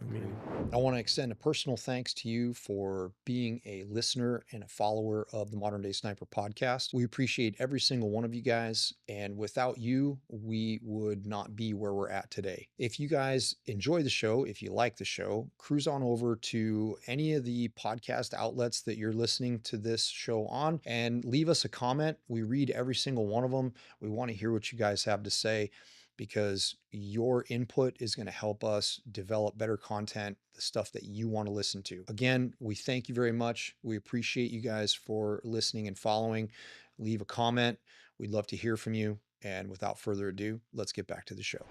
I mean, I want to extend a personal thanks to you for being a listener and a follower of the Modern Day Sniper podcast. We appreciate every single one of you guys. And without you, we would not be where we're at today. If you guys enjoy the show, if you like the show, cruise on over to any of the podcast outlets that you're listening to this show on and leave us a comment. We read every single one of them. We want to hear what you guys have to say, because your input is going to help us develop better content, the stuff that you want to listen to. Again, we thank you very much. We appreciate you guys for listening and following. Leave a comment. We'd love to hear from you. And without further ado, let's get back to the show.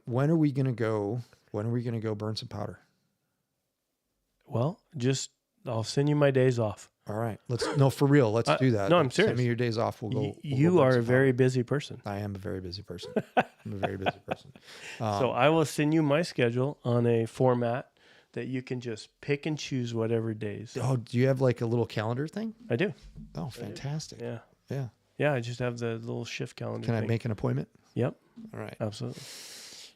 When are we going to go burn some powder? well, I'll send you my days off. All right. For real. Let's do that. No, I'm serious. Send me your days off. We'll go. You are a very busy person. I am a very busy person. I'm a very busy person. So I will send you my schedule on a format that you can just pick and choose whatever days. Oh, do you have like a little calendar thing? I do. Oh, fantastic. Yeah. Yeah. Yeah, I just have the little shift calendar. Can I make an appointment? Yep. All right. Absolutely.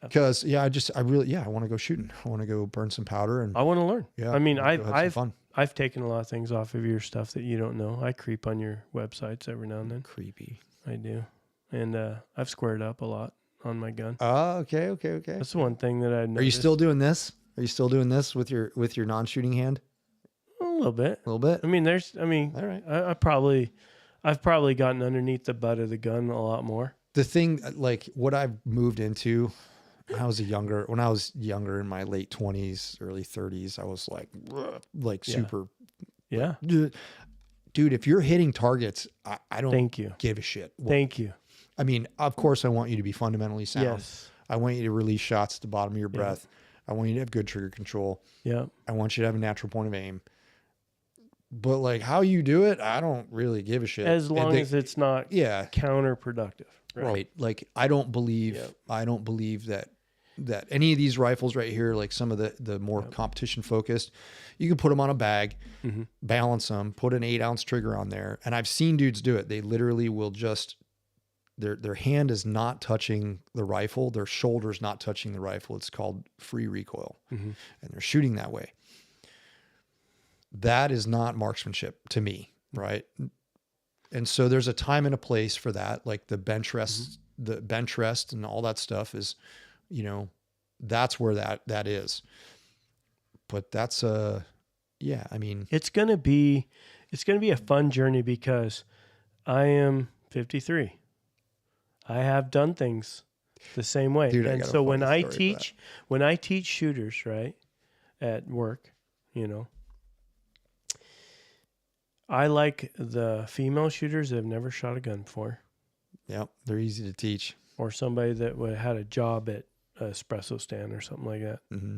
Because I want to go shooting. I want to go burn some powder and I want to learn. yeah. I mean, go have some fun. I've taken a lot of things off of your stuff that you don't know. I creep on your websites every now and then. Creepy. I do. And I've squared up a lot on my gun. Oh, okay. That's the one thing that I noticed. Are you still doing this? Are you still doing this with your non-shooting hand? A little bit. A little bit. I mean, All right. I've probably gotten underneath the butt of the gun a lot more. The thing, like what I've moved into, when I was younger in my late 20s, early 30s, I was like super. Yeah. Dude, if you're hitting targets, I don't Thank you. give a shit. Thank you. I mean, of course, I want you to be fundamentally sound. Yes. I want you to release shots at the bottom of your breath. I want you to have good trigger control. Yeah. I want you to have a natural point of aim. But like how you do it, I don't really give a shit. As long as it's not counterproductive. Right. Like I don't believe that any of these rifles right here, like some of the more competition focused, you can put them on a bag, balance them, put an 8-ounce trigger on there. And I've seen dudes do it. They literally will just, their hand is not touching the rifle. Their shoulder's not touching the rifle. It's called free recoil. And they're shooting that way. That is not marksmanship to me. Right. And so there's a time and a place for that. Like the bench rest, and all that stuff is, that's where that is. But that's I mean, it's going to be a fun journey because I am 53. I have done things the same way. Dude, and so when I teach shooters, right, at work, I like the female shooters that have never shot a gun before. Yep, they're easy to teach. Or somebody that had a job at an espresso stand or something like that. Mm-hmm.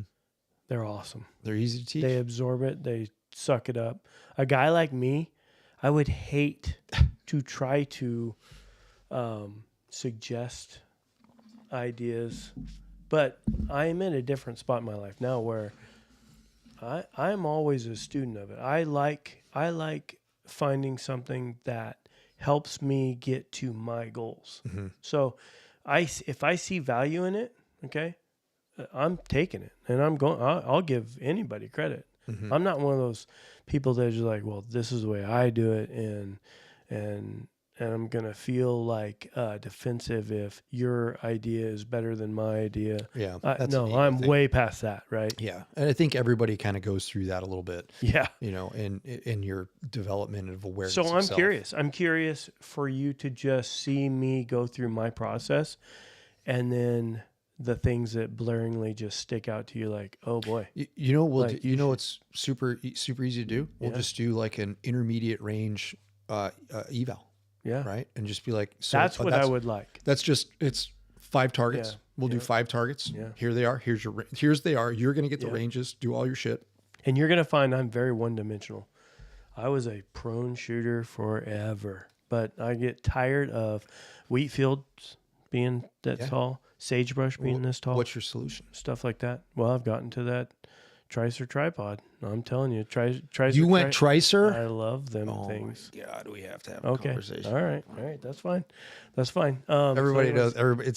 They're awesome. They're easy to teach. They absorb it. They suck it up. A guy like me, I would hate to try to suggest ideas, but I am in a different spot in my life now where I'm always a student of it. I like finding something that helps me get to my goals. Mm-hmm. So if I see value in it, okay, I'm taking it and I'll give anybody credit. Mm-hmm. I'm not one of those people that are just like, well, this is the way I do it. And I'm going to feel like defensive if your idea is better than my idea. Yeah. I'm way past that. Right. Yeah. And I think everybody kind of goes through that a little bit. Yeah. In your development of awareness. So I'm curious for you to just see me go through my process and then the things that blaringly just stick out to you like, oh boy. It's super easy to do. We'll just do like an intermediate range eval. Yeah. Right. And just be like, that's what I would like. It's 5 targets. Yeah. We'll do 5 targets. Yeah. Here they are. Here's they are. You're going to get the ranges, do all your shit. And you're going to find I'm very one-dimensional. I was a prone shooter forever, but I get tired of wheat fields being that tall, sagebrush being this tall. What's your solution? Stuff like that. Well, I've gotten to that Tricer tripod. No, I'm telling you, Tricer. You went Tricer? I love them Oh things. my God, we have to have a conversation. All right. That's fine. Everybody knows. Everybody,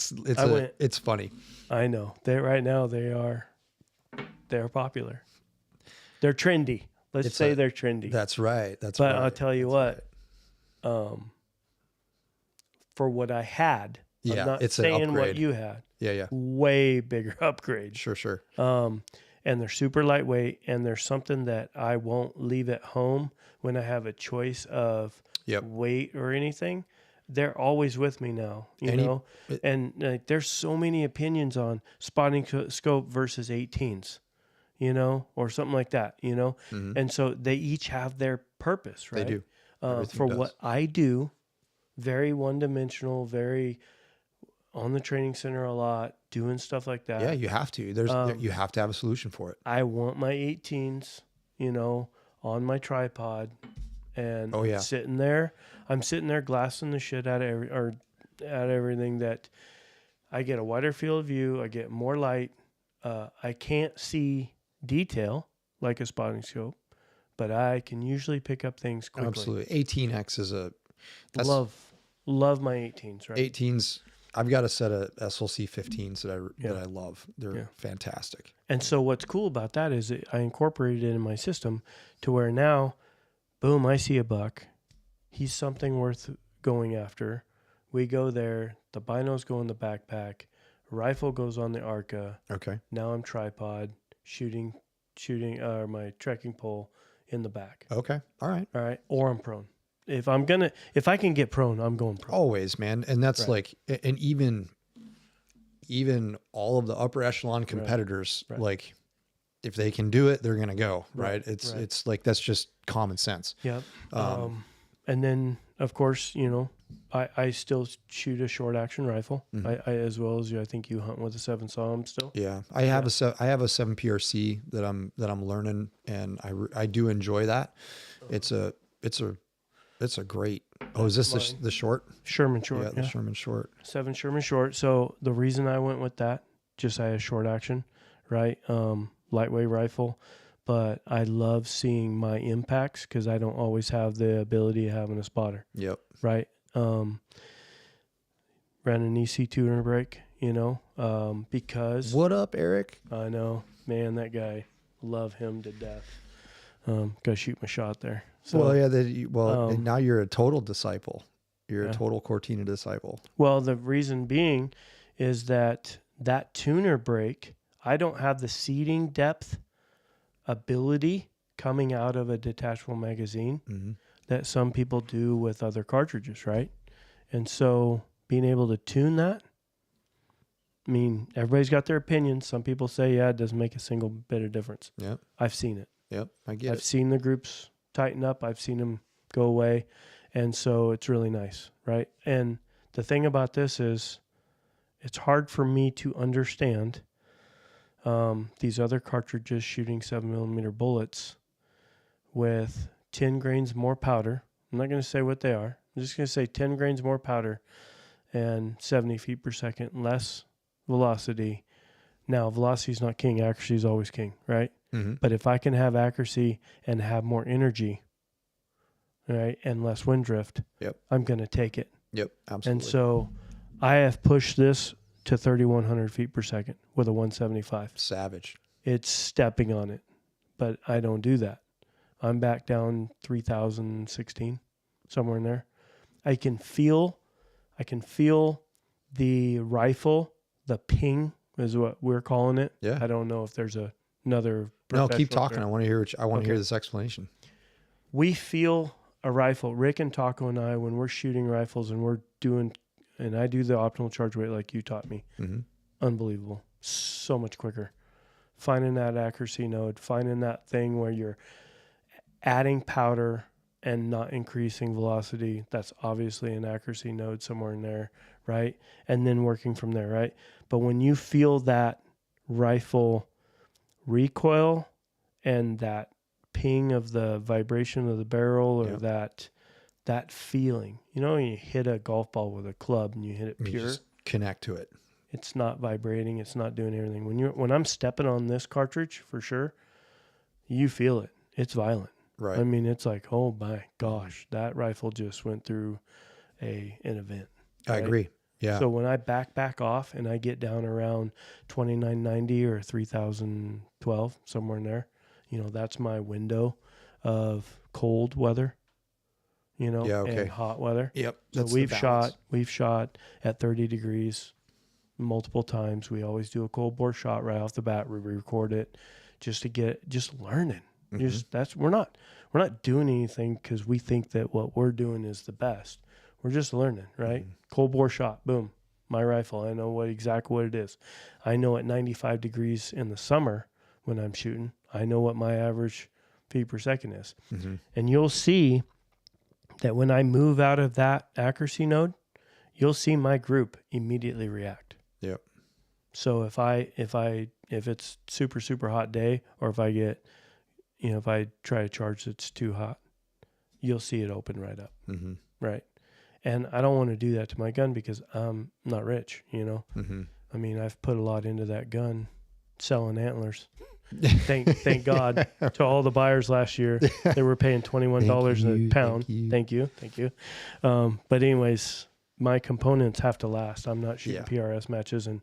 it's funny. I know. They're popular. They're trendy. Let's say they're trendy. That's right. But I'll tell you what. For what I had, yeah, I'm not it's saying an upgrade. what you had. Yeah. Way bigger upgrade. Sure. And they're super lightweight, and there's something that I won't leave at home when I have a choice of weight or anything. They're always with me now, you know? And there's so many opinions on spotting scope versus 18s, you know, or something like that, you know? Mm-hmm. And so they each have their purpose, right? They do. For what I do, very one-dimensional, very on the training center a lot, doing stuff like that. Yeah, you have to. You have to have a solution for it. I want my 18s, you know, on my tripod, and I'm sitting there glassing the shit out of everything, that I get a wider field of view, I get more light. I can't see detail like a spotting scope, but I can usually pick up things quickly. Absolutely. 18X is love my 18s, right? 18s. I've got a set of SLC 15s that I love. They're fantastic. And so what's cool about that is I incorporated it in my system to where now, boom, I see a buck. He's something worth going after. We go there. The binos go in the backpack. Rifle goes on the ARCA. Okay. Now I'm tripod shooting my trekking pole in the back. Okay. All right. Or I'm prone. If I can get prone, I'm going prone. Always, man. And that's like, and even all of the upper echelon competitors, like if they can do it, they're going to go, right? It's like, that's just common sense. Yep. And then of course, you know, I still shoot a short action rifle. Mm-hmm. I as well as you, I think you hunt with a 7 Saw still. Yeah. I have a 7 PRC that I'm learning, and I do enjoy that. It's a great. Oh, is this the short? Sherman short. Yeah, the Sherman short. 7 Sherman short. So the reason I went with that, just I had short action, right? Lightweight rifle, but I love seeing my impacts because I don't always have the ability of having a spotter. Yep. Right. Ran an EC tuner break, you know, because. What up, Eric? I know, man, that guy, love him to death. Gotta shoot my shot there. So, and now you're a total disciple. You're a total Cortina disciple. Well, the reason being is that tuner break, I don't have the seating depth ability coming out of a detachable magazine that some people do with other cartridges, right? And so being able to tune that, I mean, everybody's got their opinions. Some people say, it doesn't make a single bit of difference. Yep. I've seen it. Yep, I've seen the groups tighten up. I've seen them go away. And so it's really nice, right? And the thing about this is it's hard for me to understand these other cartridges shooting 7mm bullets with 10 grains more powder. I'm not going to say what they are. I'm just going to say 10 grains more powder and 70 feet per second less velocity. Now, velocity is not king. Accuracy is always king, right? Mm-hmm. But if I can have accuracy and have more energy, right, and less wind drift, I'm going to take it. Yep, absolutely. And so I have pushed this to 3,100 feet per second with a 175. Savage. It's stepping on it, but I don't do that. I'm back down 3,016, somewhere in there. I can feel the rifle, the ping is what we're calling it. Yeah. I don't know if there's another. No, keep talking. I want to hear. I want to hear this explanation. We feel a rifle. Rick and Taco and I, when we're shooting rifles and we're doing, and I do the optimal charge weight like you taught me. Mm-hmm. Unbelievable. So much quicker. Finding that accuracy node, finding that thing where you're adding powder and not increasing velocity. That's obviously an accuracy node somewhere in there, right? And then working from there, right? But when you feel that rifle recoil and that ping of the vibration of the barrel, or that feeling, you know, when you hit a golf ball with a club and you hit it pure, you just connect to it. It's not vibrating. It's not doing anything. When I'm stepping on this cartridge, for sure, you feel it. It's violent. Right. I mean, it's like, oh my gosh, that rifle just went through an event. I agree. Yeah. So when I back off and I get down around 2990 or 3012, somewhere in there, that's my window of cold weather, and hot weather. Yep. So we've shot at 30 degrees multiple times. We always do a cold bore shot right off the bat. We record it just learning. We're not doing anything because we think that what we're doing is the best. We're just learning, right? Mm-hmm. Cold bore shot, boom, my rifle. I know exactly what it is. I know at 95 degrees in the summer when I'm shooting, I know what my average feet per second is. Mm-hmm. And you'll see that when I move out of that accuracy node, you'll see my group immediately react. Yep. So if it's super, super hot day, or if I get, if I try to charge that's too hot, you'll see it open right up. Mm-hmm. Right. And I don't want to do that to my gun because I'm not rich, Mm-hmm. I mean, I've put a lot into that gun selling antlers. Thank God to all the buyers last year. They were paying $21 a pound. Thank you. But anyways, my components have to last. I'm not shooting PRS matches and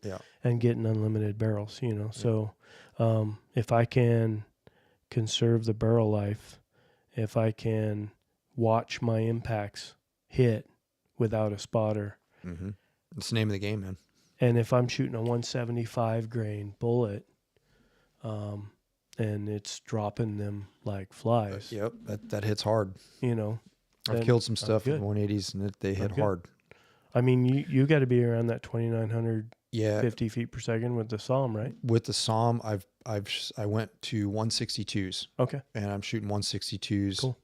getting unlimited barrels, So if I can conserve the barrel life, if I can watch my impacts hit without a spotter. Mm-hmm. It's the name of the game, man. And if I'm shooting a 175 grain bullet, and it's dropping them like flies. Yep, that hits hard. I've killed some stuff with 180s and they hit hard. I mean, you got to be around that 2,950 feet per second with the SAUM, right? With the SAUM, I went to 162s. Okay. And I'm shooting 162s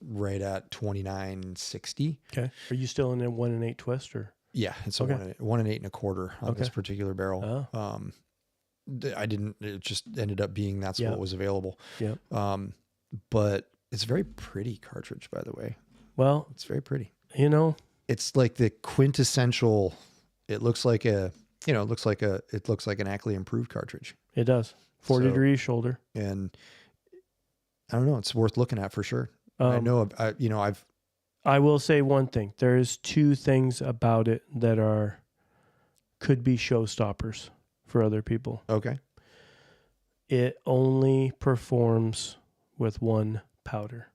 right at 2960. Okay. Are you still in a 1 and 8 twist or? Yeah, it's a 1 and 8.25 on this particular barrel. Oh. It just ended up being that's what was available. Yeah. But it's a very pretty cartridge, by the way. Well, it's very pretty. It's like the quintessential. It looks like an actually improved cartridge. It does. 40 degree shoulder. And I don't know. It's worth looking at for sure. I know. I will say one thing. There is 2 things about it that could be showstoppers for other people. Okay. It only performs with 1 powder.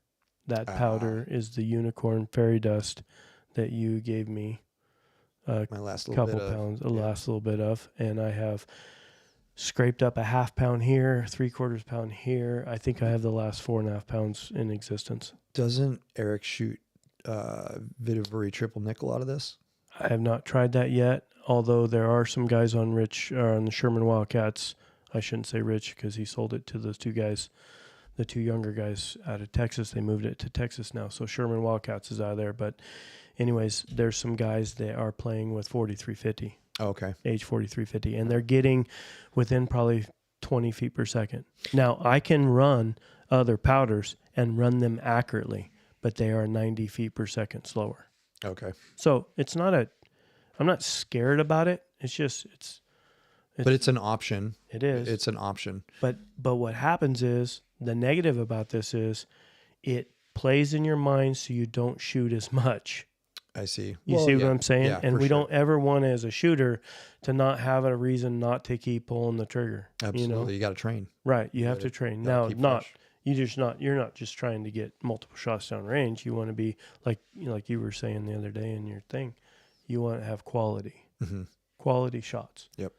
That powder is the unicorn fairy dust that you gave me my last little bit of, and I have scraped up a 1/2 pound here, 3/4 pound here. I think I have the last 4.5 pounds in existence. Doesn't Eric shoot Vitivery triple nickel out of this? I have not tried that yet, although there are some guys on the Sherman Wildcats. I shouldn't say Rich because he sold it to those 2 guys, the 2 younger guys out of Texas. They moved it to Texas now, so Sherman Wildcats is out of there. But anyways, there's some guys that are playing with 4350. Okay. Age 4350, and they're getting within probably 20 feet per second. Now, I can run other powders and run them accurately, but they are 90 feet per second slower. Okay. So I'm not scared about it. It's just, but it's an option. It is. It's an option. But what happens is, the negative about this is it plays in your mind so you don't shoot as much. I see. You see what I'm saying? Yeah, and we don't ever want, as a shooter, to not have a reason not to keep pulling the trigger. Absolutely. You got to train. Right. You have to train. Now, you're not just trying to get multiple shots down range. You want to be like you were saying the other day in your thing. You want to have quality. Mm-hmm. Quality shots. Yep.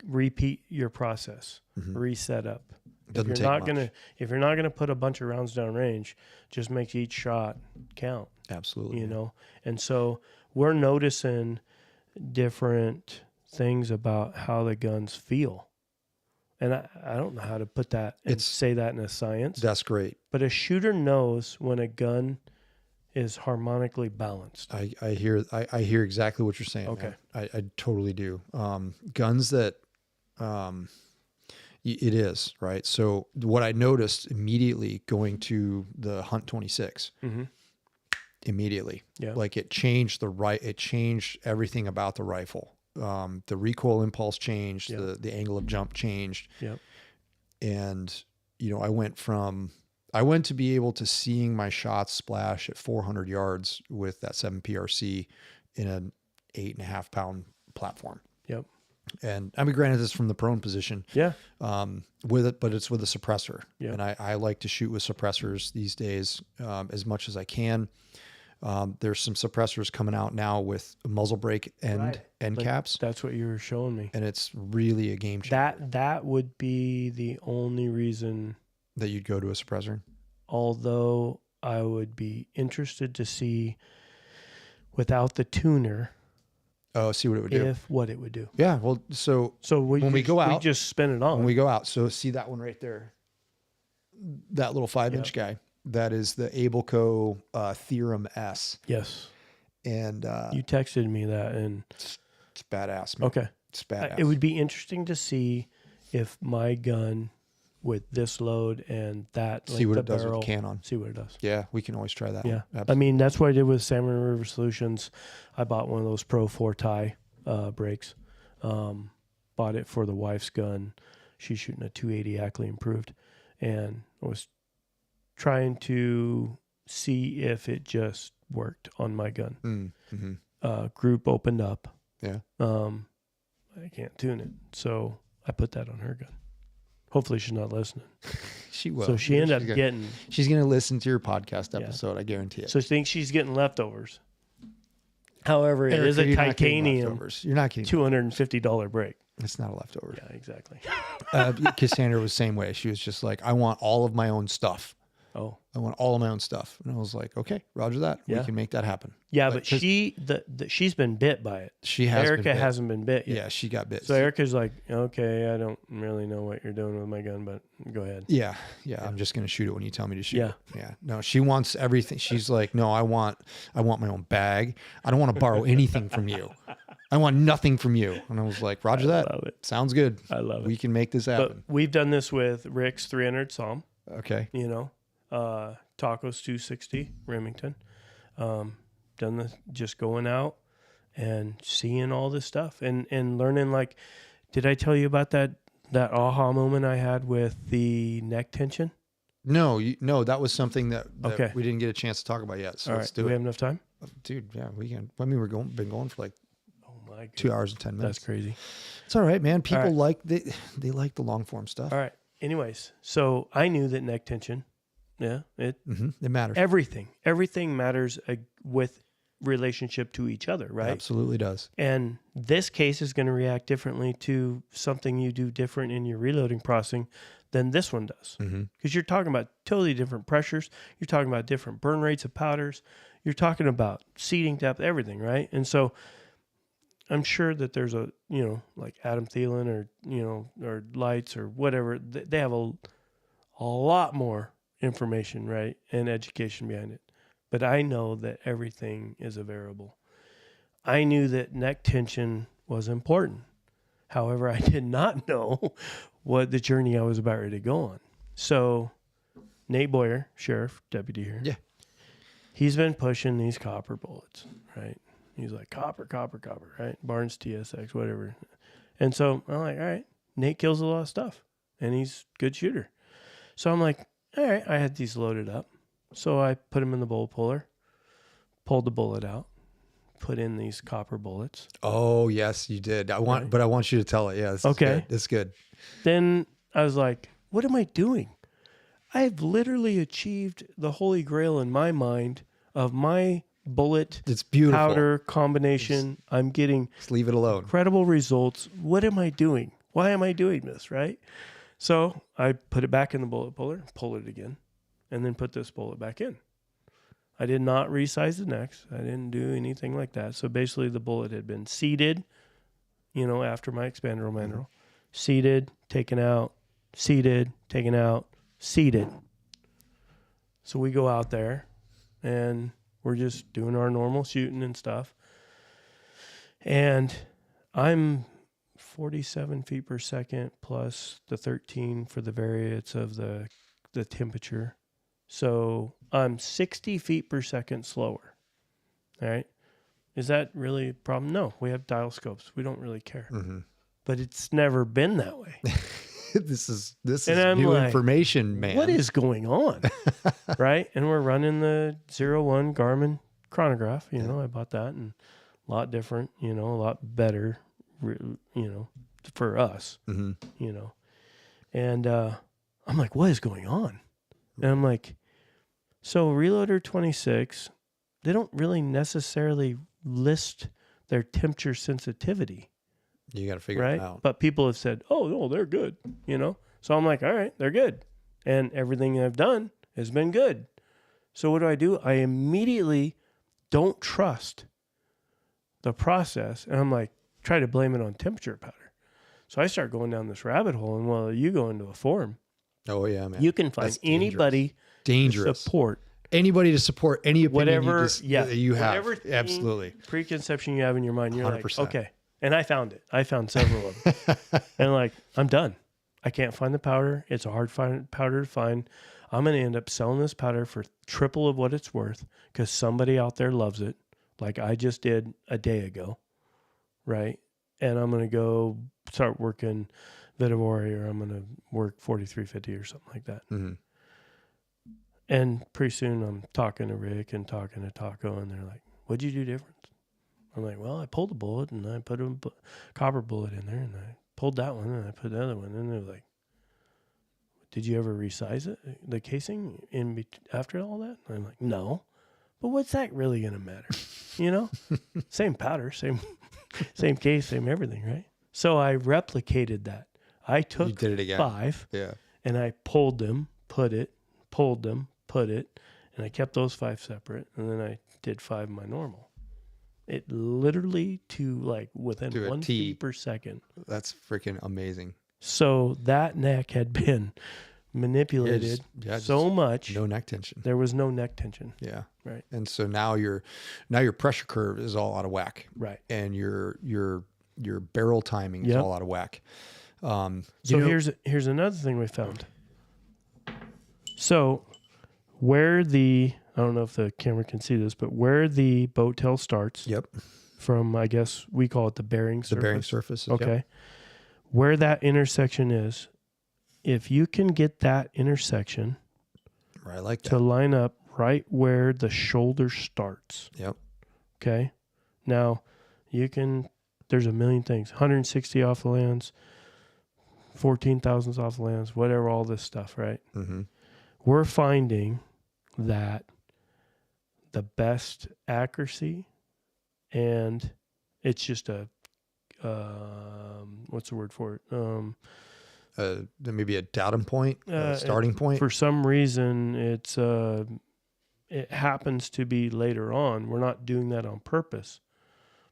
Repeat your process. Mm-hmm. Reset up. If you're not gonna put a bunch of rounds down range, just make each shot count. Absolutely. And so we're noticing different things about how the guns feel. And I don't know how to put that and say that in a science. That's great. But a shooter knows when a gun is harmonically balanced. I hear exactly what you're saying. Okay. Man. I totally do. Guns that it is, right? So what I noticed immediately going to the Hunt 26, mm-hmm. immediately, like it changed everything about the rifle. The recoil impulse changed, the angle of jump changed. Yep. And I went to be able to seeing my shots splash at 400 yards with that 7 PRC in an 8.5 pound platform. Yep. And I mean, granted, this is from the prone position. Yeah. With it, but it's with a suppressor. Yeah. And I like to shoot with suppressors these days as much as I can. There's some suppressors coming out now with muzzle brake end caps. That's what you were showing me. And it's really a game changer. That would be the only reason that you'd go to a suppressor. Although I would be interested to see without the tuner. Oh, see what it would do. What it would do. Yeah. Well, so when we go out, we just spin it on. When we go out. So see that one right there, that little 5-inch guy. That is the Ableco Theorem S. Yes. And you texted me that, and it's badass, man. Okay. It's badass. It would be interesting to see if my gun with this load and that, see what it does with Canon. See what it does. Yeah, we can always try that. Yeah, Absolutely. I mean that's what I did with Salmon River Solutions. I bought one of those Pro 4 tie brakes. Bought it for the wife's gun. She's shooting a 280 Ackley improved, and I was trying to see if it just worked on my gun. Mm-hmm. Group opened up. Yeah. I can't tune it, so I put that on her gun. Hopefully she's not listening. She will. So she ended up getting... She's going to listen to your podcast episode, I guarantee it. So she thinks she's getting leftovers. However, it is a titanium You're not getting $250 brake. It's not a leftover. Yeah, exactly. Cassandra was the same way. She was just like, I want all of my own stuff. Oh. I want all of my own stuff. And I was like, okay, roger that. Yeah. We can make that happen. Yeah, but she's been bit by it. She has. Erica hasn't been bit yet. Yeah, she got bit. So Erica's like, okay, I don't really know what you're doing with my gun, but go ahead. Yeah. I'm just gonna shoot it when you tell me to shoot. Yeah. It. Yeah. No, she wants everything. She's like, no, I want my own bag. I don't want to borrow anything from you. I want nothing from you. And I was like, roger that. Love it. Sounds good. I love it. We can make this happen. But we've done this with Rick's 300 Psalm. Okay. Tacos 260 Remington. Done the just going out and seeing all this stuff and learning. Like, did I tell you about that aha moment I had with the neck tension? No, that was something that okay. we didn't get a chance to talk about yet. So let's do it. We have enough time, dude. Yeah, we can. I mean, been going for like 2 hours and 10 minutes. That's crazy. It's all right, man. People like they like the long form stuff. All right. Anyways, so I knew that neck tension. Yeah, it matters. Everything matters with relationship to each other, right? It absolutely does. And this case is going to react differently to something you do different in your reloading processing than this one does. Because you're talking about totally different pressures. You're talking about different burn rates of powders. You're talking about seating depth, everything, right? And so I'm sure that there's a, like Adam Thielen or Lights or whatever, they have a lot more information, right, and education behind it. But I know that everything is a variable. I knew that neck tension was important. However, I did not know what the journey I was about ready to go on. So Nate Boyer, sheriff, deputy here. Yeah. He's been pushing these copper bullets, right? He's like, copper, right? Barnes TSX, whatever. And so I'm like, all right, Nate kills a lot of stuff, and he's a good shooter. So I'm like, all right, I had these loaded up. So I put them in the bullet puller, pulled the bullet out, put in these copper bullets. Oh, yes, you did. But I want you to tell it. Yeah, okay. It's good. Then I was like, what am I doing? I've literally achieved the holy grail in my mind of my bullet it's beautiful. Powder combination. I'm getting just leave it alone. Incredible results. What am I doing? Why am I doing this, right? So I put it back in the bullet puller, pull it again, and then put this bullet back in. I did not resize the necks. I didn't do anything like that. So basically the bullet had been seated, after my expander manual. Seated, taken out, seated, taken out, seated. So we go out there and we're just doing our normal shooting and stuff. And I'm 47 feet per second plus the 13 for the variance of the temperature. So I'm 60 feet per second slower. All right. Is that really a problem? No, we have dial scopes. We don't really care. But it's never been that way. this is And I'm new like, information, man. What is going on? Right? And we're running the 01 Garmin chronograph. You know, I bought that, and a lot different, you know, a lot better, you know, for us, you know. And I'm like, what is going on? And I'm like, so Reloader 26, they don't really necessarily list their temperature sensitivity. You got to figure right? it out. But people have said, oh, no, they're good, you know? So I'm like, all right, they're good. And everything I've done has been good. So what do? I immediately don't trust the process. And I'm like, try to blame it on temperature powder. So I start going down this rabbit hole. And while you go into a forum, Oh, yeah, man. you can find anybody to support. Anybody to support any opinion Whatever, you have. Whatever Absolutely. Preconception you have in your mind, you're 100%. like, okay. And I found it. I found several of them. And like, I'm done. I can't find the powder. It's a hard powder to find. I'm going to end up selling this powder for triple of what it's worth because somebody out there loves it, like I just did a day ago, right? And I'm going to go start working Vitavori, or I'm going to work 4350 or something like that. Mm-hmm. And pretty soon I'm talking to Rick and talking to Taco, and they're like, what'd you do different? I'm like, well, I pulled a bullet and I put a copper bullet in there, and I pulled that one and I put the other one. And they're like, did you ever resize it, the casing after all that? And I'm like, no. But what's that really going to matter? You know, same powder, same case, same everything, right? So I replicated that. I took You did it again. 5 and I pulled them, put it, and I kept those 5 separate. And then I did 5 my normal. It literally to like within 1 feet per second. That's freaking amazing. So that neck had been manipulated so much. No neck tension. There was no neck tension. Yeah. Right. And so now your pressure curve is all out of whack. Right. And your barrel timing is all out of whack. So here's another thing we found. So where I don't know if the camera can see this, but where the boat tail starts. Yep. From, I guess we call it the bearing surface. The bearing surface. Okay. Yep. Where that intersection is, if you can get that intersection right, like that, to line up right where the shoulder starts. Yep. Okay. Now there's a million things. 160 off the lands, 14,000 off the lands, whatever, all this stuff, right? Mm-hmm. We're finding that the best accuracy, and it's just what's the word for it? Maybe a datum point, a starting point. For some reason, it happens to be later on. We're not doing that on purpose,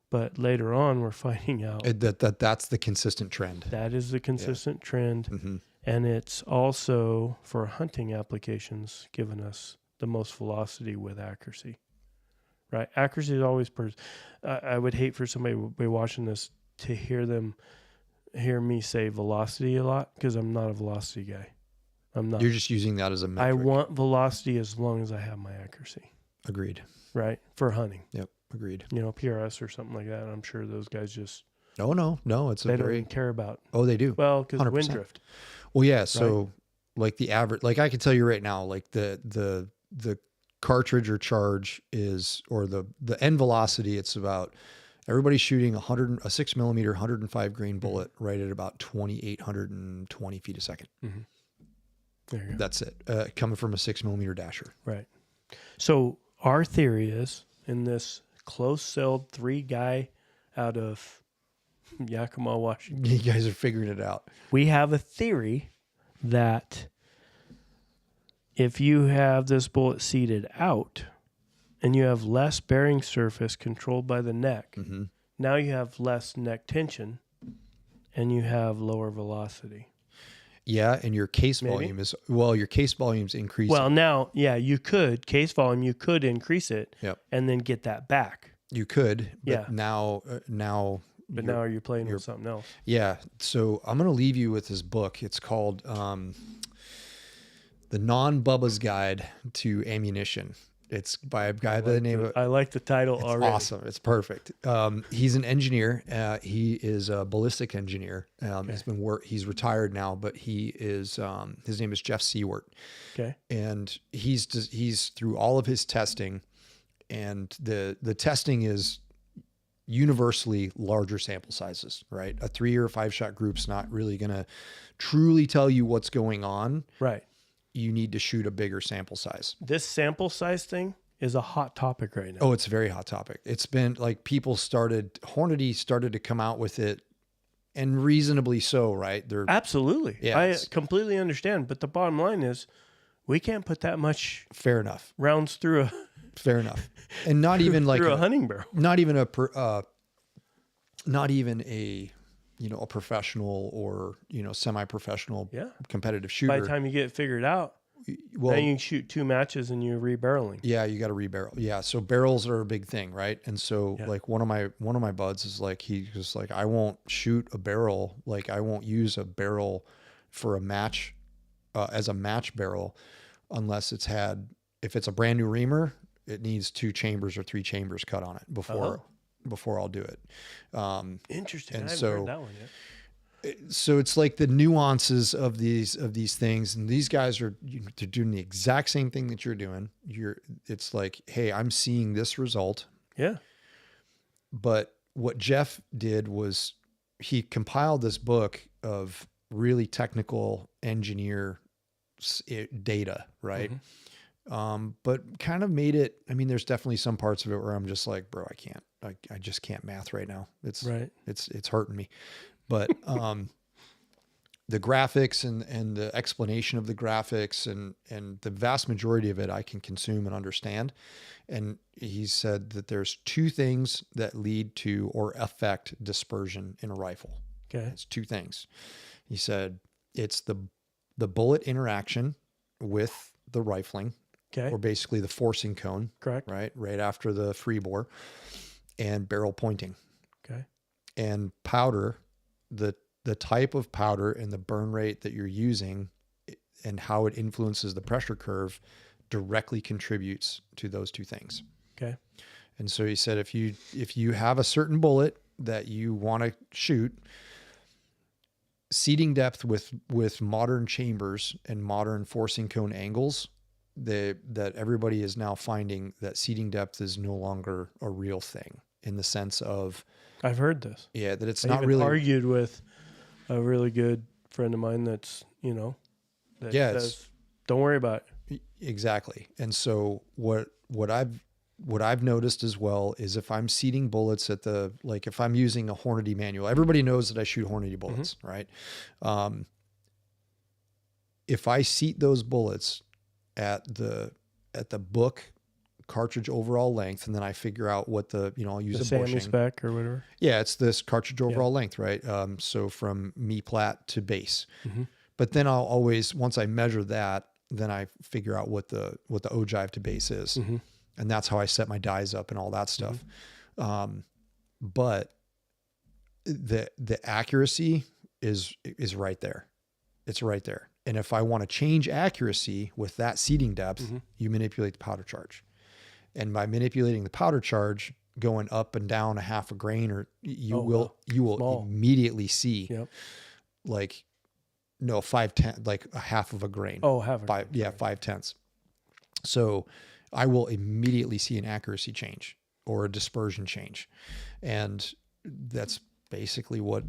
but later on, we're finding out that's the consistent trend. That is the consistent trend, mm-hmm. And it's also for hunting applications given us the most velocity with accuracy. Right, accuracy is always. I would hate for somebody to be watching this to hear me say velocity a lot, because I'm not a velocity guy. I'm not. You're just using that as a metric. I want velocity as long as I have my accuracy. Agreed. Right, for hunting. Yep, agreed. You know, PRS or something like that. I'm sure those guys just. No. They don't even care about. Oh, they do. Well, because wind drift. Well, yeah. So, like the average, like I can tell you right now, like the cartridge or charge is, or the end velocity, it's about, everybody's shooting a 6mm 105 grain bullet right at about 2,820 feet a second. Mm-hmm. There you go. That's it. Coming from a 6mm dasher. Right. So our theory is, in this close-celled 3 guy out of Yakima, Washington. You guys are figuring it out. We have a theory that if you have this bullet seated out and you have less bearing surface controlled by the neck, mm-hmm. now you have less neck tension and you have lower velocity. Yeah, and your case volume your case volume's increasing. Well, now, you could, case volume, you could increase it and then get that back. You could, but now... But now you're playing with something else. Yeah. So I'm going to leave you with this book. It's called The Non-Bubba's Guide to Ammunition. It's by a guy by the name of. I like the title It's already. awesome. It's perfect. He's an engineer. He is a ballistic engineer. He's retired now, but he is. His name is Jeff Seward. Okay. And he's through all of his testing, and the testing is universally larger sample sizes, right? A 3 or 5 shot group's not really going to truly tell you what's going on. Right. You need to shoot a bigger sample size. This sample size thing is a hot topic right now. Oh, it's a very hot topic. It's been like Hornady started to come out with it, and reasonably so, right? Absolutely. Yeah, I completely understand. But the bottom line is we can't put that much fair enough. rounds through a Fair enough. And not even like through a hunting barrel. Not even a a professional or, semi-professional competitive shooter. By the time you get it figured out, well, then you can shoot 2 matches and you're rebarreling. yeah, you got to rebarrel. Yeah. So barrels are a big thing. Right. And so like one of my buds is like, he was like, I won't shoot a barrel. Like I won't use a barrel for a match, as a match barrel, unless if it's a brand new reamer, it needs 2 chambers or 3 chambers cut on it before I'll do it. Interesting. And I haven't so, heard that one yet. So it's like the nuances of these things, and these guys they're doing the exact same thing that you're doing. It's like, hey, I'm seeing this result. Yeah. But what Jeff did was he compiled this book of really technical engineer data, right? But kind of made it, I mean, there's definitely some parts of it where I'm just like, bro, I just can't math right now. It's hurting me. But, the graphics and the explanation of the graphics and the vast majority of it I can consume and understand. And he said that there's 2 things that lead to or affect dispersion in a rifle. Okay. It's 2 things. He said it's the bullet interaction with the rifling. Okay. Or basically the forcing cone. Correct. Right after the free bore, and barrel pointing. Okay. And powder, the type of powder and the burn rate that you're using and how it influences the pressure curve directly contributes to those 2 things. Okay. And so he said, if you have a certain bullet that you want to shoot, seating depth with modern chambers and modern forcing cone angles, that everybody is now finding that seating depth is no longer a real thing, in the sense of, I've heard this. Yeah, that it's I not even really argued with a really good friend of mine that's, that says, don't worry about it. Exactly. And so what I've noticed as well is if I'm seating bullets if I'm using a Hornady manual, everybody knows that I shoot Hornady bullets, right? If I seat those bullets at the book cartridge overall length, and then I figure out what I'll use the a bushing. SAMI spec or whatever. Yeah, it's this cartridge overall length, right? So from plat to base. But then I'll always, once I measure that, then I figure out what the ogive to base is. And that's how I set my dies up and all that stuff. But the accuracy is right there. It's right there. And if I want to change accuracy with that seating depth, you manipulate the powder charge. And by manipulating the powder charge, going up and down a half a grain, or you will Small. Immediately see Yep. 5/10, like a half of a grain. Oh, half a grain. Yeah, 5/10. So I will immediately see an accuracy change or a dispersion change. And that's basically what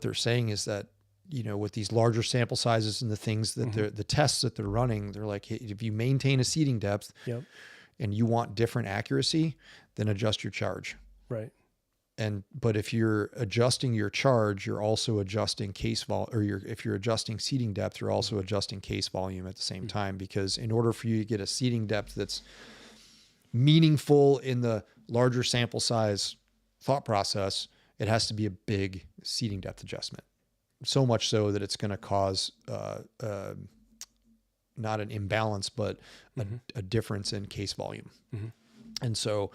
they're saying, is that, with these larger sample sizes and the things that the tests that they're running, they're like, hey, if you maintain a seating depth and you want different accuracy, then adjust your charge. Right. But if you're adjusting your charge, you're also adjusting case volume, or if you're adjusting seating depth, you're also adjusting case volume at the same time, because in order for you to get a seating depth that's meaningful in the larger sample size thought process, it has to be a big seating depth adjustment. So much so that it's going to cause not an imbalance, but a difference in case volume. And so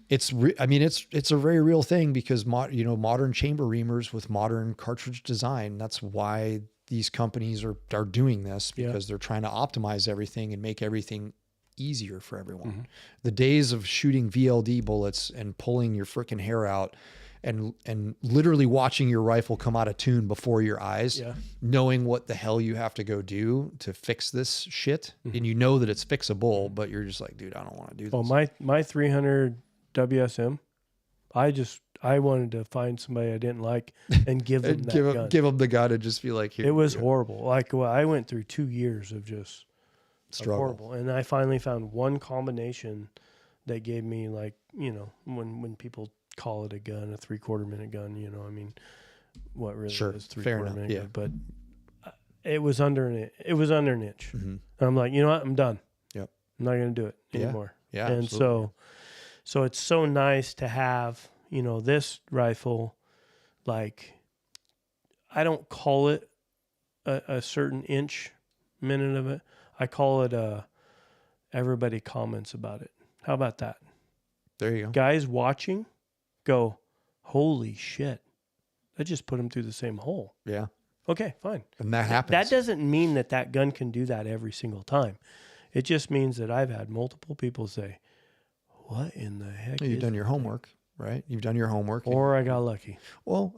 it's a very real thing, because modern chamber reamers with modern cartridge design, that's why these companies are doing this, because they're trying to optimize everything and make everything easier for everyone. Mm-hmm. The days of shooting VLD bullets and pulling your freaking hair out and literally watching your rifle come out of tune before your eyes, knowing what the hell you have to go do to fix this shit. Mm-hmm. And you know that it's fixable, but you're just like, dude, I don't want to do this. Well, my 300 WSM, I wanted to find somebody I didn't like and give them that gun. Give them the gun and just be like, here. It was horrible. Like, well, I went through 2 years of just struggle. Horrible. And I finally found one combination that gave me, like, you know, when people call it a gun, a 3/4 minute gun, you know, I mean, what really is 3/4 minute gun, but it was under an inch. Mm-hmm. And I'm like, you know what? I'm done. Yep. I'm not going to do it anymore. Yeah. And absolutely. so it's so nice to have, you know, this rifle, like, I don't call it a certain inch minute of it. I call it everybody comments about it. How about that? There you go. Guys watching go, holy shit. I just put him through the same hole. Yeah. Okay, fine. And that happens. That doesn't mean that gun can do that every single time. It just means that I've had multiple people say, what in the heck? You've done your homework, right? You've done your homework. Or I got lucky. Well,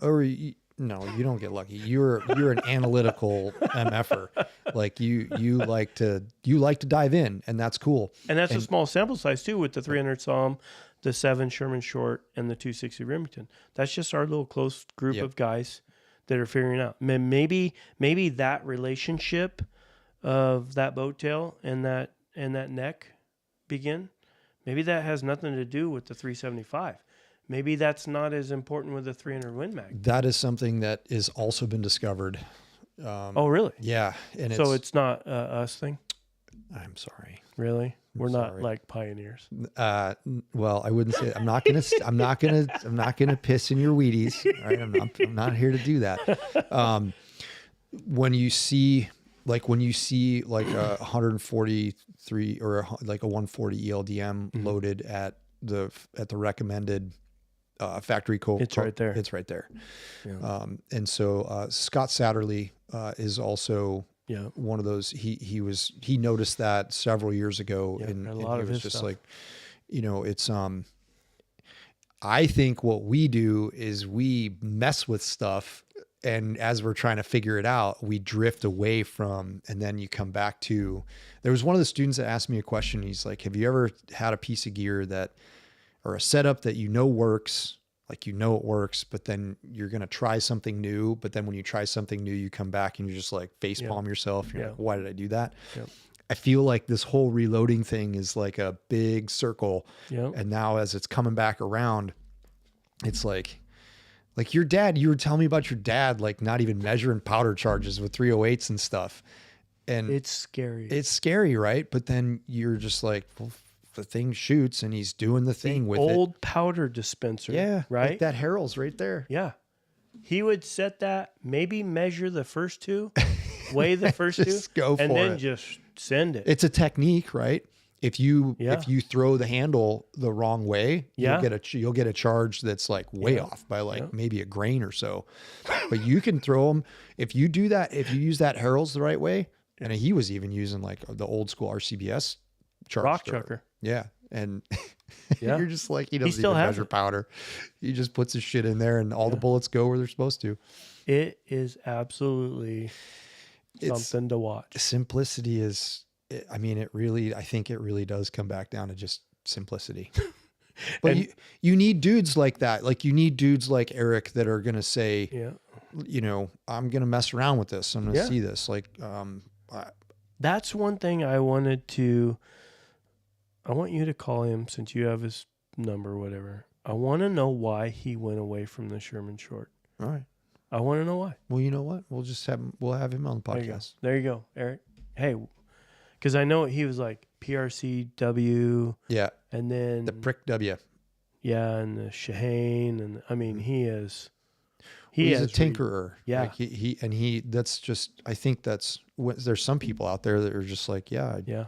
no, you don't get lucky. You're an analytical MFer. Like you like to dive in, and that's cool. And that's a small sample size too, with the 300 SAUM, the 7 Sherman Short, and the 260 Remington. That's just our little close group of guys that are figuring out. Maybe that relationship of that boat tail and that neck begin. Maybe that has nothing to do with the 375. Maybe that's not as important with the 300 Win Mag. That is something that is also been discovered. Oh, really? Yeah. And so it's not us thing? I'm sorry. Really? We're not like pioneers. Well, I wouldn't say. I'm not gonna piss in your Wheaties. Right? I'm not here to do that. When you see like a 143 or like a 140 ELDM loaded at the recommended factory code, it's right there. It's right there. Yeah. And so Scott Satterley is also one of those. He noticed that several years ago, and a lot he of was his just stuff. like, you know, it's I think what we do is we mess with stuff, and as we're trying to figure it out, we drift away from, and then you come back to. There was one of the students that asked me a question. He's like, have you ever had a piece of gear or a setup that you know works, like you know it works, but then you're going to try something new, but then when you try something new, you come back and you're just like facepalm yourself. You're like, why did I do that? Yep. I feel like this whole reloading thing is like a big circle. Yep. And now as it's coming back around, it's like your dad, you were telling me about your dad, like not even measuring powder charges with 308s and stuff. And it's scary. It's scary, right? But then you're just like, well, the thing shoots and he's doing the thing with it. Old powder dispenser. Yeah. Right. Like that Harrell's right there. Yeah. He would set that, maybe measure the first two, weigh the first just two, go and for then it. just send it. It's a technique, right? If you throw the handle the wrong way, you'll get a charge that's like way off by like maybe a grain or so. But you can throw them if you do that. If you use that Harrell's the right way, and he was even using like the old school RCBS charge rock thrower. chucker. Yeah, and you're just like he doesn't still even has measure it. powder. He just puts his shit in there, and all the bullets go where they're supposed to. It is absolutely something to watch. Simplicity is. I mean, I think it really does come back down to just simplicity. But you need dudes like that. Like you need dudes like Eric that are going to say, you know, I'm going to mess around with this. I'm going to see this. Like, that's one thing I want you to call him since you have his number or whatever. I want to know why he went away from the Sherman Short. All right. I want to know why. Well, you know what? We'll have him on the podcast. There you go, Eric. Hey, because I know he was like PRCW. Yeah. And then the Prick W. Yeah, and the Shahane, and I mean he's a tinkerer. Yeah. Like that's just, I think that's there's some people out there that are just like, yeah.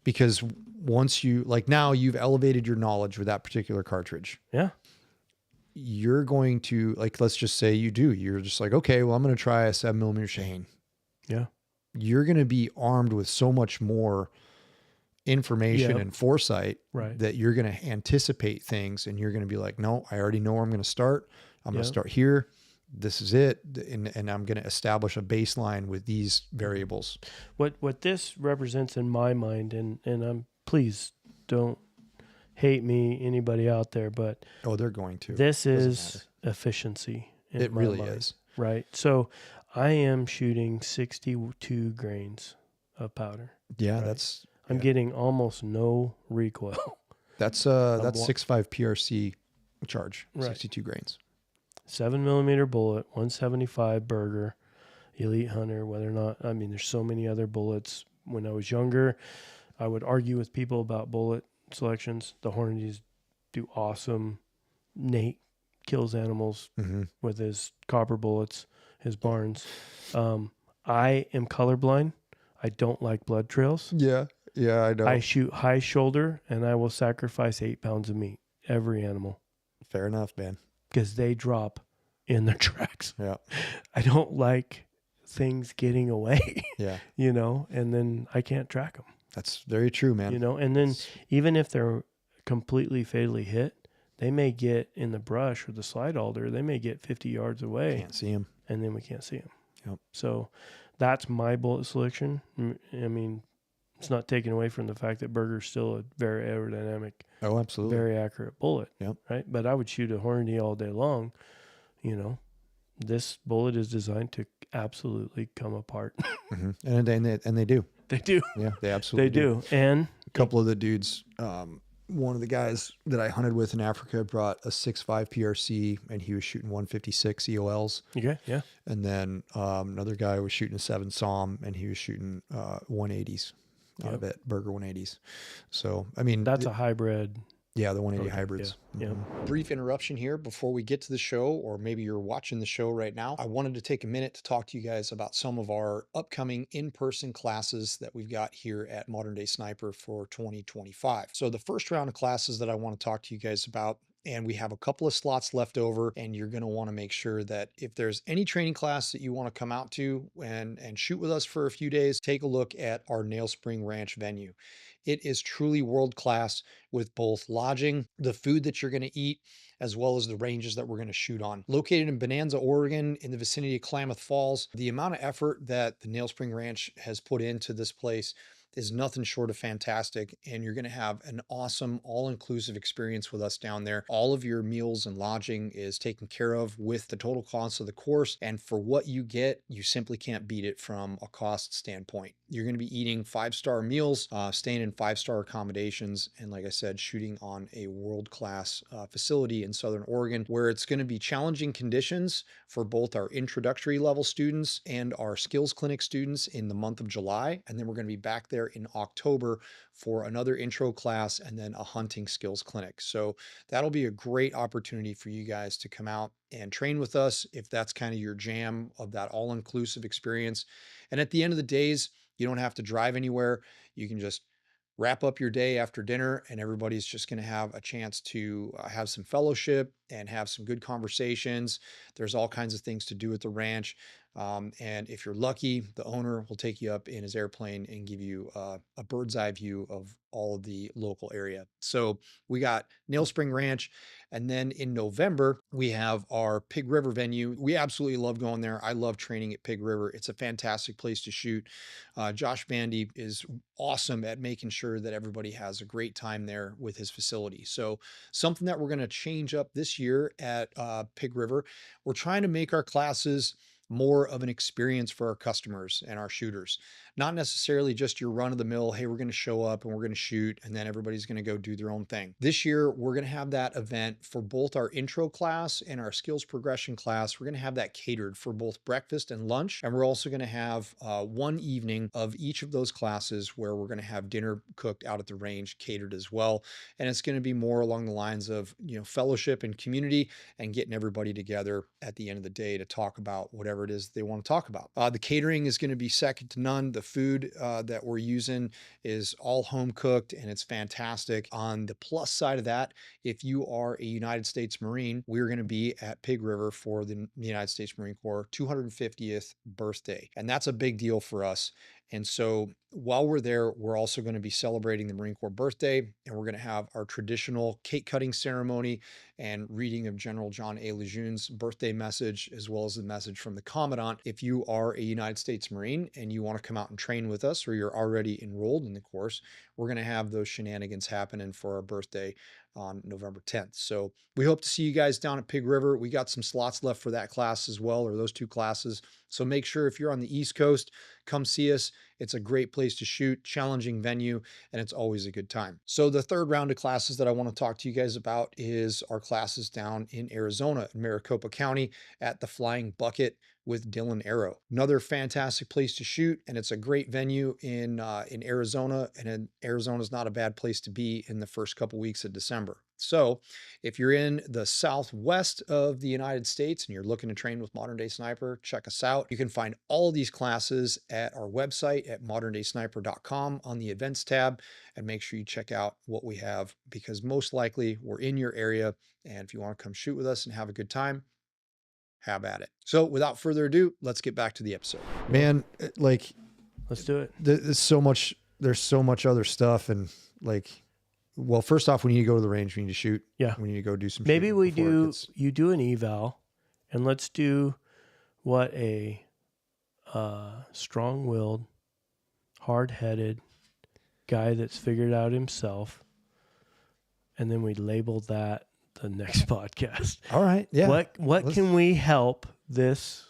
Because once you, like now you've elevated your knowledge with that particular cartridge. Yeah. You're going to, like, let's just say you're just like, okay, well, I'm going to try a 7mm Shahane. Yeah. You're going to be armed with so much more information Yep. and foresight Right. that you're going to anticipate things, and you're going to be like, no, I already know where I'm going to start. I'm going to Yep. start here. This is it. And I'm going to establish a baseline with these variables. What this represents in my mind, and I'm, please don't hate me, anybody out there, but Oh, they're going to. this Doesn't is efficiency. In It my really mind, is. right? So I am shooting 62 grains of powder. Yeah, Right. I'm getting almost no recoil. that's wa- 6.5 PRC charge, Right. 62 grains. 7mm bullet, 175 Burger, Elite Hunter. Whether or not, I mean, there's so many other bullets. When I was younger, I would argue with people about bullet selections. The Hornady's do awesome. Nate kills animals with his copper bullets, his Barnes. I am colorblind. I don't like blood trails. Yeah, I know. I shoot high shoulder, and I will sacrifice 8 pounds of meat every animal Fair enough, man. because they drop in their tracks. Yeah, I don't like things getting away, yeah. and then I can't track them, That's very true, man. and then even if they're completely fatally hit, they may get in the brush or the slide alder, they may get 50 yards away. Can't see him. And then we can't see them. Yep. So that's my bullet selection. I mean, it's not taken away from the fact that Burger's still a very aerodynamic, Oh, absolutely. very accurate bullet. Yep. Right. But I would shoot a Hornady all day long. This bullet is designed to absolutely come apart. And they do. They do. Yeah, they absolutely They do. And A couple of the dudes, one of the guys that I hunted with in Africa brought a 6.5 PRC, and he was shooting 156 EOLs. okay. Yeah. And then another guy was shooting a 7 SOM, and he was shooting 180s out of it, Burger 180s. So, I mean, That's a hybrid. yeah, the 180 Okay, hybrids. yeah, yeah. Brief interruption here before we get to the show, or maybe you're watching the show right now. I wanted to take a minute to talk to you guys about some of our upcoming in-person classes that we've got here at Modern Day Sniper for 2025. So the first round of classes that I want to talk to you guys about, and we have a couple of slots left over, and you're going to want to make sure that if there's any training class that you want to come out to and shoot with us for a few days, take a look at our Nail Spring Ranch venue. It is truly world-class with both lodging, the food that you're going to eat, as well as the ranges that we're going to shoot on. Located in Bonanza, Oregon, in the vicinity of Klamath Falls, the amount of effort that the Nail Spring Ranch has put into this place is nothing short of fantastic, and you're going to have an awesome all-inclusive experience with us down there. All of your meals and lodging is taken care of with the total cost of the course, and for what you get, you simply can't beat it from a cost standpoint. You're going to be eating 5-star meals, staying in 5-star accommodations, and like I said, shooting on a world-class facility in Southern Oregon, where it's going to be challenging conditions for both our introductory level students and our skills clinic students in the month of July, and then we're going to be back there in October for another intro class and then a hunting skills clinic. So that'll be a great opportunity for you guys to come out and train with us if that's kind of your jam of that all-inclusive experience. And at the end of the days, you don't have to drive anywhere. You can just wrap up your day after dinner, and everybody's just going to have a chance to have some fellowship and have some good conversations. There's all kinds of things to do at the ranch. And if you're lucky, the owner will take you up in his airplane and give you a bird's eye view of all of the local area. So we got Nail Spring Ranch. And then in November, we have our Pig River venue. We absolutely love going there. I love training at Pig River. It's a fantastic place to shoot. Josh Bandy is awesome at making sure that everybody has a great time there with his facility. So something that we're going to change up this year at Pig River, we're trying to make our classes more of an experience for our customers and our shooters. Not necessarily just your run-of-the-mill, hey, we're going to show up and we're going to shoot, and then everybody's going to go do their own thing. This year, we're going to have that event for both our intro class and our skills progression class. We're going to have that catered for both breakfast and lunch. And we're also going to have one evening of each of those classes where we're going to have dinner cooked out at the range catered as well. And it's going to be more along the lines of, fellowship and community and getting everybody together at the end of the day to talk about whatever it is they want to talk about. The catering is going to be second to none. The food that we're using is all home cooked, and it's fantastic. On the plus side of that, if you are a United States Marine, we're going to be at Pig River for the United States Marine Corps 250th birthday. And that's a big deal for us. And so while we're there, we're also going to be celebrating the Marine Corps birthday, and we're going to have our traditional cake cutting ceremony and reading of General John A. Lejeune's birthday message, as well as the message from the Commandant. If you are a United States Marine and you want to come out and train with us, or you're already enrolled in the course, we're going to have those shenanigans happening for our birthday on November 10th. So we hope to see you guys down at Pig River. We got some slots left for that class as well, or those two classes. So make sure if you're on the East Coast, come see us. It's a great place to shoot, challenging venue, and it's always a good time. So the third round of classes that I want to talk to you guys about is our classes down in Arizona, in Maricopa County at the Flying Bucket with Dylan Arrow. Another fantastic place to shoot, and it's a great venue in Arizona, and Arizona is not a bad place to be in the first couple weeks of December. So if you're in the southwest of the United States and you're looking to train with Modern Day Sniper, check us out. You can find all of these classes at our website at moderndaysniper.com on the events tab, and make sure you check out what we have, because most likely we're in your area, and if you want to come shoot with us and have a good time, have at it. So without further ado, let's get back to the episode. Man, like, Let's do it. there's so much other stuff, and like, well, first off, we need to go to the range. We need to shoot. Yeah. We need to go do some Maybe shooting we before it do, gets- you do an eval, and let's do what a strong-willed, hard-headed guy that's figured out himself, and then we label that the next podcast. All right. Yeah. What can we help this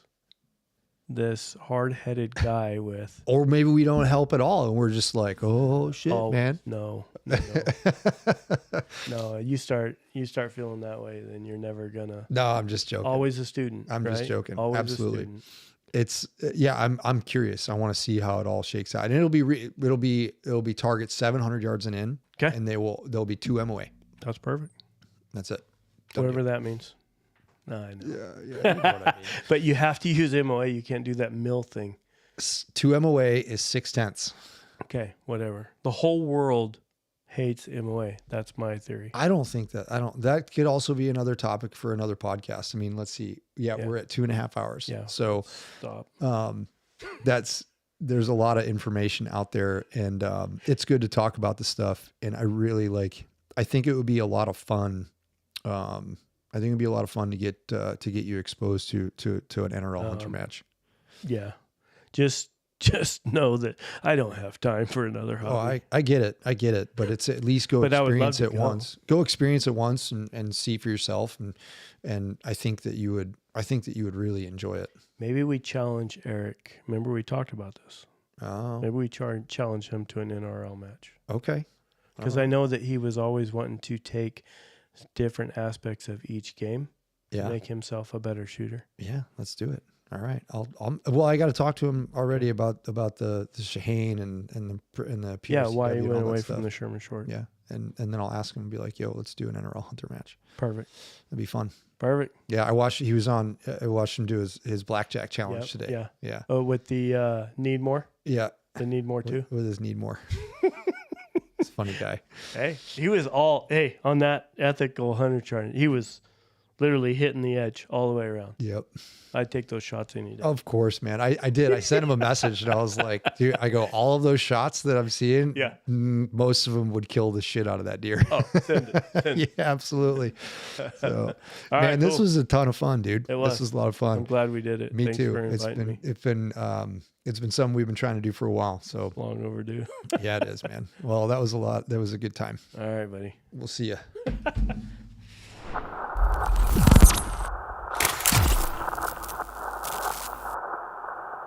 hard-headed guy with? Or maybe we don't help at all, and we're just like, oh shit, man. No. No, you start feeling that way, then you're never gonna. No, I'm just joking. Always a student. I'm just right? joking. Always Absolutely. a student. It's I'm curious. I want to see how it all shakes out, and it'll be target 700 yards and in. Okay. And there'll be 2 MOA. That's perfect. That's it. Whatever that means. No, I know. Yeah. You know what I mean. But you have to use MOA. You can't do that mill thing. 2 MOA is 6/10. Okay, whatever. The whole world hates MOA. That's my theory. I don't think that could also be another topic for another podcast. I mean, let's see. Yeah. We're at 2.5 hours. Yeah. So, Stop. there's a lot of information out there, and it's good to talk about the stuff. And I think it would be a lot of fun. I think it'd be a lot of fun to get you exposed to an NRL hunter match. Yeah. Just know that I don't have time for another hobby. Oh, I get it. But it's at least go But I would love experience to it go. once. Go experience it once and see for yourself. And I think that you would really enjoy it. Maybe we challenge Eric. Remember we talked about this. Oh, Maybe we challenge him to an NRL match. okay. Because I know that he was always wanting to take different aspects of each game to Yeah. make himself a better shooter. Yeah, let's do it. All right. Well, I got to talk to him already about the Shaheen and the PRC. Yeah, why he and went all that away stuff. from the Sherman Short. Yeah. And then I'll ask him and be like, yo, let's do an NRL hunter match. Perfect. It'd be fun. Perfect. Yeah. I watched him do his blackjack challenge Yep, today. yeah. Yeah. Oh, with the need more? Yeah. The need more too? With his need more. He's a funny guy. Hey, he was on that ethical hunter chart. He was literally hitting the edge all the way around. Yep. I'd take those shots any day. Of course, man. I did. I sent him a message and I was like, dude, all of those shots that I'm seeing, Yeah. most of them would kill the shit out of that deer. Oh, send it. Yeah, absolutely. So, All man, right, this cool. was a ton of fun, dude. It was. This was a lot of I'm fun. glad we did it. Me Thanks too. for inviting me. It's been something we've been trying to do for a while. So Long overdue. yeah, it is, man. Well, that was a lot. That was a good time. All right, buddy. We'll see you.